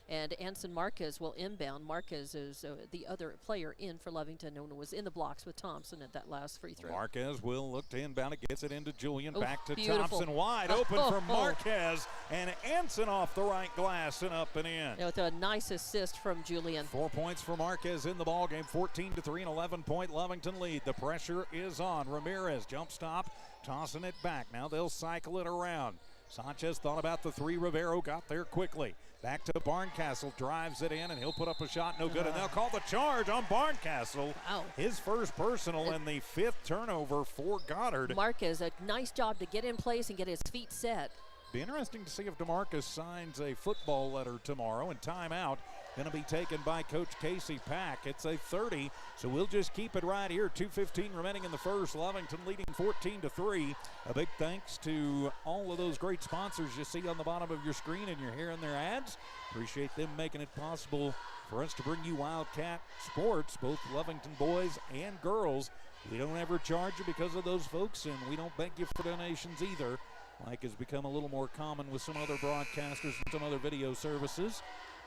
A: And Anson Marquez will inbound. Marquez is the other player in for Lovington, and was in the blocks with Thompson at that last free throw.
B: Marquez will look to inbound it, gets it into Julian, back to Thompson, wide open for Marquez, and Anson off the right glass and up and in.
A: With a nice assist from Julian.
B: 4 points for Marquez in the ballgame, 14-3, an 11-point Lovington lead. The pressure is on. Ramirez, jump stop, tossing it back. Now they'll cycle it around. Sanchez thought about the 3. Rivero got there quickly. Back to Barncastle, drives it in, and he'll put up a shot, no good. And they'll call the charge on Barncastle.
A: Wow.
B: His first personal and the 5th turnover for Goddard.
A: Marquez, a nice job to get in place and get his feet set.
B: Be interesting to see if DeMarcus signs a football letter tomorrow. And timeout going to be taken by Coach Casey Pack. It's a 30, so we'll just keep it right here. 2:15 remaining in the first. Lovington leading 14-3. A big thanks to all of those great sponsors you see on the bottom of your screen, and you're hearing their ads. Appreciate them making it possible for us to bring you Wildcat sports, both Lovington boys and girls. We don't ever charge you because of those folks, and we don't beg you for donations either, like has become a little more common with some other broadcasters and some other video services.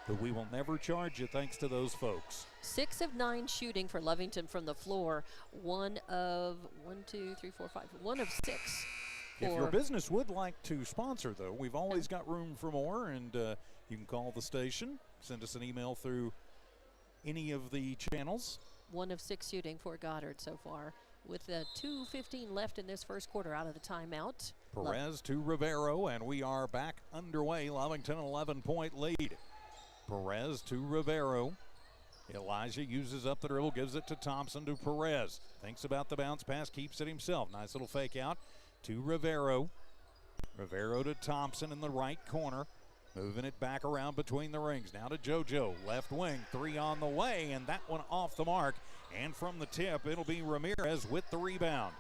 B: But we will never charge you thanks to those folks.
A: 6 of 9 shooting for Lovington from the floor. 1 of 6.
B: If your business would like to sponsor, though, we've always got room for more, and you can call the station, send us an email through any of the channels.
A: 1 of 6 shooting for Goddard so far. With 2:15 left in this first quarter out of the timeout.
B: Perez to Rivero, and we are back underway. Lovington 11-point lead. Perez to Rivero. Elijah uses up the dribble, gives it to Thompson to Perez. Thinks about the bounce pass, keeps it himself. Nice little fake out to Rivero. Rivero to Thompson in the right corner. Moving it back around between the rings. Now to JoJo, left wing, 3 on the way, and that one off the mark. And from the tip, it'll be Ramirez with the rebound.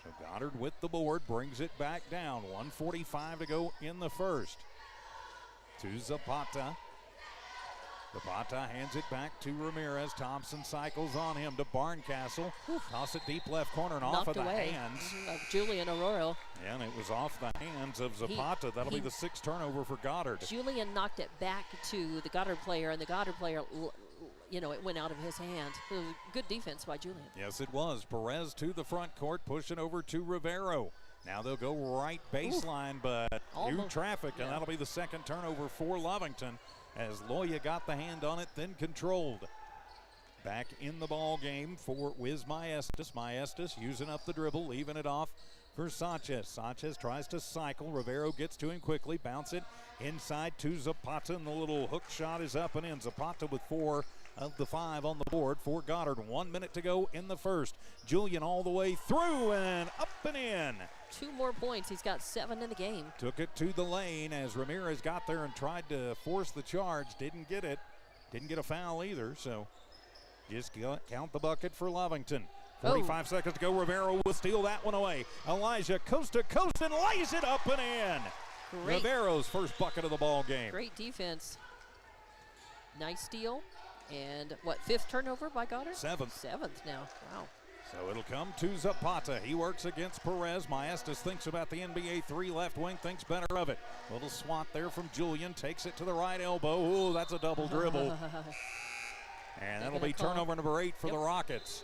B: So Goddard with the board, brings it back down. 1:45 to go in the first. To Zapata. Zapata hands it back to Ramirez. Thompson cycles on him to Barncastle. Toss it deep left corner and off of the hands
A: of Julian Arroyo.
B: And it was off the hands of Zapata. That'll be the 6th turnover for Goddard.
A: Julian knocked it back to the Goddard player, and the Goddard player, it went out of his hand. It was good defense by Julian.
B: Yes, it was. Perez to the front court, pushing over to Rivero. Now they'll go right baseline, but new traffic, and that'll be the 2nd turnover for Lovington, as Loya got the hand on it, then controlled. Back in the ball game for Wiz Maestas. Maestas using up the dribble, leaving it off for Sanchez. Sanchez tries to cycle. Rivero gets to him quickly. Bounce it inside to Zapata, and the little hook shot is up and in. Zapata with 4 of the 5 on the board for Goddard. 1 minute to go in the first. Julian all the way through and up and in.
A: 2 more points. He's got 7 in the game.
B: Took it to the lane as Ramirez got there and tried to force the charge. Didn't get it. Didn't get a foul either, so just count the bucket for Lovington. 45 seconds to go. Rivero will steal that one away. Elijah coast to coast and lays it up and in. Rivero's first bucket of the ball game.
A: Great defense. Nice steal. And 5th turnover by Goddard?
B: 7th.
A: 7th now. Wow.
B: So it'll come to Zapata. He works against Perez. Maestas thinks about the NBA 3 left wing, thinks better of it. Little swat there from Julian. Takes it to the right elbow. Ooh, that's a double dribble. And that'll be turnover number 8 for the Rockets.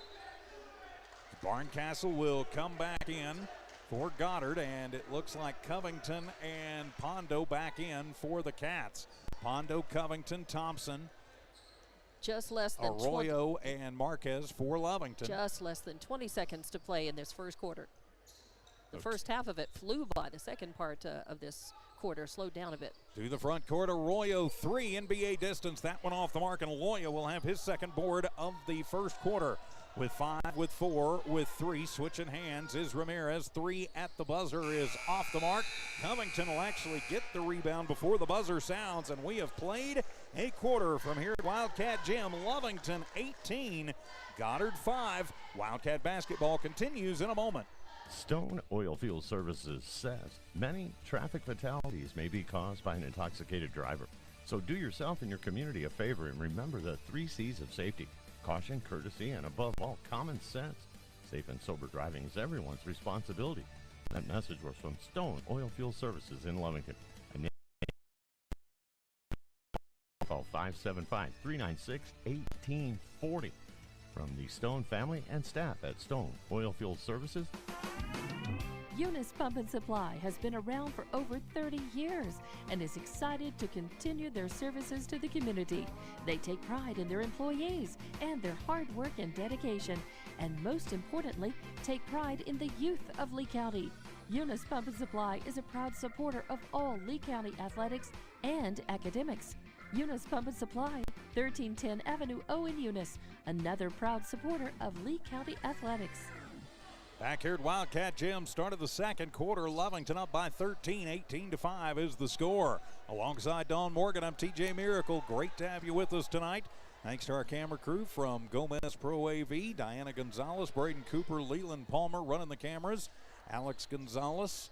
B: Barncastle will come back in for Goddard, and it looks like Covington and Pondo back in for the Cats. Pondo, Covington, Thompson.
A: Just less than
B: Arroyo and Marquez for Lovington.
A: Just less than 20 seconds to play in this first quarter. The first half of it flew by. The second part of this quarter slowed down a bit.
B: To the front court, Arroyo, 3 NBA distance. That one off the mark, and Loya will have his second board of the first quarter. With 5, with 4, with 3, switching hands is Ramirez. 3 at the buzzer is off the mark. Covington will actually get the rebound before the buzzer sounds, and we have played a quarter from here at Wildcat Gym. Lovington 18, Goddard 5. Wildcat basketball continues in a moment.
F: Stone Oilfield Services says many traffic fatalities may be caused by an intoxicated driver. So do yourself and your community a favor and remember the 3 C's of safety: caution, courtesy, and above all, common sense. Safe and sober driving is everyone's responsibility. That message was from Stone Oilfield Services in Lovington. Call 575-396-1840. From the Stone family and staff at Stone Oilfield Services.
J: Eunice Pump and Supply has been around for over 30 years and is excited to continue their services to the community. They take pride in their employees and their hard work and dedication, and most importantly, take pride in the youth of Lee County. Eunice Pump and Supply is a proud supporter of all Lee County athletics and academics. Eunice Pump and Supply, 1310 Avenue O in Eunice, another proud supporter of Lee County athletics.
B: Back here at Wildcat Gym, start of the second quarter. Lovington up by 13, 18-5 is the score. Alongside Dawn Morgan, I'm TJ Miracle. Great to have you with us tonight. Thanks to our camera crew from Gomez Pro AV, Diana Gonzalez, Braden Cooper, Leland Palmer running the cameras, Alex Gonzalez,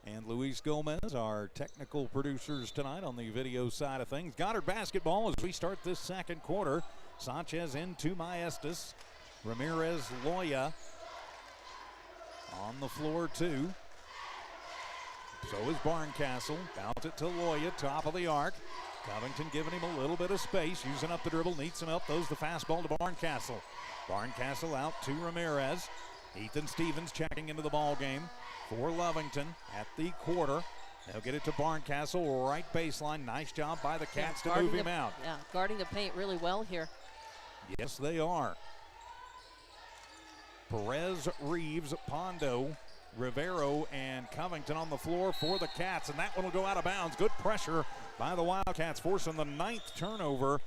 B: and Luis Gomez, our technical producers tonight on the video side of things. Goddard basketball as we start this second quarter. Sanchez into Maestas. Ramirez, Loya on the floor too. So is Barncastle. Bounce it to Loya, top of the arc. Covington giving him a little bit of space, using up the dribble, needs him up. Throws the fastball to Barncastle. Barncastle out to Ramirez. Ethan Stevens checking into the ball game for Lovington at the quarter. They'll get it to Barncastle, right baseline. Nice job by the Cats to
A: guarding
B: move him out.
A: Yeah, guarding the paint really well here.
B: Yes, they are. Perez, Reeves, Pondo, Rivero, and Covington on the floor for the Cats, and that one will go out of bounds. Good pressure by the Wildcats, forcing the 9th turnover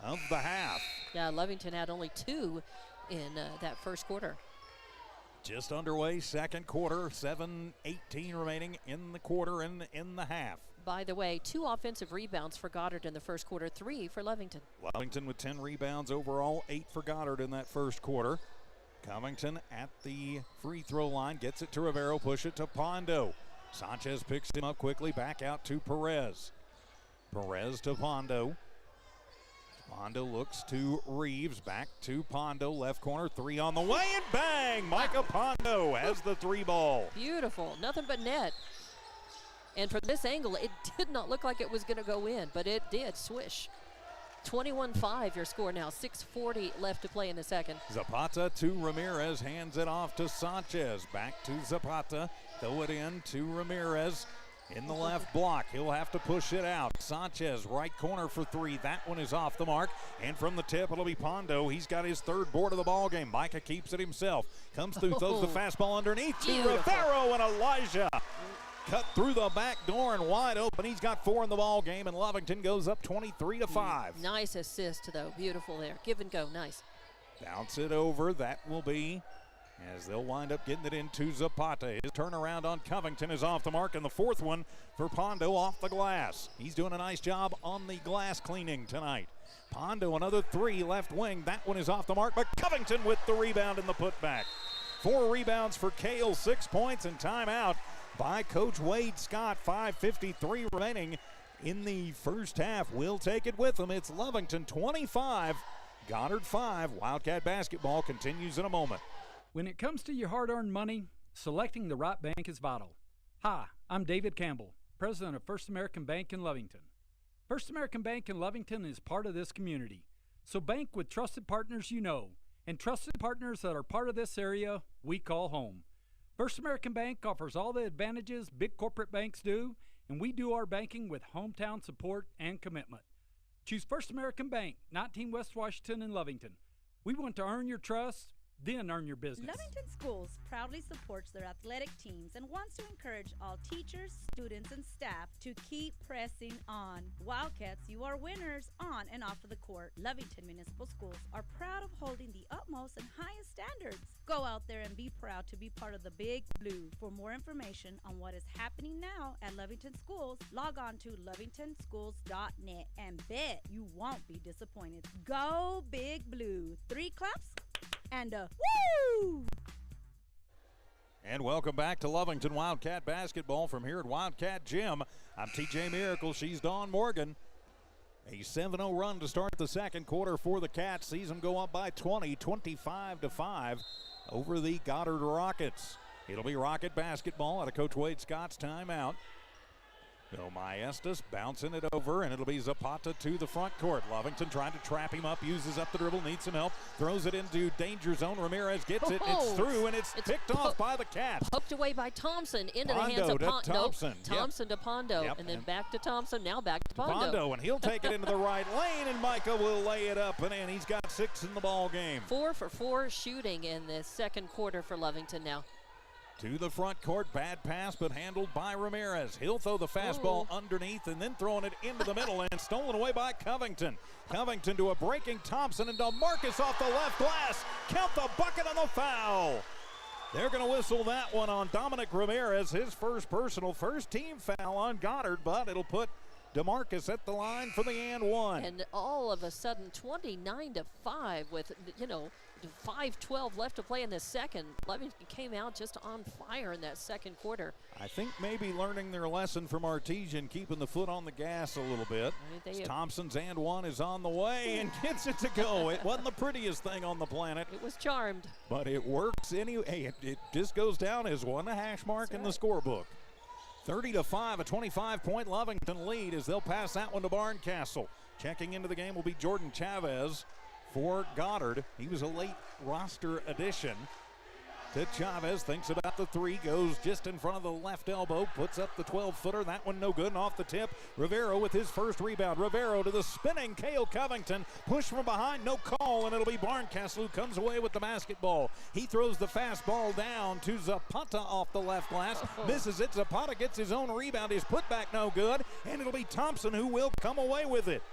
B: of the half.
A: Yeah, Lovington had only 2 in that first quarter.
B: Just underway, second quarter, 7:18 remaining in the quarter and in the half.
A: By the way, 2 offensive rebounds for Goddard in the first quarter, 3 for Lovington.
B: Lovington with 10 rebounds overall, 8 for Goddard in that first quarter. Covington at the free throw line, gets it to Rivero, push it to Pondo. Sanchez picks him up quickly, back out to Perez. Perez to Pondo. Pondo looks to Reeves, back to Pondo, left corner, 3 on the way, and bang! Micah Pondo has the 3 ball.
A: Beautiful, nothing but net. And from this angle, it did not look like it was going to go in, but it did, swish. 21-5 your score now, 6:40 left to play in the second.
B: Zapata to Ramirez, hands it off to Sanchez, back to Zapata, throw it in to Ramirez. In the left block, he'll have to push it out. Sanchez, right corner for 3. That one is off the mark. And from the tip, it'll be Pondo. He's got his 3rd board of the ball game. Micah keeps it himself. Comes through, throws the fastball underneath to Rivero, and Elijah cut through the back door and wide open. He's got 4 in the ball game, and Lovington goes up 23-5.
A: Nice assist, though. Beautiful there. Give and go. Nice.
B: Bounce it over. That will be as they'll wind up getting it into Zapata. His turnaround on Covington is off the mark, and the 4th one for Pondo off the glass. He's doing a nice job on the glass cleaning tonight. Pondo, another 3 left wing. That one is off the mark, but Covington with the rebound and the putback. 4 rebounds for Cale, 6 points, and timeout by Coach Wade Scott. 5:53 remaining in the first half. We'll take it with them. It's Lovington 25, Goddard 5. Wildcat basketball continues in a moment.
G: When it comes to your hard-earned money, selecting the right bank is vital. Hi, I'm David Campbell, president of First American Bank in Lovington. First American Bank in Lovington is part of this community, so bank with trusted partners you know, and trusted partners that are part of this area we call home. First American Bank offers all the advantages big corporate banks do, and we do our banking with hometown support and commitment. Choose First American Bank, 19 West Washington in Lovington. We want to earn your trust, then earn your business.
H: Lovington Schools proudly supports their athletic teams and wants to encourage all teachers, students, and staff to keep pressing on. Wildcats, you are winners on and off of the court. Lovington Municipal Schools are proud of holding the utmost and highest standards. Go out there and be proud to be part of the Big Blue. For more information on what is happening now at Lovington Schools, log on to lovingtonschools.net and bet you won't be disappointed. Go Big Blue. 3 claps and a woo!
B: And welcome back to Lovington Wildcat basketball from here at Wildcat Gym. I'm TJ Miracle. She's Dawn Morgan. A 7-0 run to start the second quarter for the Cats. Sees them go up by 20, 25-5 over the Goddard Rockets. It'll be Rocket basketball out of Coach Wade Scott's timeout. Bill Maestas bouncing it over, and it'll be Zapata to the front court. Lovington trying to trap him up, uses up the dribble, needs some help, throws it into danger zone. Ramirez gets it, it's through, and it's picked off by the Cats.
A: Poked away by Thompson into
B: Pondo
A: the hands of Pondo.
B: Thompson.
A: Thompson to Pondo, and then back to Thompson, now back to Pondo.
B: And he'll take it into the right lane, and Micah will lay it up and in. He's got 6 in the ball game.
A: 4 for 4 shooting in the second quarter for Lovington now.
B: To the front court, bad pass, but handled by Ramirez. He'll throw the fastball underneath and then throwing it into the middle and stolen away by Covington. Covington to a breaking Thompson and DeMarcus off the left glass. Count the bucket on the foul. They're going to whistle that one on Dominic Ramirez, his first team foul on Goddard, but it'll put DeMarcus at the line for the and one.
A: And all of a sudden, 29-5 with, 5:12 left to play in the second. Lovington came out just on fire in that second quarter.
B: I think maybe learning their lesson from Artesian, keeping the foot on the gas a little bit. Thompson's and one is on the way and gets it to go. It wasn't the prettiest thing on the planet.
A: It was charmed.
B: But it works anyway. It just goes down as one, a hash mark in the scorebook. 30-5, a 25-point Lovington lead as they'll pass that one to Barncastle. Checking into the game will be Jordan Chavez for Goddard. He was a late roster addition. to Chavez, thinks about the three, goes just in front of the left elbow, puts up the 12-footer. That one no good, and off the tip. Rivero with his first rebound. Rivero to the spinning Cale Covington. Push from behind, no call, and it'll be Barncastle who comes away with the basketball. He throws the fast ball down to Zapata off the left glass. Misses it. Zapata gets his own rebound. His putback no good, and it'll be Thompson who will come away with it.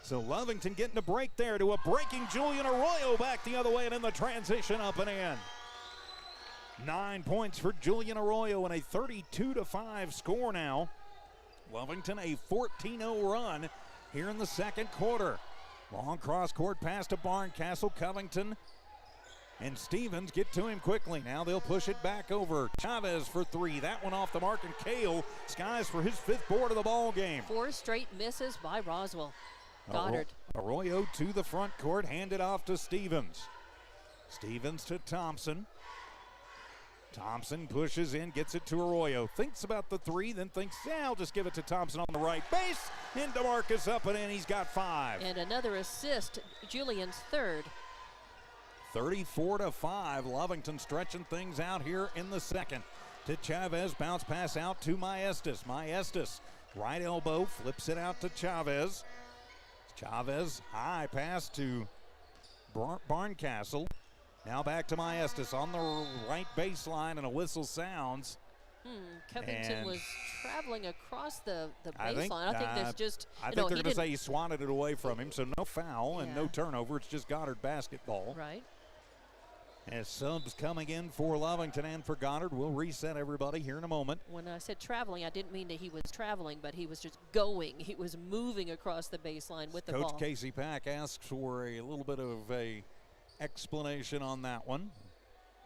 B: So Lovington getting a break there to a breaking Julian Arroyo back the other way, and in the transition up and in. 9 points for Julian Arroyo and a 32-5 score now. Lovington a 14-0 run here in the second quarter. Long cross-court pass to Barncastle. Covington and Stevens get to him quickly. Now they'll push it back over. Chavez for three. That one off the mark, and Cale skies for his fifth board of the ball game.
A: 4 straight misses by Roswell. Goddard.
B: Arroyo to the front court, handed off to Stevens. Stevens to Thompson. Thompson pushes in, gets it to Arroyo. Thinks about the three, then thinks, I'll just give it to Thompson on the right base. And DeMarcus up and in, he's got 5.
A: And another assist, Julian's third.
B: 34-5, Lovington stretching things out here in the second. To Chavez, bounce pass out to Maestas. Maestas, right elbow, flips it out to Chavez. Chavez, high pass to Barncastle. Now back to Maestas on the right baseline, and a whistle sounds.
A: Covington was traveling across the baseline. I think that's just,
B: I think they're going to say he swatted it away from him, so no foul and no turnover. It's just Goddard basketball.
A: Right.
B: As subs coming in for Lovington and for Goddard, we'll reset everybody here in a moment.
A: When I said traveling, I didn't mean that he was traveling, but he was just going. He was moving across the baseline with the ball.
B: Coach Casey Pack asks for a little bit of a explanation on that one.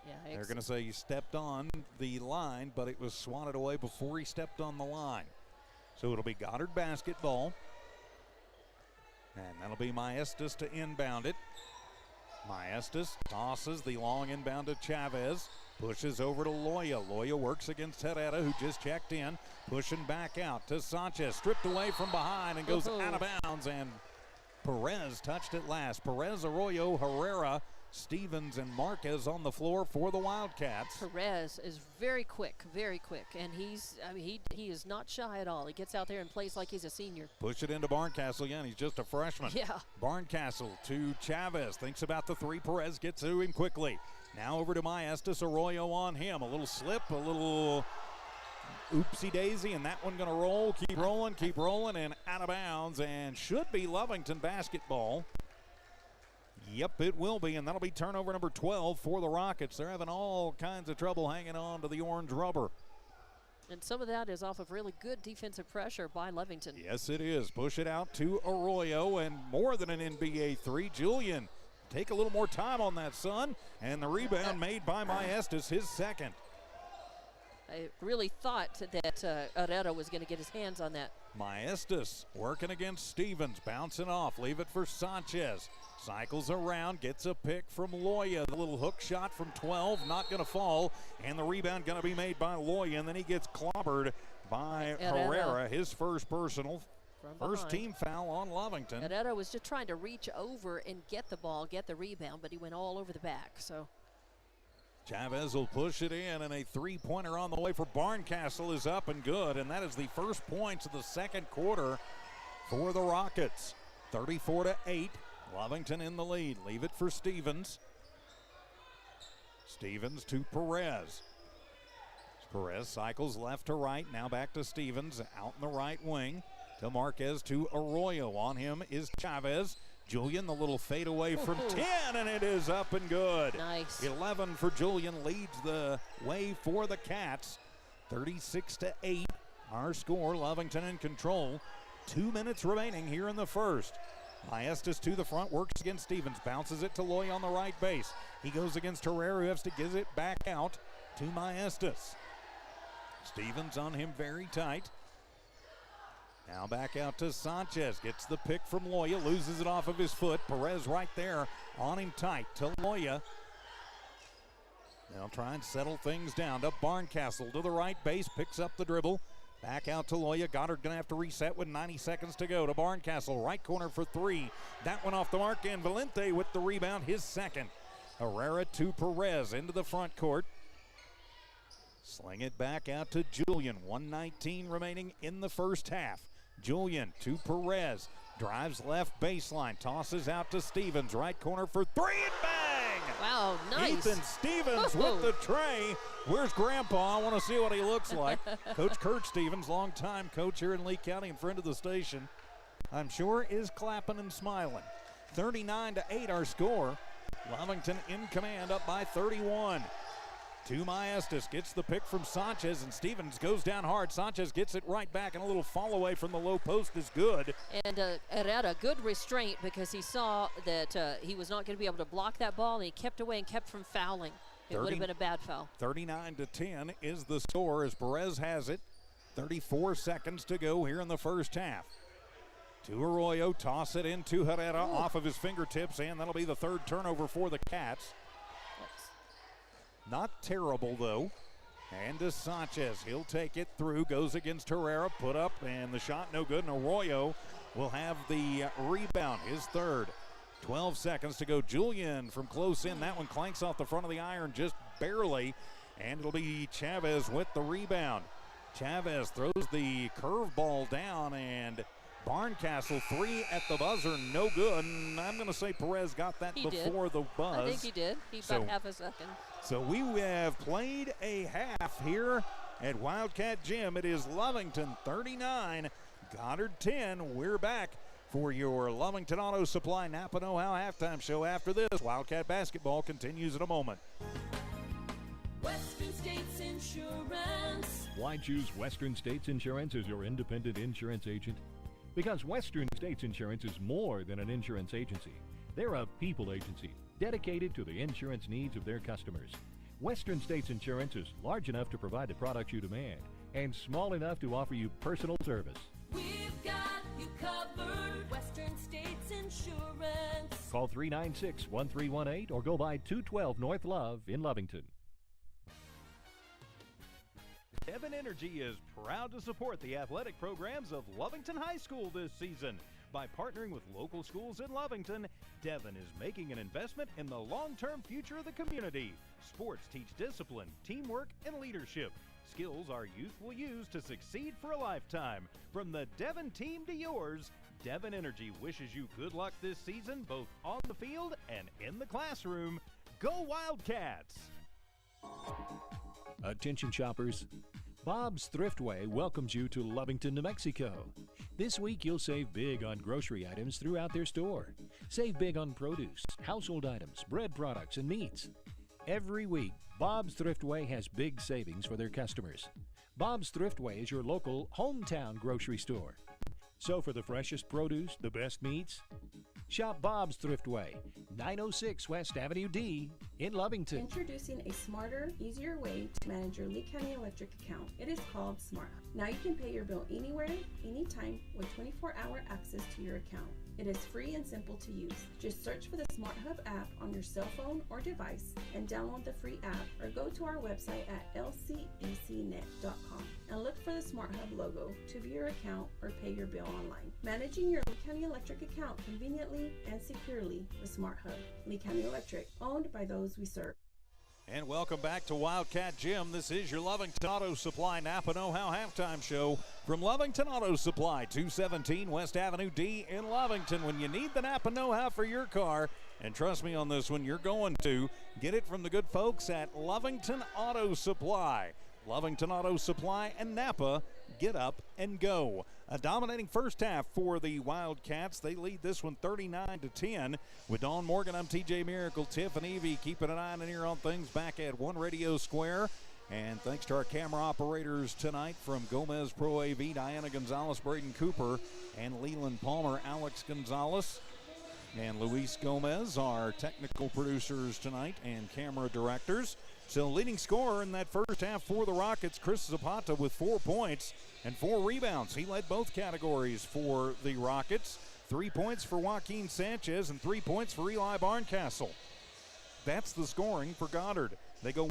A: Yeah,
B: they're going to say he stepped on the line, but it was swatted away before he stepped on the line. So it'll be Goddard basketball. And that'll be Maestas to inbound it. Maestas tosses the long inbound to Chavez. Pushes over to Loya. Loya works against Herrera, who just checked in. Pushing back out to Sanchez. Stripped away from behind and goes out of bounds. And Perez touched it last. Perez, Arroyo, Herrera, Stevens, and Marquez on the floor for the Wildcats.
A: Perez is very quick, and he is not shy at all. He gets out there and plays like he's a senior.
B: Push it into Barncastle again. He's just a freshman.
A: Yeah.
B: Barncastle to Chavez. Thinks about the three. Perez gets to him quickly. Now over to Maestas. Arroyo on him. A little slip, a little oopsie daisy, and that one going to roll. Keep rolling, and out of bounds, and should be Lovington basketball. Yep, it will be, and that'll be turnover number 12 for the Rockets. They're having all kinds of trouble hanging on to the orange rubber.
A: And some of that is off of really good defensive pressure by Lovington.
B: Yes, it is. Push it out to Arroyo, and more than an NBA three. Julian, take a little more time on that, son. And the rebound made by Maestas, his second.
A: I really thought that Herrera was going to get his hands on that.
B: Maestas working against Stevens, bouncing off. Leave it for Sanchez. Cycles around, gets a pick from Loya. The little hook shot from 12, not going to fall. And the rebound going to be made by Loya, and then he gets clobbered by Herrera, his first personal. First team foul on Lovington.
A: Herrera was just trying to reach over and get the ball, get the rebound, but he went all over the back. So
B: Chavez will push it in, and a three-pointer on the way for Barncastle is up and good. And that is the first points of the second quarter for the Rockets. 34-8. Lovington in the lead. Leave it for Stevens. Stevens to Perez. Perez cycles left to right. Now back to Stevens. Out in the right wing. To Marquez to Arroyo. On him is Chavez. Julian, the little fadeaway from 10, and it is up and good.
A: Nice.
B: 11 for Julian, leads the way for the Cats. 36-8. Our score. Lovington in control. 2 minutes remaining here in the first. Maestas to the front, works against Stevens, bounces it to Loy on the right base. He goes against Herrera, who has to give it back out to Maestas. Stevens on him very tight. Now back out to Sanchez, gets the pick from Loya, loses it off of his foot. Perez right there on him tight to Loya. They'll try and settle things down to Barncastle to the right base, picks up the dribble. Back out to Loya. Goddard going to have to reset with 90 seconds to go to Barncastle. Right corner for three. That one off the mark, and Valente with the rebound, his second. Herrera to Perez into the front court. Sling it back out to Julian. 1:19 remaining in the first half. Julian to Perez. Drives left baseline. Tosses out to Stevens. Right corner for three and bang!
A: Wow, nice.
B: Ethan Stevens with the tray. Where's Grandpa? I want to see what he looks like. Coach Kurt Stevens, longtime coach here in Lee County and friend of the station, I'm sure is clapping and smiling. 39-8 our score. Lovington in command, up by 31. To Maestas, gets the pick from Sanchez, and Stevens goes down hard. Sanchez gets it right back, and a little fall away from the low post is good.
A: And Herrera, good restraint because he saw that he was not going to be able to block that ball, and he kept away and kept from fouling. It would have been a bad foul.
B: 39-10 is the score as Perez has it. 34 seconds to go here in the first half. To Arroyo, toss it into Herrera off of his fingertips, and that'll be the third turnover for the Cats. Not terrible, though. And to Sanchez. He'll take it through. Goes against Herrera. Put up, and the shot no good. And Arroyo will have the rebound. His third. 12 seconds to go. Julian from close in. That one clanks off the front of the iron just barely. And it'll be Chavez with the rebound. Chavez throws the curveball down, and Barncastle three at the buzzer, no good. And I'm going to say Perez got that before the buzz.
A: I think he did. He got half a second.
B: So we have played a half here at Wildcat Gym. It is Lovington 39, Goddard 10. We're back for your Lovington Auto Supply Napa Know-How halftime show after this. Wildcat basketball continues in a moment.
I: Western States Insurance.
C: Why choose Western States Insurance as your independent insurance agent? Because Western States Insurance is more than an insurance agency. They're a people agency dedicated to the insurance needs of their customers. Western States Insurance is large enough to provide the products you demand and small enough to offer you personal service.
I: We've got you covered. Western States Insurance.
C: Call 396-1318 or go by 212 North Love in Lovington.
D: Devon Energy is proud to support the athletic programs of Lovington High School this season. By partnering with local schools in Lovington, Devon is making an investment in the long-term future of the community. Sports teach discipline, teamwork, and leadership. Skills our youth will use to succeed for a lifetime. From the Devon team to yours, Devon Energy wishes you good luck this season, both on the field and in the classroom. Go Wildcats!
C: Attention shoppers, Bob's Thriftway welcomes you to Lovington, New Mexico. This week you'll save big on grocery items throughout their store. Save big on produce, household items, bread products, and meats. Every week, Bob's Thriftway has big savings for their customers. Bob's Thriftway is your local hometown grocery store. So for the freshest produce, the best meats, shop Bob's Thriftway, 906 West Avenue D in Lovington.
E: Introducing a smarter, easier way to manage your Lee County Electric account. It is called Smart Hub. Now you can pay your bill anywhere, anytime with 24-hour access to your account. It is free and simple to use. Just search for the Smart Hub app on your cell phone or device and download the free app, or go to our website at lcecnet.com and look for the Smart Hub logo to view your account or pay your bill online. Managing your Lee County Electric account conveniently and securely with Smart Hub. Lee County Electric, owned by those we serve.
B: And welcome back to Wildcat Gym. This is your Lovington Auto Supply Napa Know-How halftime show from Lovington Auto Supply, 217 West Avenue D in Lovington. When you need the Napa Know-How for your car, and trust me on this one, you're going to get it from the good folks at Lovington Auto Supply. Lovington Auto Supply and Napa, get up and go. A dominating first half for the Wildcats. They lead this one 39-10. With Dawn Morgan, I'm TJ Miracle, Tiff and Evie keeping an eye and an ear on things back at One Radio Square. And thanks to our camera operators tonight from Gomez Pro AV, Diana Gonzalez, Braden Cooper, and Leland Palmer, Alex Gonzalez, and Luis Gomez, our technical producers tonight and camera directors. So leading scorer in that first half for the Rockets, Chris Zapata with 4 points and 4 rebounds. He led both categories for the Rockets. 3 points for Joaquin Sanchez and 3 points for Eli Barncastle. That's the scoring for Goddard. They go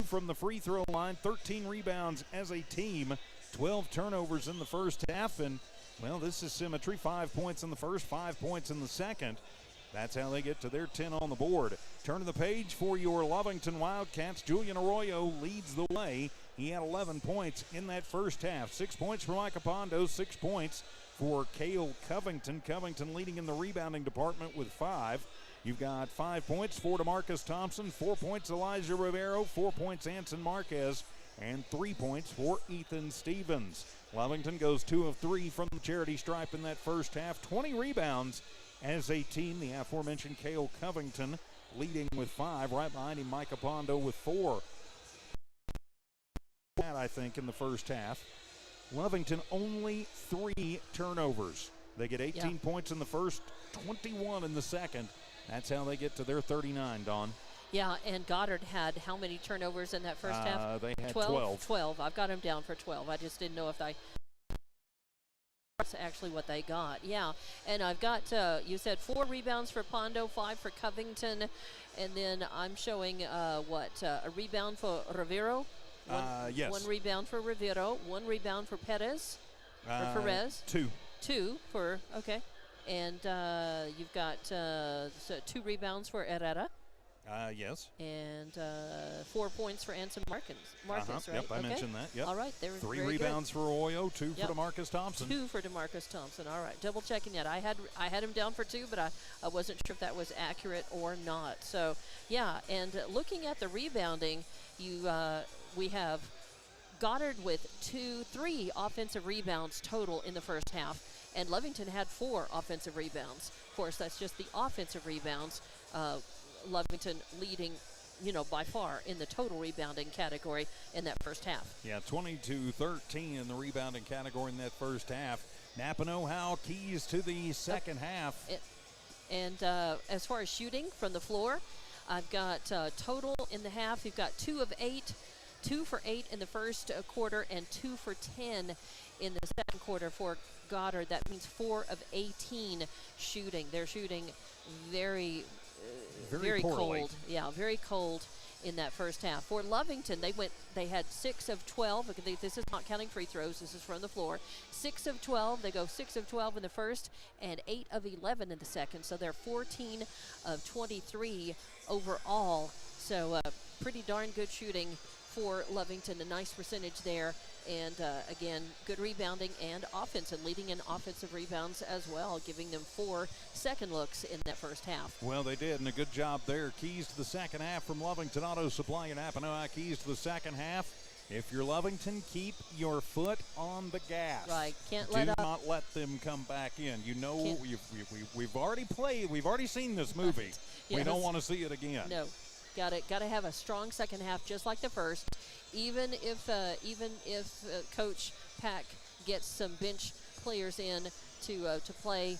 B: from the free throw line, 13 rebounds as a team, 12 turnovers in the first half, and, well, this is symmetry. 5 points in the first, 5 points in the second. That's how they get to their 10 on the board. Turn the page for your Lovington Wildcats. Julian Arroyo leads the way. He had 11 points in that first half. 6 points for Micah Pondo, 6 points for Cale Covington. Covington leading in the rebounding department with 5. You've got 5 points for DeMarcus Thompson, 4 points Elijah Rivero, 4 points Anson Marquez, and 3 points for Ethan Stevens. Lovington goes 2 of 3 from the charity stripe in that first half. 20 rebounds as a team. The aforementioned Cale Covington leading with 5. Right behind him, Micah Pondo with 4. That, I think, in the first half. Lovington only 3 turnovers. They get 18 points in the first, 21 in the second. That's how they get to their 39, Dawn.
A: Yeah, and Goddard had how many turnovers in that first half?
B: They had 12.
A: 12. I've got him down for 12. I just didn't know if that's actually what they got. Yeah, and I've got, you said 4 rebounds for Pondo, 5 for Covington, and then I'm showing, a rebound for Rivero?
B: Yes.
A: 1 rebound for Rivero, 1 rebound for Perez, or Perez.
B: 2.
A: 2 for, okay. And you've got 2 rebounds for Herrera.
B: Yes.
A: And 4 points for Anson Marquez, right?
B: Yep, I mentioned that. Yep.
A: All right. They were
B: 3 rebounds for Arroyo, 2 for DeMarcus Thompson.
A: 2 for DeMarcus Thompson. All right. Double checking that. I had him down for 2, but I wasn't sure if that was accurate or not. So, yeah, and looking at the rebounding, we have Goddard with 3 offensive rebounds total in the first half, and Lovington had 4 offensive rebounds. Of course, that's just the offensive rebounds. Lovington leading, by far in the total rebounding category in that first half.
B: Yeah, 22-13 in the rebounding category in that first half. Napa know-how keys to the second half.
A: And as far as shooting from the floor, I've got total in the half. You've got 2 of 8, 2 for 8 in the first quarter, and 2 for 10 in the second quarter for Goddard. That means 4 of 18 shooting. They're shooting very cold. Yeah, very cold in that first half. For Lovington, they had 6 of 12. This is not counting free throws. This is from the floor. 6 of 12. They go 6 of 12 in the first and 8 of 11 in the second. So they're 14 of 23 overall. So pretty darn good shooting for Lovington. A nice percentage there. And, again, good rebounding and offense, and leading in offensive rebounds as well, giving them 4 second looks in that first half.
B: Well, they did, and a good job there. Keys to the second half from Lovington Auto Supply and Apanoa. Keys to the second half. If you're Lovington, keep your foot on the gas.
A: Right. Can't
B: Do
A: let up.
B: not let them come back in. We've already played. We've already seen this movie.
A: Right.
B: We
A: Yes.
B: don't want to see it again.
A: No. Got to have a strong second half, just like the first. Even if Coach Pack gets some bench players in to play,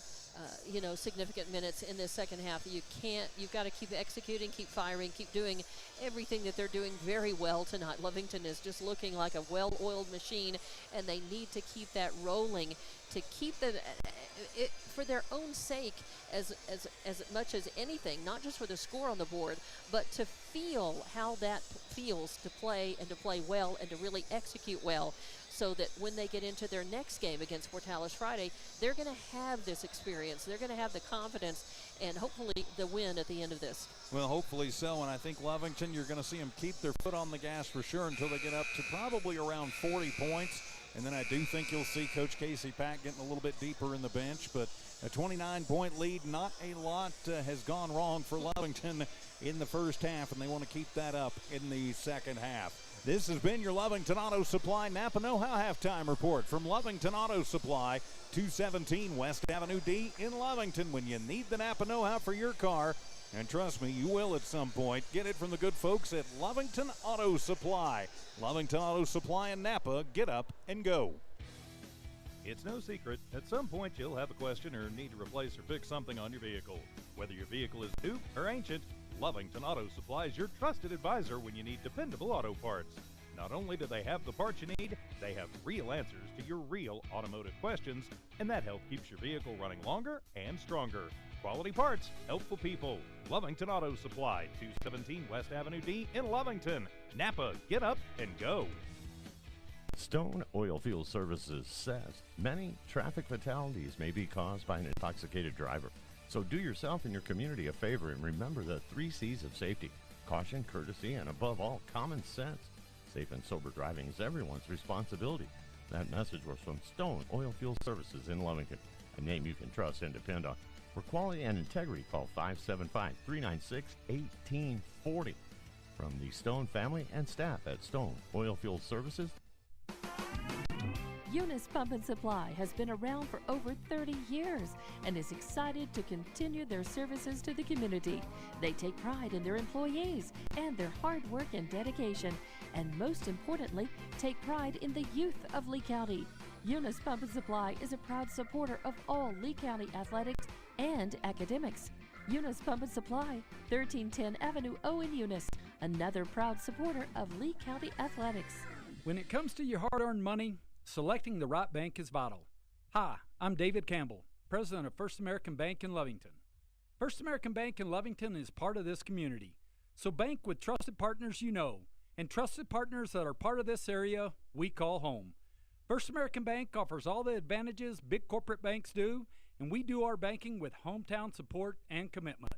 A: significant minutes in this second half, you've got to keep executing, keep firing, keep doing everything that they're doing very well tonight. Lovington is just looking like a well-oiled machine, and they need to keep that rolling to keep for their own sake as much as anything, not just for the score on the board, but to feel how that feels to play well and to really execute well, so that when they get into their next game against Portales Friday, they're going to have this experience. They're going to have the confidence and hopefully the win at the end of this.
B: Well, hopefully so, and I think Lovington, you're going to see them keep their foot on the gas for sure until they get up to probably around 40 points. And then I do think you'll see Coach Casey Pack getting a little bit deeper in the bench. But a 29-point lead, not a lot has gone wrong for Lovington in the first half, and they want to keep that up in the second half. This has been your Lovington Auto Supply Napa Know-How Halftime Report from Lovington Auto Supply, 217 West Avenue D in Lovington. When you need the Napa Know-How for your car, and trust me, you will at some point, get it from the good folks at Lovington Auto Supply. Lovington Auto Supply in Napa. Get up and go.
D: It's no secret, at some point you'll have a question or need to replace or fix something on your vehicle. Whether your vehicle is new or ancient, Lovington Auto Supply is your trusted advisor when you need dependable auto parts. Not only do they have the parts you need, they have real answers to your real automotive questions, and that help keeps your vehicle running longer and stronger. Quality parts, helpful people. Lovington Auto Supply, 217 West Avenue D in Lovington. Napa, get up and go.
F: Stone Oilfield Services says many traffic fatalities may be caused by an intoxicated driver. So do yourself and your community a favor and remember the 3 C's of safety: caution, courtesy, and above all, common sense. Safe and sober driving is everyone's responsibility. That message was from Stone Oilfield Services in Lovington, a name you can trust and depend on. For quality and integrity, call 575-396-1840. From the Stone family and staff at Stone Oilfield Services.
J: Eunice Pump and Supply has been around for over 30 years and is excited to continue their services to the community. They take pride in their employees and their hard work and dedication, and most importantly, take pride in the youth of Lee County. Eunice Pump and Supply is a proud supporter of all Lee County athletics and academics. Eunice Pump and Supply, 1310 Avenue O in Eunice, another proud supporter of Lee County athletics.
G: When it comes to your hard-earned money, selecting the right bank is vital. Hi, I'm David Campbell, president of First American Bank in Lovington. First American Bank in Lovington is part of this community, so bank with trusted partners you know, and trusted partners that are part of this area we call home. First American Bank offers all the advantages big corporate banks do, and we do our banking with hometown support and commitment.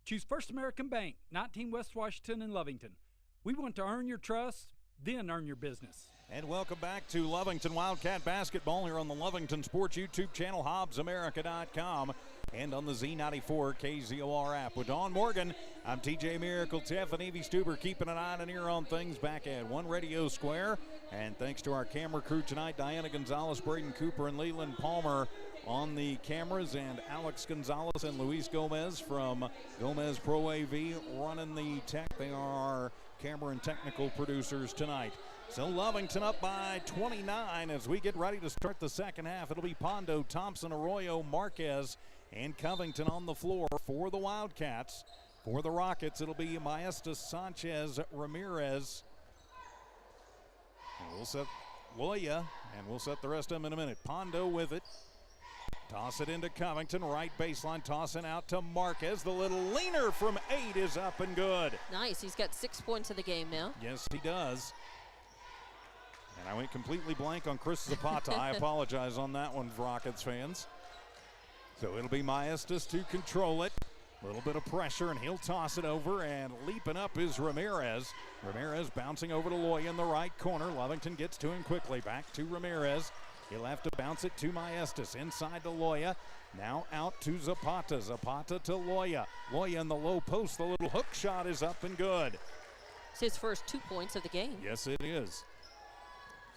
G: Choose First American Bank, 19 West Washington in Lovington. We want to earn your trust, then earn your business.
B: And welcome back to Lovington Wildcat basketball here on the Lovington Sports YouTube channel, HobbsAmerica.com, and on the Z94 KZOR app. With Dawn Morgan, I'm TJ Miracle, Tiff, and Evie Stuber keeping an eye and an ear on things back at One Radio Square. And thanks to our camera crew tonight, Diana Gonzalez, Braden Cooper, and Leland Palmer on the cameras, and Alex Gonzalez and Luis Gomez from Gomez Pro AV running the tech. They are our camera and technical producers tonight. So Lovington up by 29 as we get ready to start the second half. It'll be Pondo, Thompson, Arroyo, Marquez, and Covington on the floor for the Wildcats. For the Rockets, it'll be Maestas, Sanchez, Ramirez. And we'll set Loya, and we'll set the rest of them in a minute. Pondo with it. Toss it into Covington, right baseline, tossing out to Marquez. The little leaner from 8 is up and good.
A: Nice. He's got 6 points in the game now.
B: Yes, he does. And I went completely blank on Chris Zapata. I apologize on that one, Rockets fans. So it'll be Maestas to control it. A little bit of pressure, and he'll toss it over, and leaping up is Ramirez. Ramirez bouncing over to Loya in the right corner. Lovington gets to him quickly. Back to Ramirez. He'll have to bounce it to Maestas. Inside to Loya. Now out to Zapata. Zapata to Loya. Loya in the low post. The little hook shot is up and good.
A: It's his first 2 points of the game.
B: Yes, it is.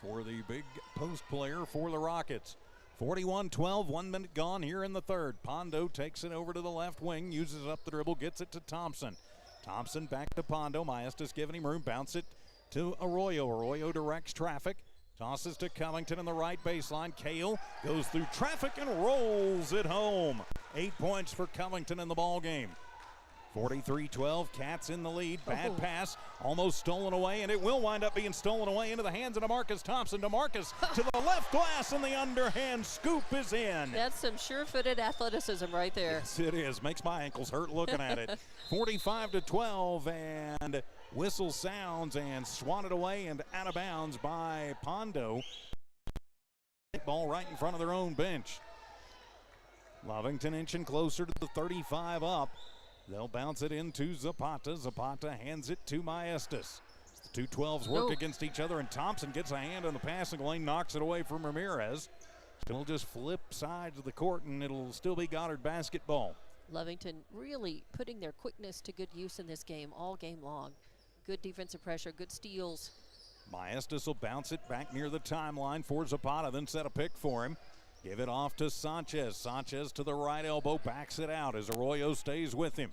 B: For the big post player for the Rockets. 41-12, 1 minute gone here in the third. Pondo takes it over to the left wing, uses up the dribble, gets it to Thompson. Thompson back to Pondo. Maestas giving him room. Bounce it to Arroyo. Arroyo directs traffic. Tosses to Covington in the right baseline. Cale goes through traffic and rolls it home. 8 points for Covington in the ball game. 43-12, Cats in the lead. Bad pass, almost stolen away, and it will wind up being stolen away into the hands of DeMarcus Thompson. DeMarcus to the left glass, and the underhand scoop is in.
A: That's some sure-footed athleticism right there.
B: Yes, it is. Makes my ankles hurt looking at it. 45-12, and whistle sounds and swatted away and out of bounds by Pondo. Ball right in front of their own bench. Lovington inching closer to the 35 up. They'll bounce it into Zapata. Zapata hands it to Maestas. The two 12s work against each other, and Thompson gets a hand on the passing lane, knocks it away from Ramirez. It'll just flip sides of the court, and it'll still be Goddard basketball.
A: Lovington really putting their quickness to good use in this game all game long. Good defensive pressure, good steals.
B: Maestas will bounce it back near the timeline for Zapata, then set a pick for him. Give it off to Sanchez. Sanchez to the right elbow, backs it out as Arroyo stays with him.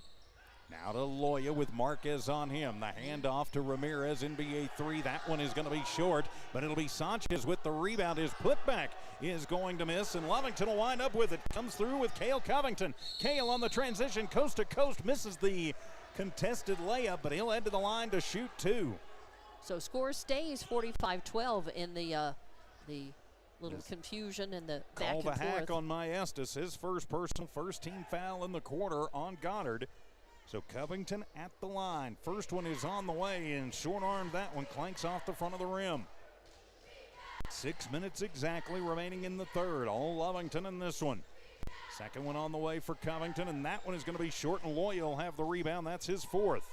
B: Now to Loya with Marquez on him. The handoff to Ramirez, NBA 3. That one is going to be short, but it'll be Sanchez with the rebound. His putback is going to miss, and Lovington will wind up with it. Comes through with Cale Covington. Cale on the transition, coast to coast, misses the contested layup, but he'll head to the line to shoot 2.
A: So score stays 45-12 in the little confusion and the back and
B: forth. Call the hack
A: forth.
B: on Maestas. His first personal, first team foul in the quarter on Goddard. So Covington at the line. First one is on the way, and short-armed that one, clanks off the front of the rim. 6 minutes exactly remaining in the third. All Lovington in this one. Second one on the way for Covington, and that one is going to be short, and Loya will have the rebound. That's his fourth.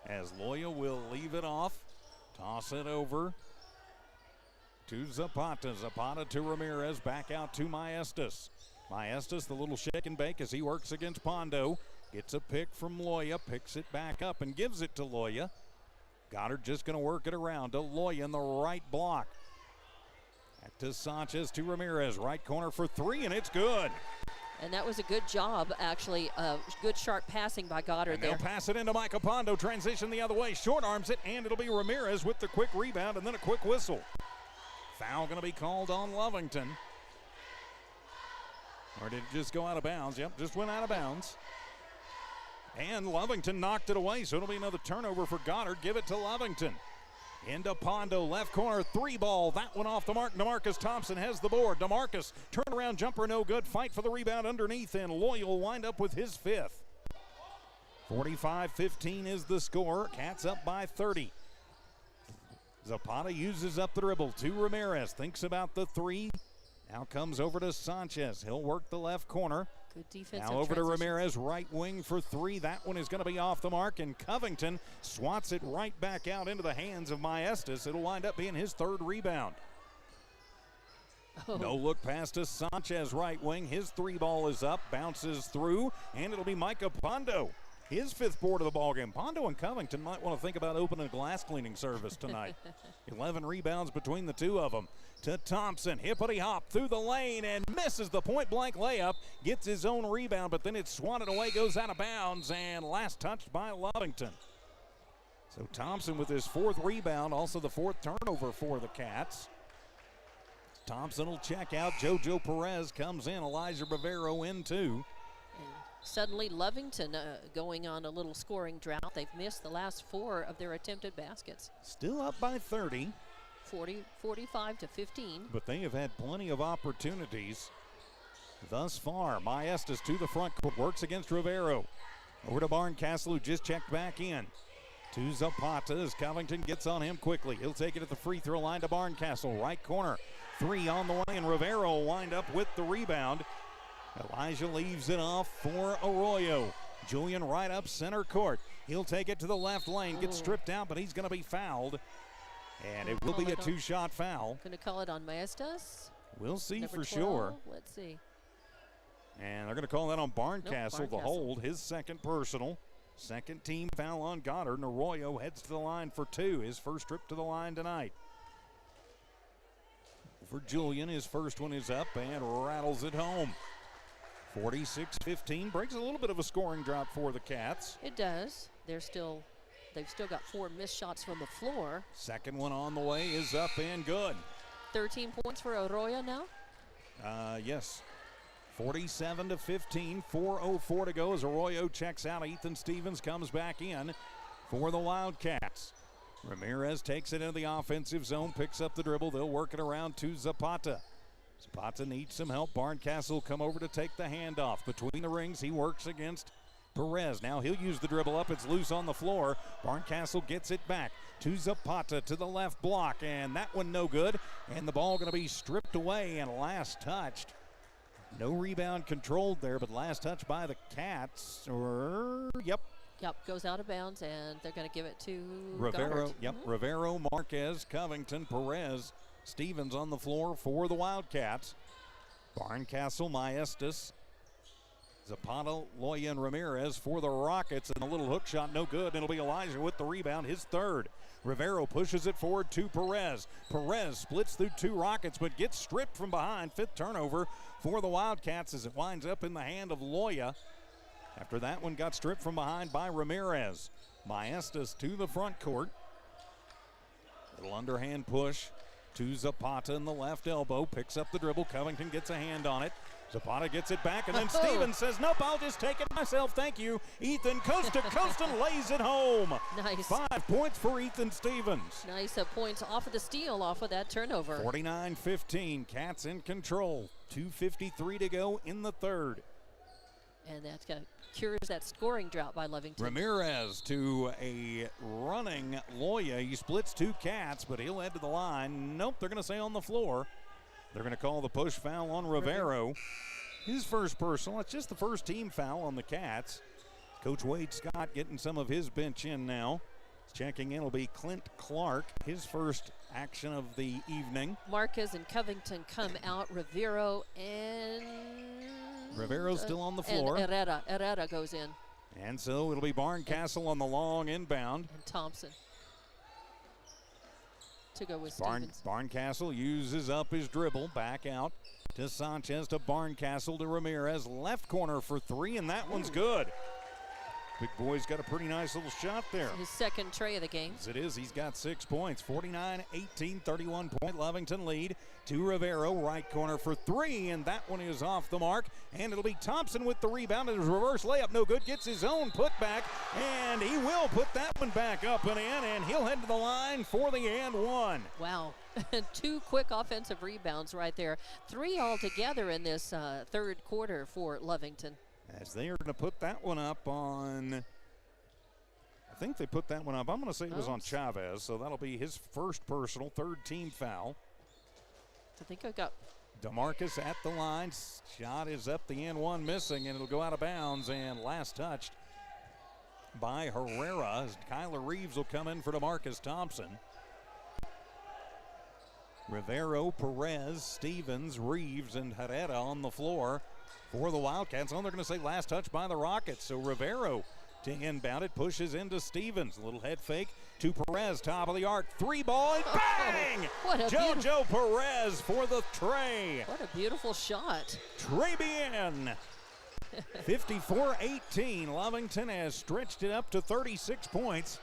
B: As Loya will leave it off, toss it over to Zapata. Zapata to Ramirez, back out to Maestas. Maestas, the little shake and bake as he works against Pondo. Gets a pick from Loya, picks it back up and gives it to Loya. Goddard just going to work it around to Loya in the right block. Back to Sanchez to Ramirez, right corner for three, and it's good.
A: And that was a good job, actually. Good sharp passing by Goddard
B: And
A: there.
B: they'll pass it into Micah Pondo, transition the other way, short arms it, and it'll be Ramirez with the quick rebound and then a quick whistle. Foul going to be called on Lovington. Or did it just go out of bounds? Yep, just went out of bounds. And Lovington knocked it away, so it'll be another turnover for Goddard. Give it to Lovington. Into Pondo, left corner, three ball. That one off the mark. DeMarcus Thompson has the board. DeMarcus, turnaround jumper, no good. Fight for the rebound underneath, and Loya will wind up with his fifth. 45-15 is the score. Cats up by 30. Zapata uses up the dribble to Ramirez. Thinks about the three. Now comes over to Sanchez. He'll work the left corner.
A: Good defensive
B: Now over to
A: transitions.
B: Ramirez, right wing for three. That one is going to be off the mark, and Covington swats it right back out into the hands of Maestas. It'll wind up being his third rebound.
A: Oh.
B: No look pass to Sanchez, right wing. His three ball is up, bounces through, and it'll be Micah Pondo. His fifth board of the ballgame. Pondo and Covington might want to think about opening a glass cleaning service tonight. 11 rebounds between the two of them. To Thompson, hippity hop through the lane and misses the point blank layup. Gets his own rebound, but then it's swatted away, goes out of bounds, and last touched by Lovington. So Thompson with his fourth rebound, also the fourth turnover for the Cats. Thompson will check out. JoJo Perez comes in. Elijah Bavero in too.
A: And suddenly Lovington going on a little scoring drought. They've missed the last four of their attempted baskets.
B: Still up by 30.
A: 45-15.
B: But they have had plenty of opportunities thus far. Maestas to the front court, works against Rivero. Over to Barncastle, who just checked back in. To Zapata as Covington gets on him quickly. He'll take it at the free throw line to Barncastle. Right corner, three on the way, and Rivero will wind up with the rebound. Elijah leaves it off for Arroyo. Julian right up center court. He'll take it to the left lane, gets stripped out, but he's going to be fouled. And it will be a two-shot foul.
A: Going to call it on Maestas.
B: We'll see
A: Number
B: for
A: 12.
B: sure.
A: Let's see.
B: And they're going to call that on Barncastle,
A: Nope,
B: the
A: Barncastle.
B: hold, his second personal. Second team foul on Goddard, and Arroyo heads to the line for two. His first trip to the line tonight. For Julian, his first one is up and rattles it home. 46-15, brings a little bit of a scoring drop for the Cats.
A: It does. They've still got four missed shots from the floor.
B: Second one on the way is up and good.
A: 13 points for Arroyo now.
B: Yes. 47-15, 4:04 to go as Arroyo checks out. Ethan Stevens comes back in for the Wildcats. Ramirez takes it into the offensive zone, picks up the dribble. They'll work it around to Zapata. Zapata needs some help. Barncastle come over to take the handoff. Between the rings, he works against Perez. Now he'll use the dribble up. It's loose on the floor. Barncastle gets it back to Zapata to the left block, and that one no good. And the ball going to be stripped away and last touched. No rebound controlled there, but last touch by the Cats.
A: Yep, goes out of bounds, and they're going to give it to
B: Rivero.
A: Goddard.
B: Yep, Rivero, Marquez, Covington, Perez, Stevens on the floor for the Wildcats. Barncastle, Maestas, Zapata, Loya, and Ramirez for the Rockets, and a little hook shot, no good, and it'll be Elijah with the rebound, his third. Rivero pushes it forward to Perez. Perez splits through two Rockets, but gets stripped from behind. Fifth turnover for the Wildcats as it winds up in the hand of Loya. After that one got stripped from behind by Ramirez. Maestas to the front court. Little underhand push to Zapata in the left elbow. Picks up the dribble. Covington gets a hand on it. Zapata gets it back, and then Stevens says, nope, I'll just take it myself. Thank you. Ethan coast to coast and lays it home.
A: Nice.
B: 5 points for Ethan Stevens.
A: Nice points off of the steal, off of that turnover.
B: 49-15. Cats in control. 2:53 to go in the third.
A: And that cures that scoring drought by Lovington.
B: Ramirez to a running Loya. He splits two Cats, but he'll head to the line. Nope, they're going to say on the floor. They're going to call the push foul on Rivero. his first personal. It's just the first team foul on the Cats. Coach Wade Scott getting some of his bench in now. Checking in will be Clint Clark, his first action of the evening.
A: Marquez and Covington come out. Rivero's
B: still on the floor.
A: And Herrera goes in.
B: And so it'll be Barncastle on the long inbound.
A: And Thompson to go with Stevens.
B: Barncastle uses up his dribble. Back out to Sanchez, to Barncastle, to Ramirez. Left corner for three, and that one's good. Big boy's got a pretty nice little shot there.
A: His second tray of the game.
B: As it is, he's got 6 points. 49-18, 31-point Lovington lead. To Rivero, right corner for three, and that one is off the mark. And it'll be Thompson with the rebound. And his reverse layup, no good. Gets his own putback, and he will put that one back up and in, and he'll head to the line for the and one.
A: Wow. 2 quick offensive rebounds right there. 3 altogether in this third quarter for Lovington.
B: As they are going to put that one up on, I think they put that one up. I'm going to say it was on Chavez, so that'll be his first personal, third team foul.
A: I think I got
B: DeMarcus at the line. Shot is up, the end one missing, and it'll go out of bounds. And last touched by Herrera as Kyler Reeves will come in for DeMarcus Thompson. Rivero, Perez, Stevens, Reeves, and Herrera on the floor for the Wildcats. They're going to say last touch by the Rockets. So Rivero to inbound it, pushes into Stevens. A little head fake to Perez, top of the arc. 3-ball, and bang! JoJo Perez for the tray.
A: What a beautiful shot.
B: Trebian. 54-18. Lovington has stretched it up to 36 points.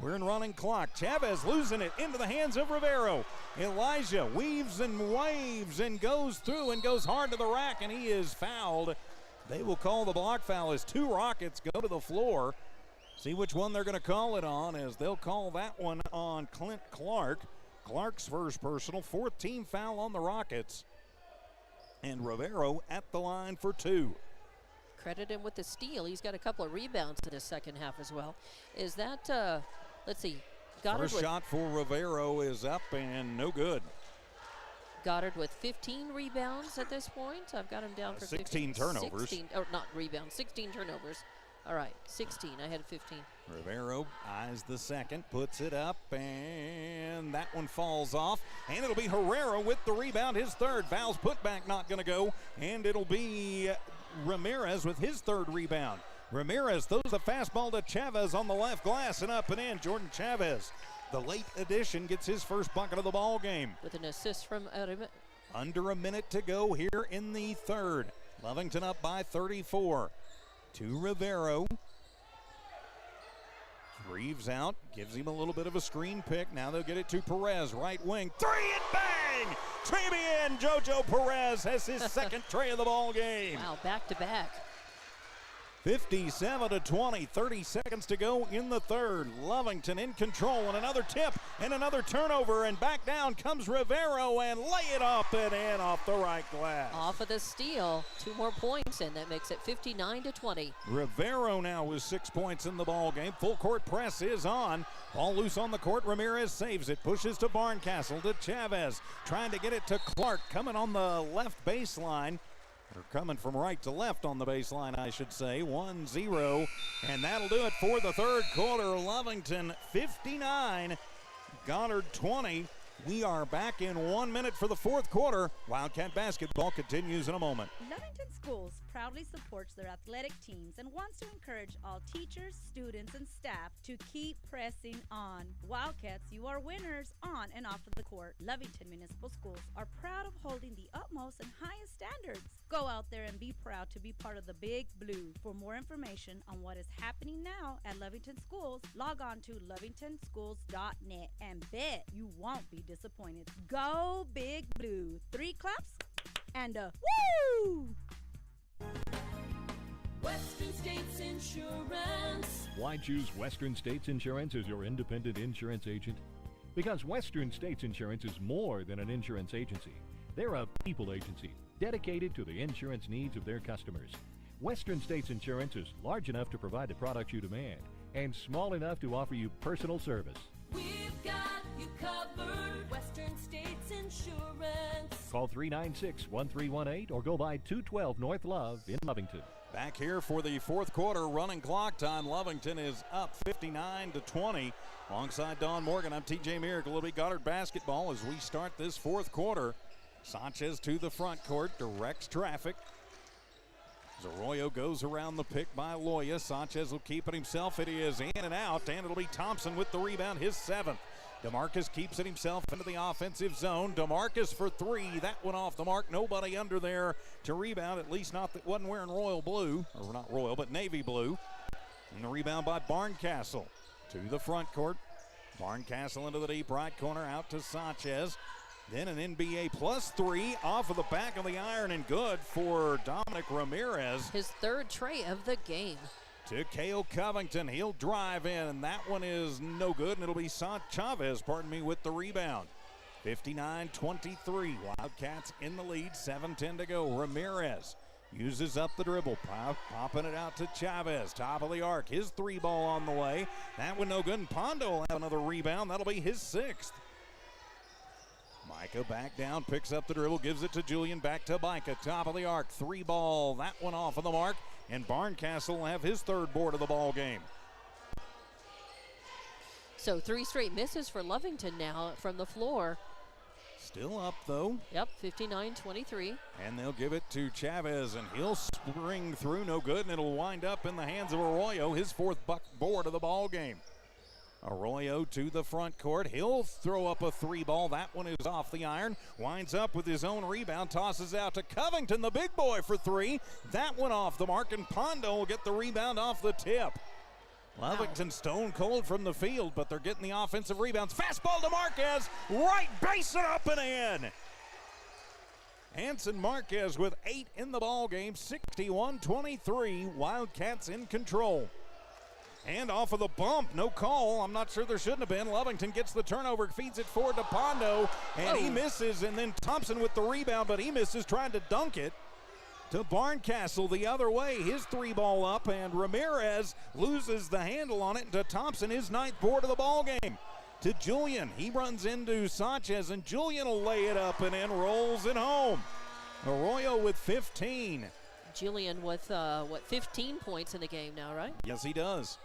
B: We're in running clock. Chavez losing it into the hands of Rivero. Elijah weaves and waves and goes through and goes hard to the rack, and he is fouled. They will call the block foul as 2 Rockets go to the floor. See which one they're going to call it on, as they'll call that one on Clint Clark. Clark's first personal, 4th team foul on the Rockets. And Rivero at the line for 2.
A: Credit him with the steal. He's got a couple of rebounds in his second half as well. Is that, let's see. Goddard
B: first shot for Rivero is up and no good.
A: Goddard with 15 rebounds at this point. I've got him down for
B: 16 turnovers.
A: 16, or not rebounds, 16 turnovers. All right, 16. I had 15.
B: Rivero eyes the second, puts it up, and that one falls off. And it'll be Herrera with the rebound, his third. Fouls put back, not going to go. And it'll be Ramirez with his third rebound. Ramirez throws the fastball to Chavez on the left glass and up and in. Jordan Chavez, the late addition, gets his first bucket of the ball game.
A: With an assist from
B: under a minute to go here in the third. Lovington up by 34. To Rivero. Reeves out, gives him a little bit of a screen pick. Now they'll get it to Perez, right wing. 3 and bang! Trebian JoJo Perez has his second tray of the ball game.
A: Wow, back to back.
B: 57-20, 30 seconds to go in the third. Lovington in control, and another tip and another turnover, and back down comes Rivero and lay it up and in off the right glass.
A: Off of the steal, 2 more points, and that makes it 59-20.
B: Rivero now with 6 points in the ball game. Full court press is on. Ball loose on the court. Ramirez saves it, pushes to Barncastle, to Chavez, trying to get it to Clark, coming on the left baseline. They're coming from right to left on the baseline, I should say. 1-0, and that'll do it for the third quarter. Lovington 59, Goddard 20. We are back in 1 minute for the fourth quarter. Wildcat basketball continues in a moment.
H: Lovington Schools proudly supports their athletic teams and wants to encourage all teachers, students, and staff to keep pressing on. Wildcats, you are winners on and off of the court. Lovington Municipal Schools are proud of holding the utmost and highest standards. Go out there and be proud to be part of the Big Blue. For more information on what is happening now at Lovington Schools, log on to lovingtonschools.net and bet you won't be disappointed. Go Big Blue. 3 claps and a woo!
I: Western States Insurance.
C: Why choose Western States Insurance as your independent insurance agent? Because Western States Insurance is more than an insurance agency. They're a people agency dedicated to the insurance needs of their customers. Western States Insurance is large enough to provide the products you demand and small enough to offer you personal service.
I: We've got you covered. Western States Insurance.
C: Call 396-1318 or go by 212 North Love in Lovington.
B: Back here for the fourth quarter, running clock time. Lovington is up 59-20. Alongside Don Morgan, I'm TJ Miracle. It'll be Goddard basketball as we start this fourth quarter. Sanchez to the front court, directs traffic. Arroyo goes around the pick by Loya. Sanchez will keep it himself. It is in and out, and it'll be Thompson with the rebound, his seventh. DeMarcus keeps it himself into the offensive zone. DeMarcus for three. That one off the mark. Nobody under there to rebound, at least not that wasn't wearing royal blue, or not royal, but navy blue. And the rebound by Barncastle to the front court. Barncastle into the deep right corner, out to Sanchez. Then an NBA plus three off of the back of the iron and good for Dominic Ramirez.
A: His third tray of the game.
B: To Cale Covington, he'll drive in, and that one is no good, and it'll be Chavez, with the rebound. 59-23, Wildcats in the lead, 7:10 to go. Ramirez uses up the dribble, popping it out to Chavez, top of the arc. His three ball on the way. That one no good, and Pondo will have another rebound. That'll be his sixth. Micah back down, picks up the dribble, gives it to Julian, back to Micah, top of the arc, three ball, that one off of the mark, and Barncastle will have his third board of the ball game.
A: So three straight misses for Lovington now from the floor.
B: Still up though.
A: Yep, 59-23.
B: And they'll give it to Chavez, and he'll spring through, no good, and it'll wind up in the hands of Arroyo, his fourth board of the ball game. Arroyo to the front court. He'll throw up a three ball. That one is off the iron. Winds up with his own rebound. Tosses out to Covington, the big boy, for three. That one off the mark, and Pondo will get the rebound off the tip. Lovington stone cold from the field, but they're getting the offensive rebounds. Fastball to Marquez. Right base it up and in. Hanson Marquez with 8 in the ball game. 61-23. Wildcats in control. And off of the bump, no call. I'm not sure there shouldn't have been. Lovington gets the turnover, feeds it forward to Pondo, and he misses, and then Thompson with the rebound, but he misses trying to dunk it. To Barncastle the other way, his three ball up, and Ramirez loses the handle on it, and to Thompson, his ninth board of the ball game. To Julian, he runs into Sanchez, and Julian will lay it up and in, rolls it home. Arroyo with 15.
A: Julian with, 15 points in the game now, right?
B: Yes, he does.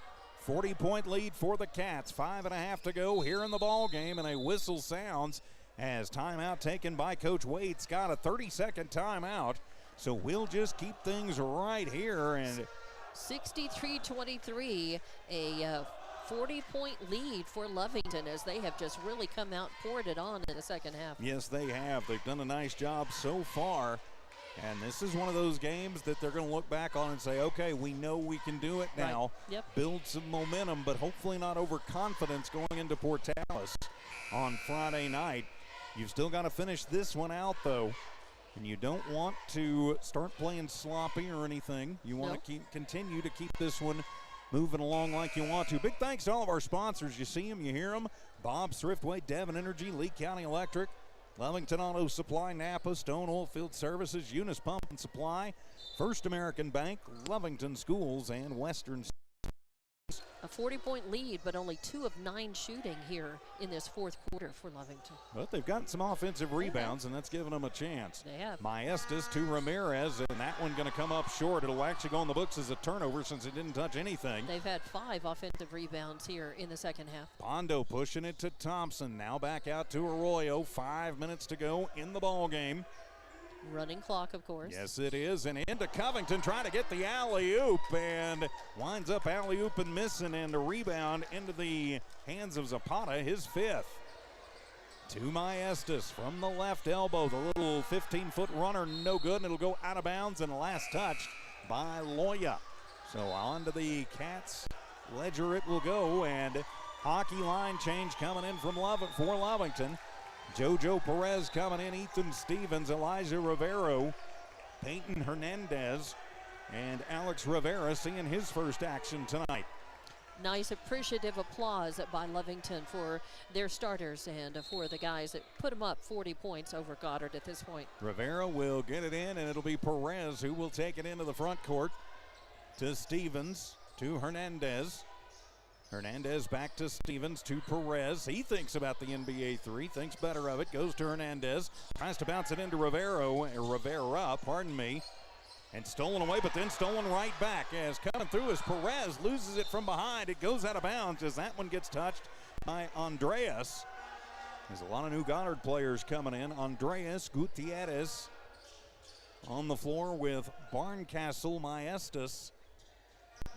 B: 40-point lead for the Cats. 5.5 to go here in the ball game, and a whistle sounds as timeout taken by Coach Wade Scott, a 30-second timeout. So we'll just keep things right here. And
A: 63-23, a 40-point lead for Lovington as they have just really come out, poured it on in the second half.
B: Yes, they have. They've done a nice job so far. And this is one of those games that they're going to look back on and say, okay, we know we can do it now.
A: Right. Yep.
B: Build some momentum, but hopefully not overconfidence going into Portales on Friday night. You've still got to finish this one out, though. And you don't want to start playing sloppy or anything. You want to continue to keep this one moving along like you want to. Big thanks to all of our sponsors. You see them, you hear them. Bob's Thriftway, Devon Energy, Lee County Electric, Lovington Auto Supply, Napa, Stone Oilfield Services, Eunice Pump and Supply, First American Bank, Lovington Schools, and Western.
A: A 40-point lead, but only 2 of 9 shooting here in this fourth quarter for Lovington.
B: But they've gotten some offensive rebounds, and that's given them a chance.
A: They have.
B: Maestas to Ramirez, and that one going to come up short. It'll actually go on the books as a turnover since it didn't touch anything.
A: They've had 5 offensive rebounds here in the second half.
B: Pondo pushing it to Thompson. Now back out to Arroyo. 5 minutes to go in the ball game.
A: Running clock, of course.
B: Yes, it is. And into Covington trying to get the alley-oop, and winds up alley-oop and missing, and a rebound into the hands of Zapata, his 5th. To Maestas from the left elbow. The little 15-foot runner, no good, and it'll go out of bounds, and last touch by Loya. So on to the Cats ledger it will go, and hockey line change coming in from for Lovington. Jojo Perez coming in, Ethan Stevens, Elijah Rivero, Peyton Hernandez, and Alex Rivera seeing his first action tonight.
A: Nice appreciative applause by Lovington for their starters and for the guys that put them up 40 points over Goddard at this point.
B: Rivera will get it in, and it'll be Perez who will take it into the front court to Stevens, to Hernandez. Hernandez back to Stevens, to Perez. He thinks about the NBA three, thinks better of it, goes to Hernandez, tries to bounce it into Rivera, and stolen away, but then stolen right back as coming through as Perez loses it from behind. It goes out of bounds as that one gets touched by Andreas. There's a lot of new Goddard players coming in. Andreas Gutierrez on the floor with Barncastle, Maestas,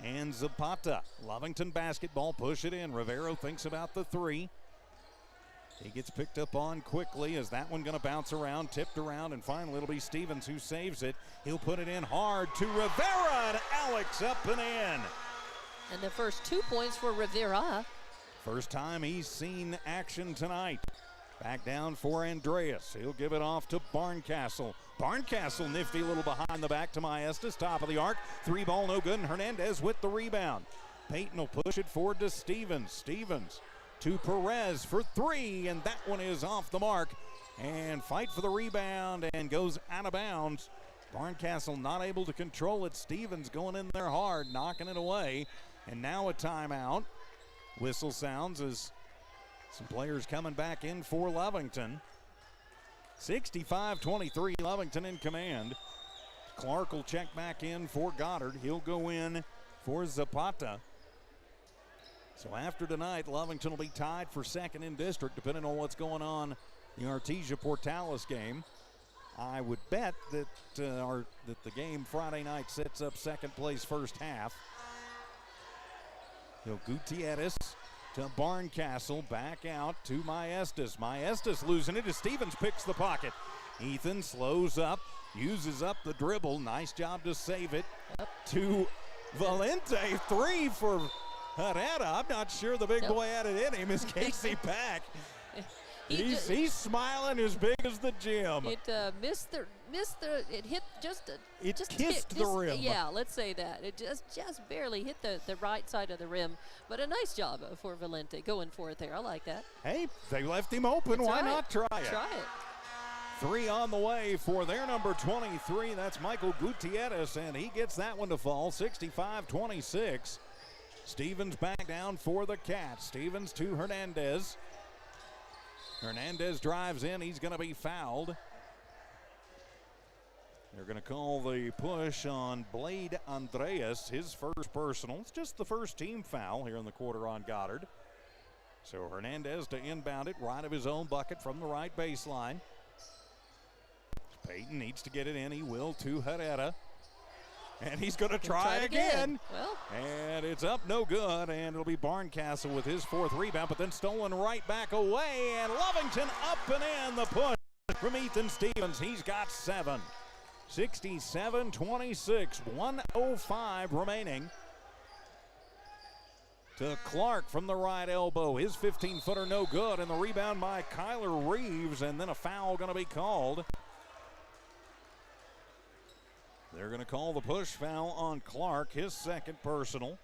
B: and Zapata. Lovington basketball, push it in. Rivero thinks about the three. He gets picked up on quickly as that one going to bounce around, tipped around, and finally it'll be Stevens who saves it. He'll put it in hard to Rivera, and Alex up and in.
A: And the first 2 points for Rivera.
B: First time he's seen action tonight. Back down for Andreas. He'll give it off to Barncastle. Barncastle nifty, a little behind the back to Maestas, top of the arc. Three ball no good, and Hernandez with the rebound. Payton will push it forward to Stevens. Stevens to Perez for three, and that one is off the mark. And fight for the rebound and goes out of bounds. Barncastle not able to control it. Stevens going in there hard, knocking it away. And now a timeout. Whistle sounds as some players coming back in for Lovington. 65-23, Lovington in command. Clark will check back in for Goddard. He'll go in for Zapata. So after tonight, Lovington will be tied for second in district, depending on what's going on in the Artesia-Portales game. I would bet that that the game Friday night sets up second place first half. Gutierrez to Barncastle, back out to Maestas. Maestas losing it as Stevens picks the pocket. Ethan slows up, uses up the dribble. Nice job to save it to Valente. Three for Herrera. I'm not sure the big boy had it in him. Is Casey Pack. He's smiling as big as the gym.
A: It it hit
B: kissed the rim.
A: Yeah, let's say that. It just barely hit the right side of the rim. But a nice job for Valente going for it there. I like that.
B: Hey, they left him open.
A: That's
B: Why
A: right.
B: not try it?
A: Try it.
B: Three on the way for their number 23. That's Michael Gutierrez, and he gets that one to fall. 65-26. Stevens back down for the Cats. Stevens to Hernandez. Hernandez drives in. He's going to be fouled. They're going to call the push on Blade Andreas, his first personal. It's just the first team foul here in the quarter on Goddard. So Hernandez to inbound it right of his own bucket from the right baseline. Payton needs to get it in. He will to Herrera. And he's going to try again.
A: Well.
B: And it's up, no good. And it'll be Barncastle with his fourth rebound, but then stolen right back away. And Lovington up and in the push from Ethan Stevens. He's got 7. 67-26, 1:05 remaining. To Clark from the right elbow. His 15-footer no good. And the rebound by Kyler Reeves. And then a foul going to be called. They're going to call the push foul on Clark, his second personal.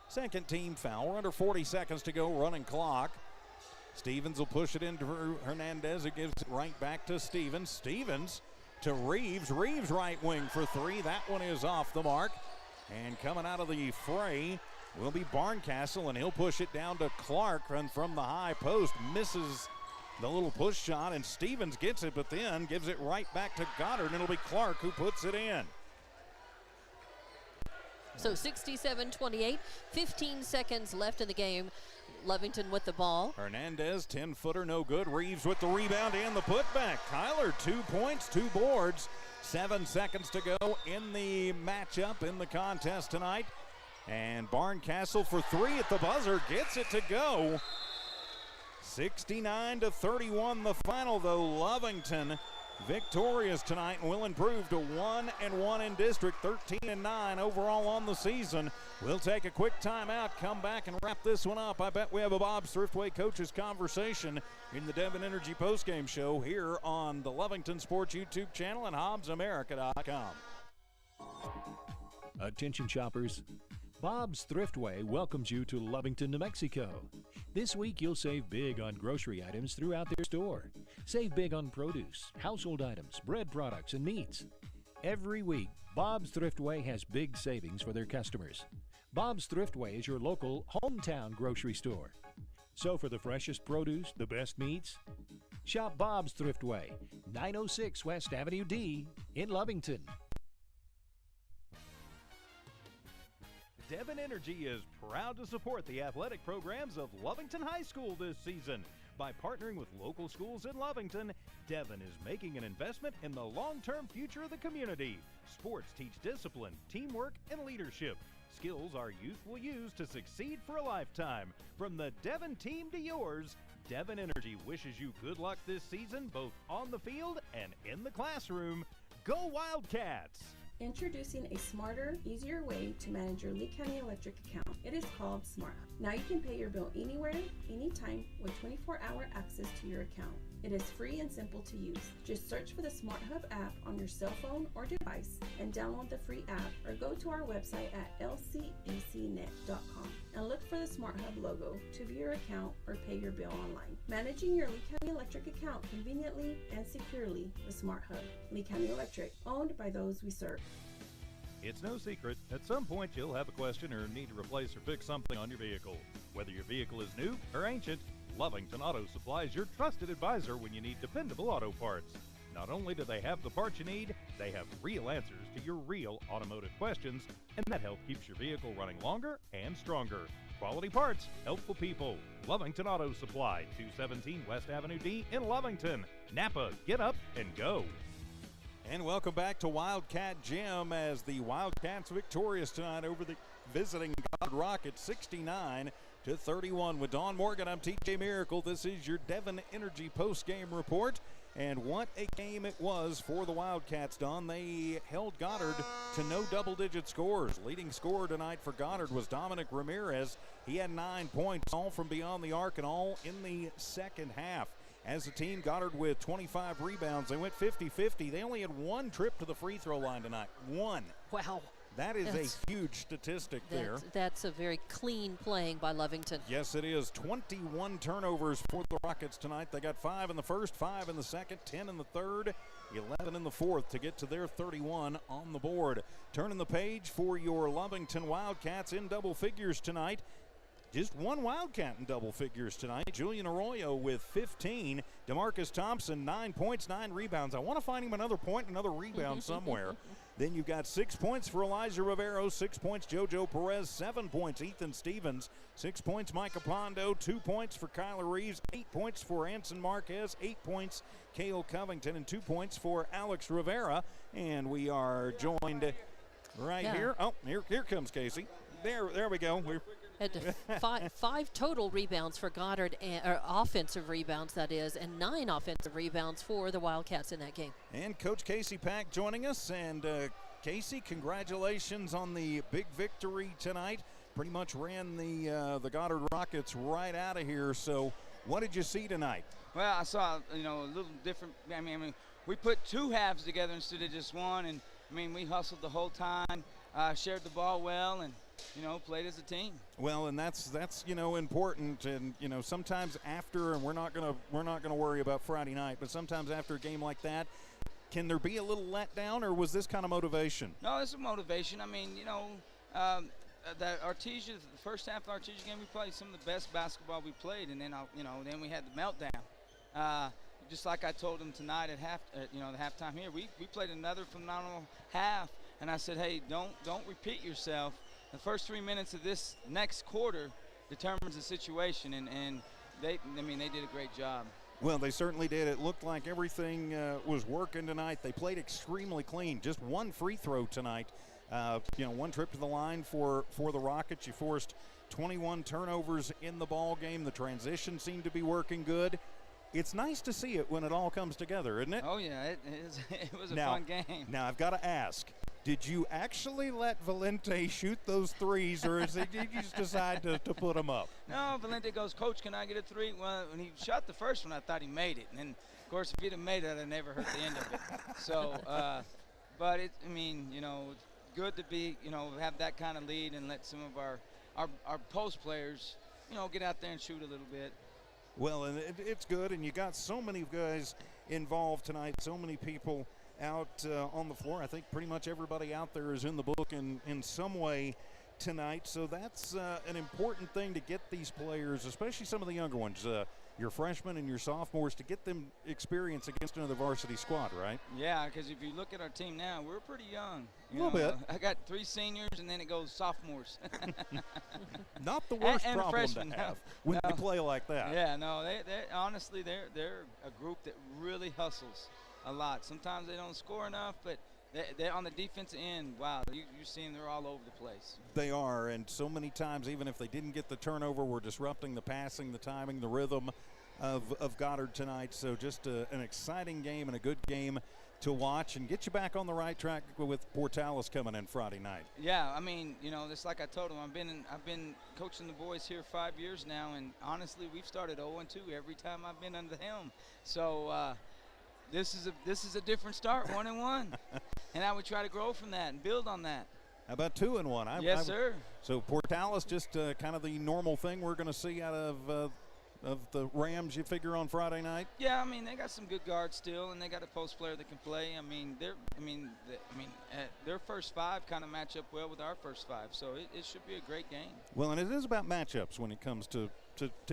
B: Second team foul. We're under 40 seconds to go, running clock. Stevens will push it into Hernandez. It gives it right back to Stevens. Stevens to Reeves. Reeves right wing for three. That one is off the mark. And coming out of the fray will be Barncastle, and he'll push it down to Clark. And from the high post, misses the little push shot, and Stevens gets it, but then gives it right back to Goddard, and it'll be Clark who puts it in.
A: So 67-28, 15 seconds left in the game. Lovington with the ball.
B: Hernandez, 10-footer, no good. Reeves with the rebound and the putback. Kyler, 2 points, 2 boards. 7 seconds to go in the matchup, in the contest tonight. And Barncastle for three at the buzzer, gets it to go. 69-31 the final, though. Lovington victorious tonight and will improve to 1-1 in district, 13-9 overall on the season. We'll take a quick timeout, come back and wrap this one up. I bet we have a Bob's Thriftway Coaches conversation in the Devon Energy postgame show here on the Lovington Sports YouTube channel and HobbsAmerica.com.
C: Attention shoppers. Bob's Thriftway welcomes you to Lovington, New Mexico. This week you'll save big on grocery items throughout their store. Save big on produce, household items, bread products, and meats. Every week, Bob's Thriftway has big savings for their customers. Bob's Thriftway is your local hometown grocery store. So for the freshest produce, the best meats, shop Bob's Thriftway, 906 West Avenue D in Lovington.
D: Devon Energy is proud to support the athletic programs of Lovington High School this season. By partnering with local schools in Lovington, Devon is making an investment in the long-term future of the community. Sports teach discipline, teamwork, and leadership. Skills our youth will use to succeed for a lifetime. From the Devon team to yours, Devon Energy wishes you good luck this season, both on the field and in the classroom. Go Wildcats!
E: Introducing a smarter, easier way to manage your Lee County Electric account. It is called Smart. Now you can pay your bill anywhere, anytime, with 24-hour access to your account. It is free and simple to use. Just search for the Smart Hub app on your cell phone or device and download the free app, or go to our website at lcecnet.com and look for the Smart Hub logo to view your account or pay your bill online. Managing your Lee County Electric account conveniently and securely with Smart Hub. Lee County Electric, owned by those we serve.
D: It's no secret, at some point you'll have a question or need to replace or fix something on your vehicle. Whether your vehicle is new or ancient, Lovington Auto Supply is your trusted advisor when you need dependable auto parts. Not only do they have the parts you need, they have real answers to your real automotive questions, and that help keeps your vehicle running longer and stronger. Quality parts, helpful people. Lovington Auto Supply, 217 West Avenue D in Lovington. Napa, get up and go.
B: And welcome back to Wildcat Gym as the Wildcats victorious tonight over the visiting Goddard Rockets 69-31. With Dawn Morgan, I'm TJ Miracle. This is your Devon Energy post-game report. And what a game it was for the Wildcats, Dawn. They held Goddard to no double-digit scores. Leading scorer tonight for Goddard was Dominic Ramirez. He had 9 points, all from beyond the arc and all in the second half. As a team, Goddard with 25 rebounds. They went 50-50. They only had one trip to the free throw line tonight. One.
A: Wow.
B: That is a huge statistic there.
A: That's a very clean playing by Lovington.
B: Yes, it is. 21 turnovers for the Rockets tonight. They got 5 in the first, 5 in the second, 10 in the third, 11 in the fourth to get to their 31 on the board. Turning the page for your Lovington Wildcats in double figures tonight. Just one Wildcat in double figures tonight. Julian Arroyo with 15. DeMarcus Thompson, 9 points, 9 rebounds. I want to find him another point, another rebound somewhere. Then you've got 6 points for Elijah Rivero, 6 points Jojo Perez, 7 points Ethan Stevens, 6 points Micah Pondo, 2 points for Kyler Reeves, 8 points for Anson Marquez, 8 points Cale Covington, and 2 points for Alex Rivera. And we are joined here. Oh, here comes Casey. There we go.
A: Five total rebounds for Goddard, or offensive rebounds, that is, and 9 offensive rebounds for the Wildcats in that game.
B: And Coach Casey Pack joining us. And Casey, congratulations on the big victory tonight. Pretty much ran the Goddard Rockets right out of here. So what did you see tonight?
K: Well, I saw, a little different. I mean, we put 2 halves together instead of just one. And, we hustled the whole time, shared the ball well, and played as a team. Well,
B: and that's important. And sometimes after, and we're not gonna worry about Friday night, but sometimes after a game like that, can there be a little letdown, or was this kind of motivation?
K: No, it's a motivation. That Artesia, the first half of the Artesia game, we played some of the best basketball we played, and then then we had the meltdown. Just like I told them tonight at the halftime here, we played another phenomenal half, and I said, hey, don't repeat yourself. The first 3 minutes of this next quarter determines the situation, and they did a great job.
B: Well, they certainly did. It looked like everything was working tonight. They played extremely clean. Just one free throw tonight. One trip to the line for the Rockets. You forced 21 turnovers in the ball game. The transition seemed to be working good. It's nice to see it when it all comes together, isn't it?
K: Oh, yeah. It was a fun game.
B: Now, I've got to ask, did you actually let Valente shoot those threes, or did you just decide to put them up?
K: No, Valente goes, Coach, can I get a 3? Well, when he shot the first one, I thought he made it. And then, of course, if he'd have made it, I'd never heard the end of it. So, but it's good to be, have that kind of lead and let some of our post players, get out there and shoot a little bit.
B: Well, and it's good, and you got so many guys involved tonight, so many people out on the floor. I think pretty much everybody out there is in the book in some way tonight, so that's an important thing to get these players, especially some of the younger ones, your freshmen and your sophomores, to get them experience against another varsity squad, right?
K: Yeah, because if you look at our team now, we're pretty young.
B: A little bit.
K: I got 3 seniors, and then it goes sophomores.
B: Not the worst
K: and
B: problem
K: freshmen,
B: to have when you play like that.
K: Yeah, no, they honestly, they're a group that really hustles a lot. Sometimes they don't score enough, but they're on the defensive end. Wow, you see them, they're all over the place.
B: They are, and so many times, even if they didn't get the turnover, we're disrupting the passing, the timing, the rhythm of Goddard tonight. So just an exciting game and a good game to watch and get you back on the right track with Portales coming in Friday night.
K: Yeah, I mean, just like I told them, I've been coaching the boys here 5 years now, and honestly, we've started 0-2 every time I've been under the helm. So this is a different start, 1-1, and I would try to grow from that and build on that.
B: How about 2-1?
K: Yes, sir.
B: So Portales, just kind of the normal thing we're going to see out of the Rams, you figure, on Friday night?
K: Yeah, I mean, they got some good guards still, and they got a post player that can play. Their first 5 kind of match up well with our first 5, so it should be a great game.
B: Well, and it is about matchups when it comes to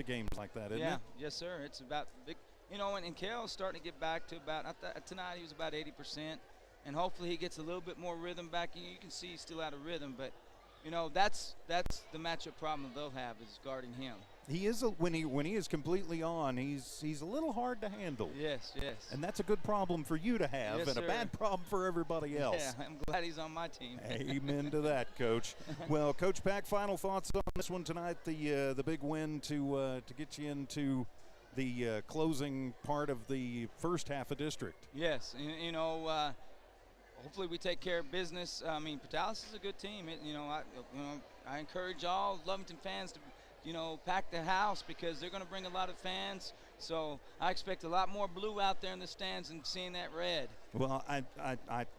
B: games like that, isn't it?
K: Yeah, yes, sir. It's about big. And Kale's starting to get back to about, tonight he was about 80%, and hopefully he gets a little bit more rhythm back. You can see he's still out of rhythm, but, that's the matchup problem they'll have is guarding him.
B: He is, when he is completely on, he's a little hard to handle.
K: Yes.
B: And that's a good problem for you to have,
K: yes,
B: and
K: sir.
B: a bad problem for everybody else.
K: Yeah, I'm glad he's on my team.
B: Amen to that, Coach. Well, Coach Pack, final thoughts on this one tonight, the big win to get you into the closing part of the first half of district.
K: Yes, hopefully we take care of business. I mean, Portales is a good team. I encourage all Lovington fans to, pack the house because they're going to bring a lot of fans. So I expect a lot more blue out there in the stands and seeing that red.
B: Well,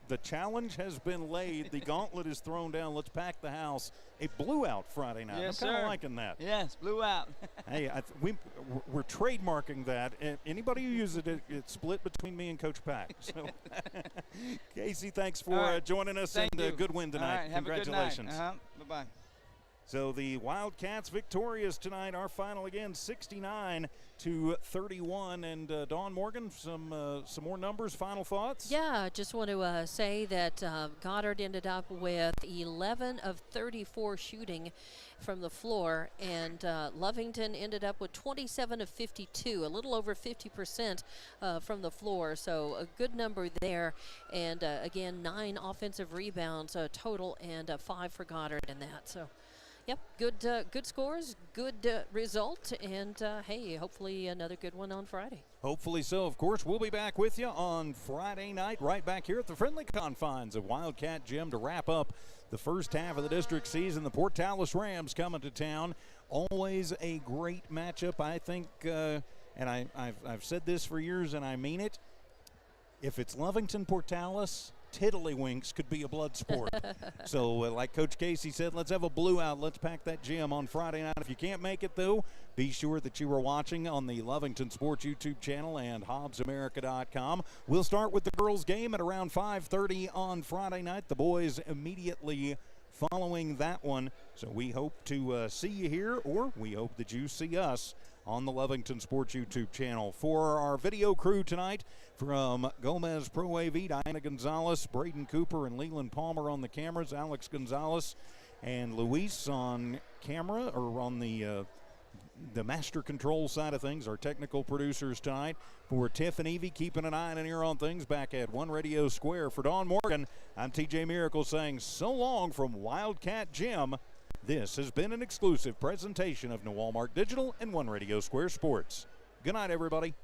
B: the challenge has been laid. The gauntlet is thrown down. Let's pack the house. A blue out Friday night.
K: Yes,
B: I'm kind of
K: sir.
B: liking that.
K: Yes, blue out.
B: Hey, we're trademarking that. Anybody who uses it, it's split between me and Coach Pack. So, Casey, thanks for joining us.
K: Thank
B: and
K: you.
B: a good win tonight.
K: All right,
B: Congratulations.
K: Have a good night. Bye-bye.
B: So the Wildcats victorious tonight. Our final again, 69-31. And Dawn Morgan, some more numbers, final thoughts?
A: Yeah, just want to say that Goddard ended up with 11 of 34 shooting from the floor, and Lovington ended up with 27 of 52, a little over 50% from the floor. So a good number there, and again, 9 offensive rebounds total, and 5 for Goddard in that. So. Yep, good scores, good result, and hey, hopefully another good one on Friday.
B: Hopefully so. Of course, we'll be back with you on Friday night, right back here at the friendly confines of Wildcat Gym to wrap up the first half of the district season. The Portales Rams coming to town. Always a great matchup, I think, and I've said this for years, and I mean it. If it's Lovington Portales, tiddlywinks could be a blood sport. So like Coach Casey said, let's have a blue out. Let's pack that gym on Friday night. If you can't make it, though, be sure that you are watching on the Lovington Sports YouTube channel and HobbsAmerica.com. We'll start with the girls' game at around 5:30 on Friday night. The boys immediately following that one. So we hope to see you here, or we hope that you see us on the Lovington Sports YouTube channel. For our video crew tonight, from Gomez Pro AV, Diana Gonzalez, Braden Cooper, and Leland Palmer on the cameras, Alex Gonzalez and Luis on camera, or on the master control side of things, our technical producers tonight. For Tiff and Evie, keeping an eye and an ear on things back at One Radio Square. For Dawn Morgan, I'm TJ Miracle saying so long from Wildcat Gym. This has been an exclusive presentation of New Walmart Digital and One Radio Square Sports. Good night, everybody.